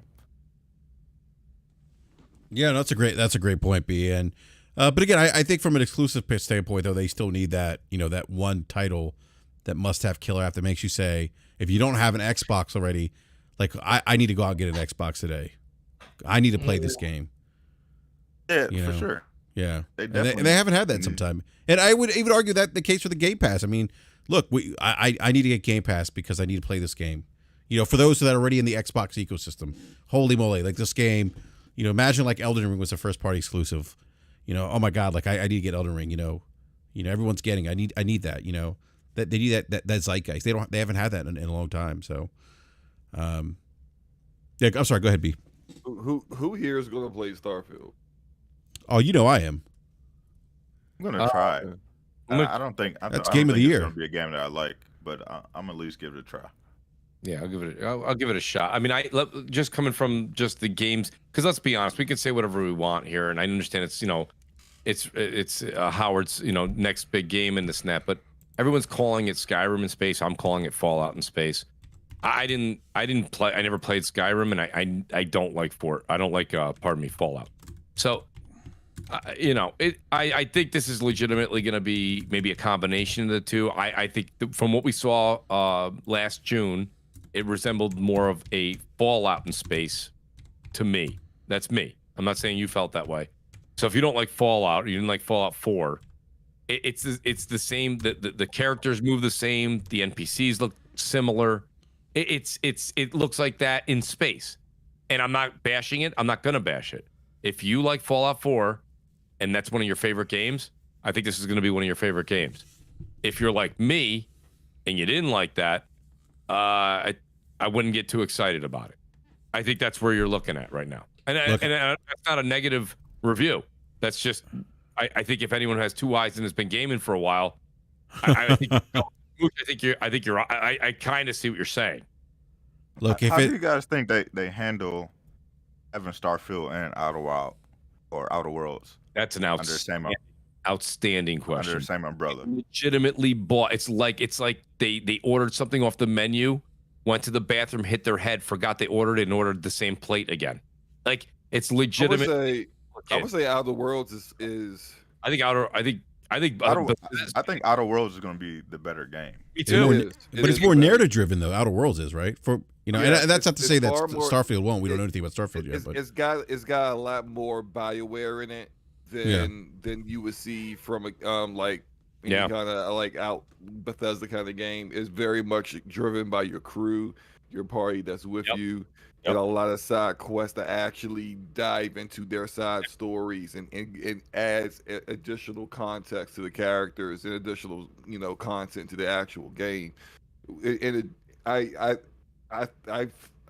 yeah, that's a great point, B. And but again, I think from an exclusive standpoint, though, they still need that that one title that must have killer app that makes you say, if you don't have an Xbox already, like I need to go out and get an Xbox today. I need to play this game. Yeah, for sure. Yeah, and they haven't had that sometime. And I would even argue that the case for the Game Pass. Look, I need to get Game Pass because I need to play this game. For those that are already in the Xbox ecosystem, holy moly, like this game. Imagine like Elden Ring was a first party exclusive. Oh my God, like I need to get Elden Ring. Everyone's getting. I need that. That they need that zeitgeist. They haven't had that in a long time. So, yeah, I'm sorry. Go ahead, B. Who here is gonna play Starfield? Oh, I am. I'm gonna try. I don't think that's game of the year. It's gonna be a game that I like, but I'm at least give it a try. Yeah, I'll give it a shot. Just coming from just the games, because let's be honest, we can say whatever we want here, and I understand it's Howard's next big game in the snap, but everyone's calling it Skyrim in space. I'm calling it Fallout in space. I didn't play. I never played Skyrim, and I don't like Fallout. So, you know, I think this is legitimately going to be maybe a combination of the two. I think from what we saw last June, it resembled more of a Fallout in space to me. That's me. I'm not saying you felt that way. So if you don't like Fallout, or you didn't like Fallout 4, it's the same. The characters move the same. The NPCs look similar. It looks like that in space, and I'm not bashing it. I'm not gonna bash it. If you like Fallout 4, and that's one of your favorite games, I think this is gonna be one of your favorite games. If you're like me, and you didn't like that, I wouldn't get too excited about it. I think that's where you're looking at right now, and that's not a negative review. That's just I think if anyone has two eyes and has been gaming for a while, I think I kind of see what you're saying. Look, how do you guys think they handle having Starfield and Outer Worlds? That's an outstanding question. Under the same umbrella. Legitimately bought. It's like they ordered something off the menu, went to the bathroom, hit their head, forgot they ordered it, and ordered the same plate again. Like, it's legitimate. I would say Outer Worlds is. I think Outer Worlds is going to be the better game. Me too. But it's more narrative driven though. Outer Worlds is, right? For and that's not to say that Starfield won't. We don't know anything about Starfield yet. But it's got a lot more BioWare in it than you would see from like kind of like out Bethesda kind of game. It's very much driven by your crew, your party that's with you. And a lot of side quests that actually dive into their side stories and adds additional context to the characters and additional content to the actual game. I've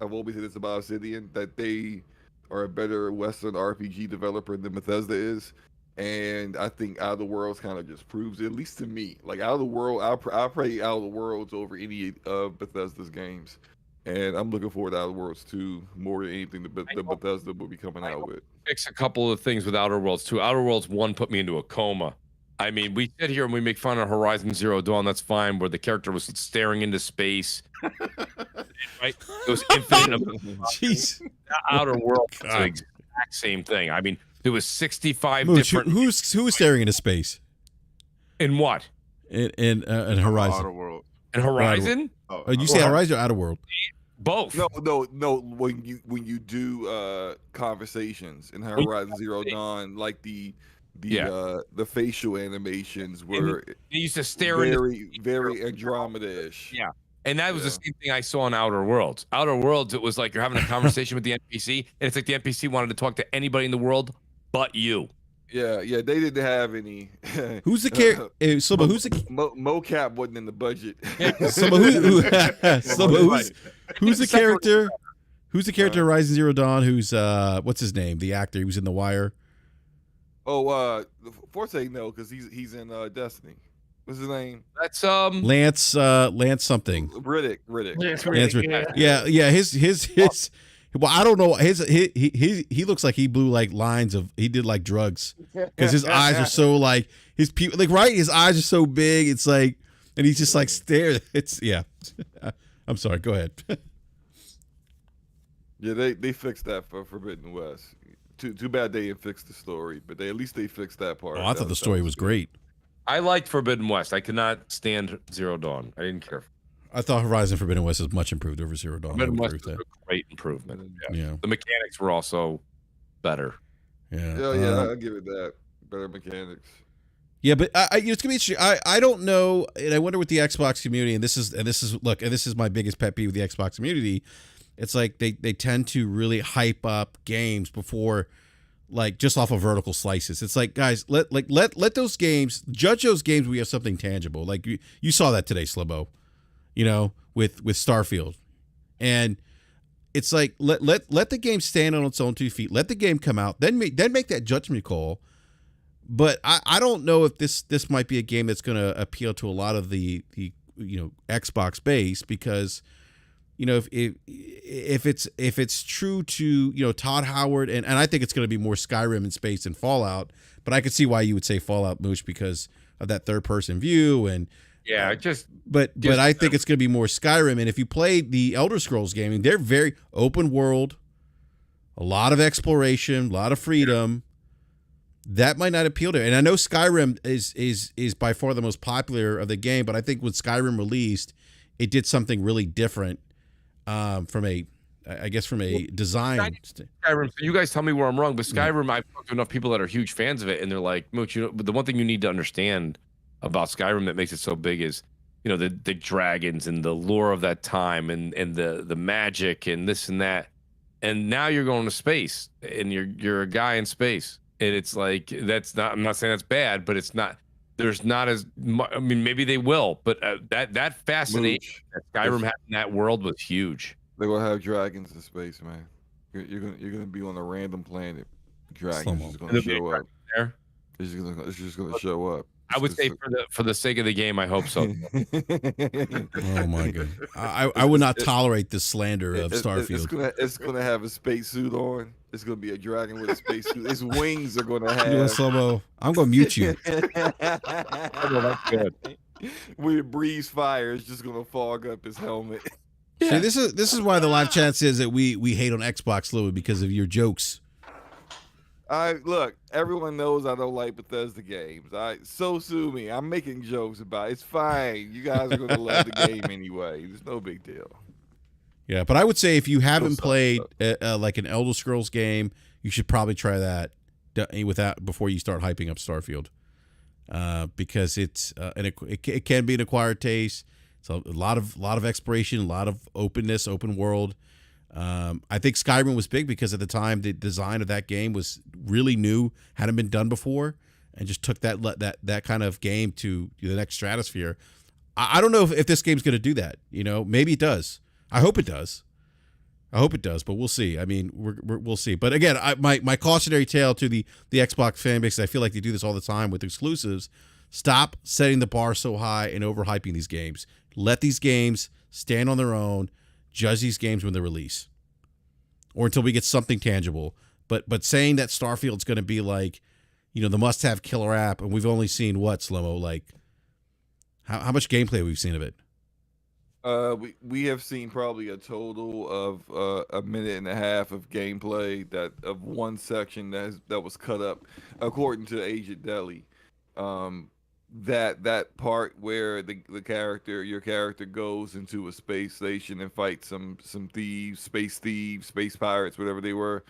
always said this about Obsidian, that they are a better Western RPG developer than Bethesda is, and I think Outer Worlds kind of just proves it, at least to me. Like Outer Worlds, I'll play Outer Worlds over any of Bethesda's games. And I'm looking forward to Outer Worlds 2 more than anything that Bethesda will be coming out with. Fix a couple of things with Outer Worlds 2. Outer Worlds 1 put me into a coma. I mean, we sit here and we make fun of Horizon Zero Dawn. That's fine, where the character was staring into space. Right? It was infinite. Jeez. Outer Worlds is the exact same thing. I mean, there was 65 Mooch, different. Who's staring into space? In what? In Horizon. Outer World. In Horizon? You say Horizon or Outer World? Both. No. When you do conversations in Horizon Zero Dawn, like the facial animations were they used to stare very Andromeda-ish. Yeah. And that was the same thing I saw in Outer Worlds. Outer Worlds, it was like you're having a conversation with the NPC, and it's like the NPC wanted to talk to anybody in the world but you. Yeah, they didn't have any. Who's the character? Who's the mocap wasn't in the budget. Who's the character? Who's the character in Horizon Zero Dawn? Who's what's his name? The actor. He was in The Wire. Oh, Forte, no, because he's in Destiny. What's his name? That's Lance something. Riddick. Lance Riddick. Yeah. His. Well, I don't know. He looks like he blew like lines of. He did like drugs because his eyes are so like his people like right. His eyes are so big. It's like, and he's just like staring. It's I'm sorry. Go ahead. Yeah, they fixed that for Forbidden West. Too bad they didn't fix the story, but at least they fixed that part. Oh, I thought the story was great. I liked Forbidden West. I could not stand Zero Dawn. I didn't care. I thought Horizon Forbidden West is much improved over Zero Dawn. Forbidden West was a great improvement. Yeah. The mechanics were also better. Yeah. I'll give it that. Better mechanics. Yeah, but it's gonna be interesting. I don't know, and I wonder with the Xbox community, and this is my biggest pet peeve with the Xbox community. It's like they tend to really hype up games before, like just off of vertical slices. It's like, guys, let those games, judge those games where you have something tangible. Like you saw that today, Slubbo. With Starfield, and it's like let the game stand on its own 2 feet. Let the game come out, then make that judgment call. But I don't know if this might be a game that's going to appeal to a lot of the Xbox base, because if it's true to Todd Howard, and I think it's going to be more Skyrim in space than Fallout, but I could see why you would say Fallout, Mooch, because of that third person view and Yeah, but I think it's going to be more Skyrim. And if you play the Elder Scrolls gaming, they're very open world, a lot of exploration, a lot of freedom. That might not appeal to. And I know Skyrim is by far the most popular of the game, but I think when Skyrim released, it did something really different from a design. Skyrim. So you guys tell me where I'm wrong, but Skyrim, I've talked to enough people that are huge fans of it, and they're like, Mooch, but the one thing you need to understand about Skyrim that makes it so big is, the dragons and the lore of that time and the magic and this and that. And now you're going to space, and you're a guy in space. And it's like, I'm not saying that's bad, but it's not, there's not as much, I mean, maybe they will, but that fascination that Skyrim had in that world was huge. They're going to have dragons in space, man. You're gonna be on a random planet. Dragons is going to show up. There. It's just going to show up. I would say for the sake of the game, I hope so. Oh my god, I would not tolerate the slander of Starfield. It's gonna have a spacesuit on. It's gonna be a dragon with a spacesuit. Its wings are gonna have. I'm gonna mute you. That's good. When it breathes fire, it's just gonna fog up his helmet. See, this is why the live chat says that we hate on Xbox, Louis, because of your jokes. Look, everyone knows I don't like Bethesda games. So sue me. I'm making jokes about it. It's fine. You guys are gonna love the game anyway. It's no big deal. Yeah, but I would say if you haven't played like an Elder Scrolls game, you should probably try that before you start hyping up Starfield, because it's it can be an acquired taste. So a lot of exploration, a lot of openness, open world. I think Skyrim was big because at the time the design of that game was really new, hadn't been done before, and just took that kind of game to the next stratosphere. I don't know if this game's going to do that. Maybe it does. I hope it does. But we'll see. I mean, we'll see. But again, my cautionary tale to the Xbox fan base, I feel like they do this all the time with exclusives. Stop setting the bar so high and overhyping these games. Let these games stand on their own. Judge these games when they release, or until we get something tangible. But saying that Starfield's going to be like, the must-have killer app, and we've only seen what, Slow-Mo, like how much gameplay we've seen of it? We have seen probably a total of a minute and a half of gameplay of one section that was cut up, according to Agent Deli. That part where your character goes into a space station and fights some thieves, space pirates, whatever they were.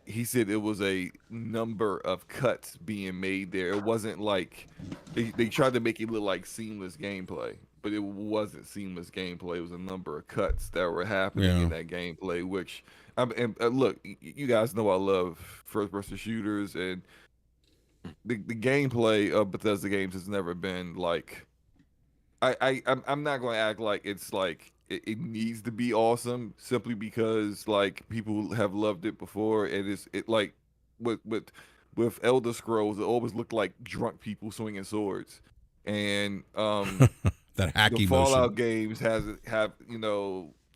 He said it was a number of cuts being made there. It wasn't like they tried to make it look like seamless gameplay, but it wasn't seamless gameplay. It was a number of cuts that were happening in that gameplay. Which, look, you guys know I love first-person shooters, and the gameplay of Bethesda games has never been like. I'm not going to act like it's like it needs to be awesome simply because like people have loved it before. It like with Elder Scrolls, it always looked like drunk people swinging swords, and that hacky the Fallout motion. Games have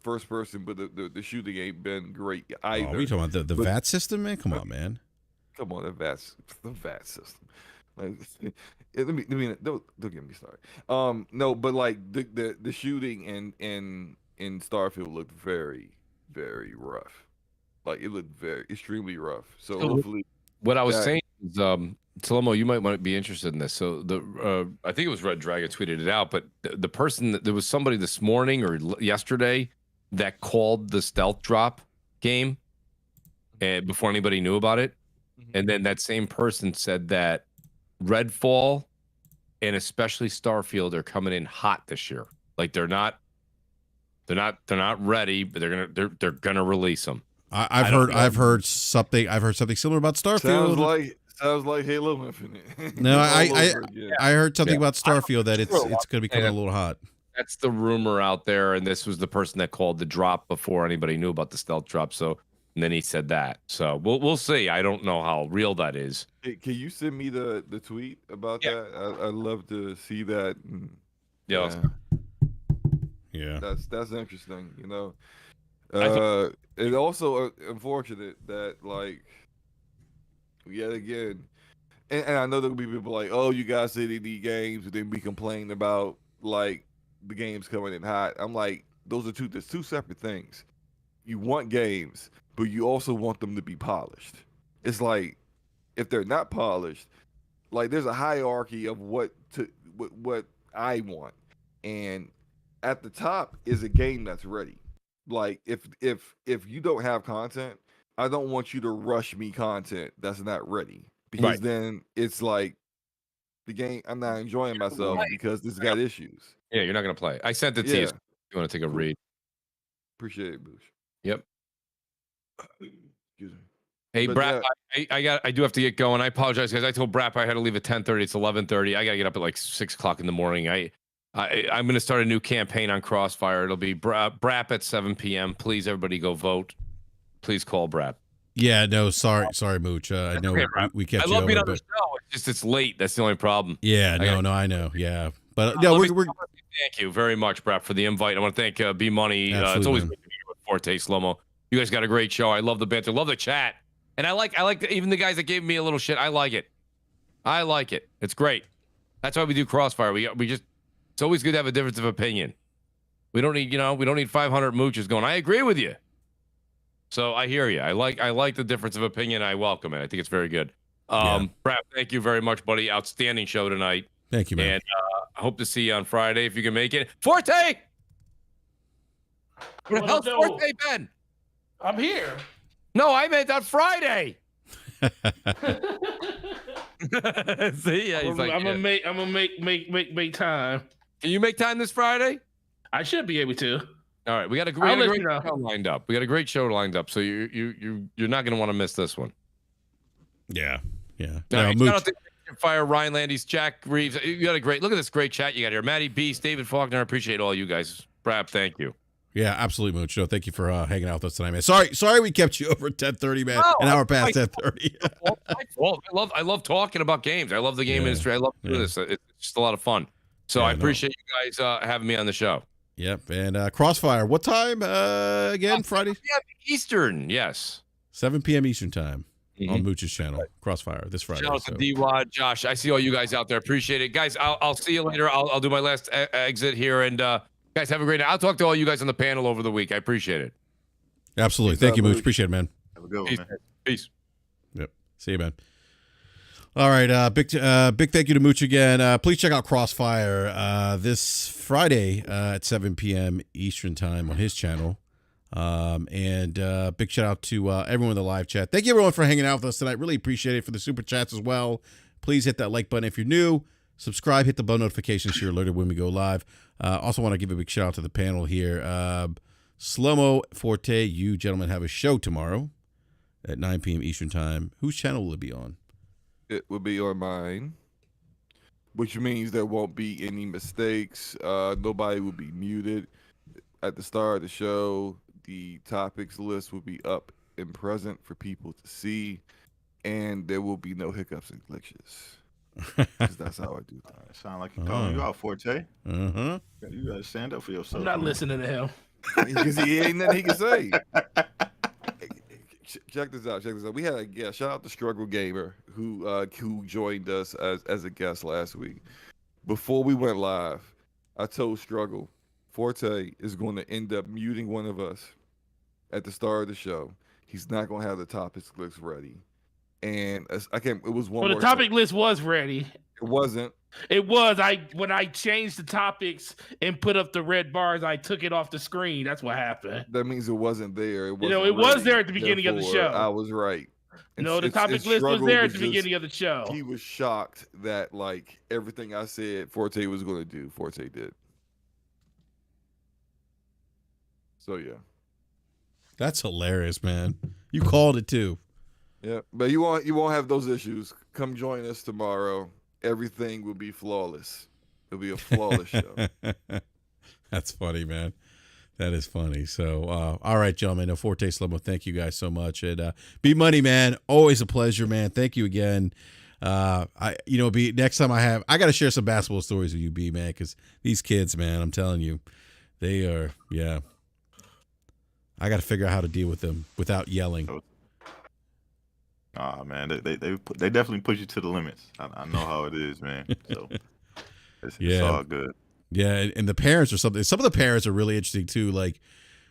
first person, but the shooting ain't been great either. Oh, are you talking about the VAT system, man? Come on, man. Come on, the VAT system. Like, don't get me started. No, but like the shooting in Starfield looked very, very rough. Like it looked extremely rough. So hopefully, what I was saying is, Slow-Mo, you might be interested in this. So I think it was Red Dragon tweeted it out, but the person there was somebody this morning or yesterday that called the stealth drop game, and before anybody knew about it. And then that same person said that Redfall and especially Starfield are coming in hot this year. Like they're not ready, but they're gonna release them. I've heard something similar about Starfield. Sounds like Halo Infinite. No, I heard something about Starfield that it's gonna be coming a little hot. That's the rumor out there, and this was the person that called the drop before anybody knew about the stealth drop. So. And then he said that. So we'll see. I don't know how real that is. Hey, can you send me the tweet about that? I'd love to see that. Yeah. That's interesting, It's also unfortunate that, like, yet again, and I know there'll be people like, oh, you guys say they need games, and then we complain about like the games coming in hot. I'm like, there's two separate things. You want games, but you also want them to be polished. It's like if they're not polished, like there's a hierarchy of what I want, and at the top is a game that's ready. Like if you don't have content, I don't want you to rush me content that's not ready, because then it's like the game, I'm not enjoying myself because this got issues. Yeah, you're not gonna play. I sent it to you. So you want to take a read? Appreciate it, Boosh. Yep. Excuse me. Hey, But Brap, I do have to get going. I apologize, guys. I told Brap I had to leave at 10:30. It's 11:30. I gotta get up at like 6 o'clock in the morning. I'm gonna start a new campaign on Crossfire. It'll be Brap at 7 p.m. Please, everybody, go vote. Please call Brap. Yeah, no, sorry, Mooch. I know we kept you over. I love being on the show. It's just it's late. That's the only problem. Yeah, I know. Yeah, but yeah, we're thank you very much, Brap, for the invite. I want to thank B Money. It's always good to be here with Forte Slow-Mo. You guys got a great show. I love the banter. Love the chat. And I like even the guys that gave me a little shit. I like it. It's great. That's why we do Crossfire. We just, it's always good to have a difference of opinion. We don't need 500 mooches going, I agree with you. So I hear you. I like the difference of opinion. I welcome it. I think it's very good. Brap, thank you very much, buddy. Outstanding show tonight. Thank you, man. And I hope to see you on Friday if you can make it. Forte! Where the hell's Forte been? I'm here. No, I meant on Friday. See, yeah, he's I'm gonna make time. Can you make time this Friday? I should be able to. All right, we got a great show lined up. So you're not gonna want to miss this one. Yeah. No, shout out to Fire, Ryan Landis, Jack Reeves. You got a great look at this great chat you got here. Maddie Beast, David Faulkner. I appreciate all you guys. Brap, thank you. Yeah, absolutely, Mooch. No, thank you for hanging out with us tonight, man. Sorry we kept you over at 10:30, man. An hour past 10:30. I love talking about games. I love the game industry. I love doing this. It's just a lot of fun. So I appreciate you guys having me on the show. Yep. And Crossfire, what time again? Friday? 7 p.m. Eastern, yes. 7 p.m. Eastern time on Mooch's channel. Crossfire this Friday. Shout out to D-Wad, Josh. I see all you guys out there. Appreciate it. Guys, I'll see you later. I'll do my last exit here. And guys, have a great night. I'll talk to all you guys on the panel over the week. I appreciate it. Absolutely. Thank you, Mooch. Appreciate it, man. Have a good one, man. Peace. Yep. See you, man. All right. Big thank you to Mooch again. Please check out Crossfire this Friday at 7 p.m. Eastern time on his channel. And big shout out to everyone in the live chat. Thank you, everyone, for hanging out with us tonight. Really appreciate it. For the super chats as well. Please hit that like button if you're new. Subscribe, hit the bell notifications so you're alerted when we go live. Also want to give a big shout out to the panel here. Slow-Mo, Forte, you gentlemen have a show tomorrow at 9 p.m. Eastern time. Whose channel will it be on? It will be on mine, which means there won't be any mistakes. Nobody will be muted. At the start of the show, the topics list will be up and present for people to see, and there will be no hiccups and glitches. That's how I do that. Sound like you're calling you out, Forte. Uh-huh. You gotta stand up for yourself. I'm not listening to him. Because he ain't nothing he can say. Check this out. We had a guest. Shout out to Struggle Gamer who joined us as a guest last week. Before we went live, I told Struggle Forte is going to end up muting one of us at the start of the show. He's not going to have the topics list ready. And it was one. Well, the topic list was ready. It wasn't. It was. When I changed the topics and put up the red bars, I took it off the screen. That's what happened. That means it wasn't there. It wasn't it was there at the beginning of the show. I was right. The topic list was there at the beginning of the show. He was shocked that like everything I said Forte was going to do, Forte did. So yeah. That's hilarious, man. You called it too. Yeah, but you won't have those issues. Come join us tomorrow. Everything will be flawless. It'll be a flawless show. That's funny, man. That is funny. So, all right, gentlemen. Forte Slow-Mo, thank you guys so much. And B Money, man, always a pleasure, man. Thank you again. Next time I got to share some basketball stories with you, B, man, because these kids, man, I'm telling you, they are, yeah. I got to figure out how to deal with them without yelling. Ah, man, they definitely push you to the limits. I know how it is, man. So it's all good. Yeah, and the parents are something. Some of the parents are really interesting too. Like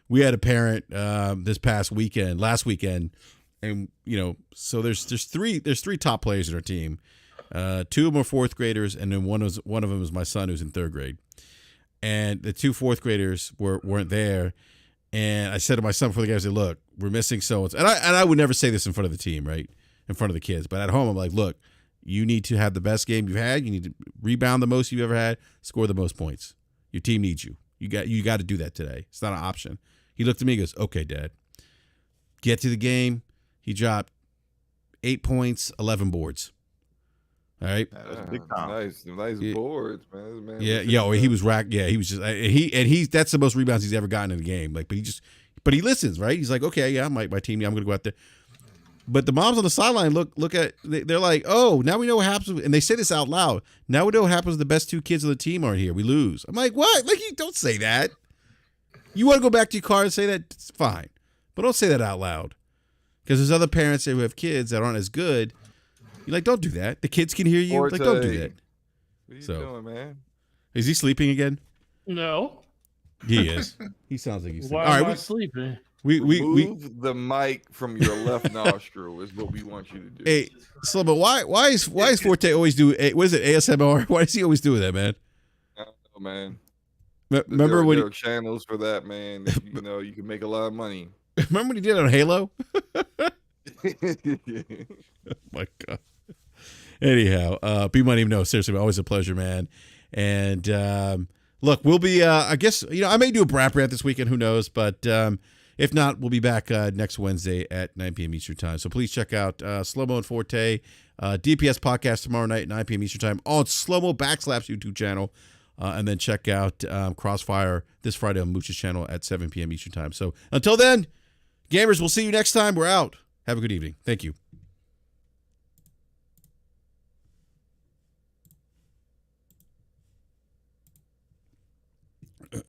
we had a parent last weekend, and so there's three top players in our team. Two of them are fourth graders, and then one of them is my son who's in third grade. And the two fourth graders weren't there. And I said to my son before the game, I said, "Look, we're missing so-and-so." And I would never say this in front of the team, right? In front of the kids. But at home, I'm like, "Look, you need to have the best game you've had. You need to rebound the most you've ever had, score the most points. Your team needs you. You got to do that today. It's not an option." He looked at me and goes, "Okay, Dad." Get to the game. He dropped 8 points, 11 boards. All right. That's big time. Nice boards, man. He was racked. Yeah, he was just that's the most rebounds he's ever gotten in a game. Like, but he listens, right? He's like, okay, yeah, my team, I'm gonna go out there. But the moms on the sideline look at, they're like, oh, now we know what happens, and they say this out loud. Now we know what happens. The best two kids on the team aren't here. We lose. I'm like, what? Like, you don't say that. You want to go back to your car and say that? It's fine, but don't say that out loud, because there's other parents who have kids that aren't as good. You're like, don't do that. The kids can hear you. Like, don't do that. What are you doing, man? Is he sleeping again? No. He is. He sounds like he's sleeping. Why am I sleeping? We move the mic from your left nostril is what we want you to do. Hey, Slobo, why is Forte always do what is it, ASMR? Why does he always do that, man? I don't know, man. Remember when there are channels for that, man? You can make a lot of money. Remember when he did it on Halo? Oh my God. Anyhow, B Money, no, seriously, always a pleasure, man. And look, we'll be I guess I may do a BRAP rant this weekend, who knows, but if not, we'll be back next Wednesday at 9 p.m. Eastern time. So please check out Slow-Mo and Forte DPS podcast tomorrow night at 9 p.m. Eastern time on Slow-Mo Backslaps YouTube channel. And then check out Crossfire this Friday on Mooch's channel at 7 p.m. Eastern time. So until then, gamers, we'll see you next time. We're out. Have a good evening. Thank you.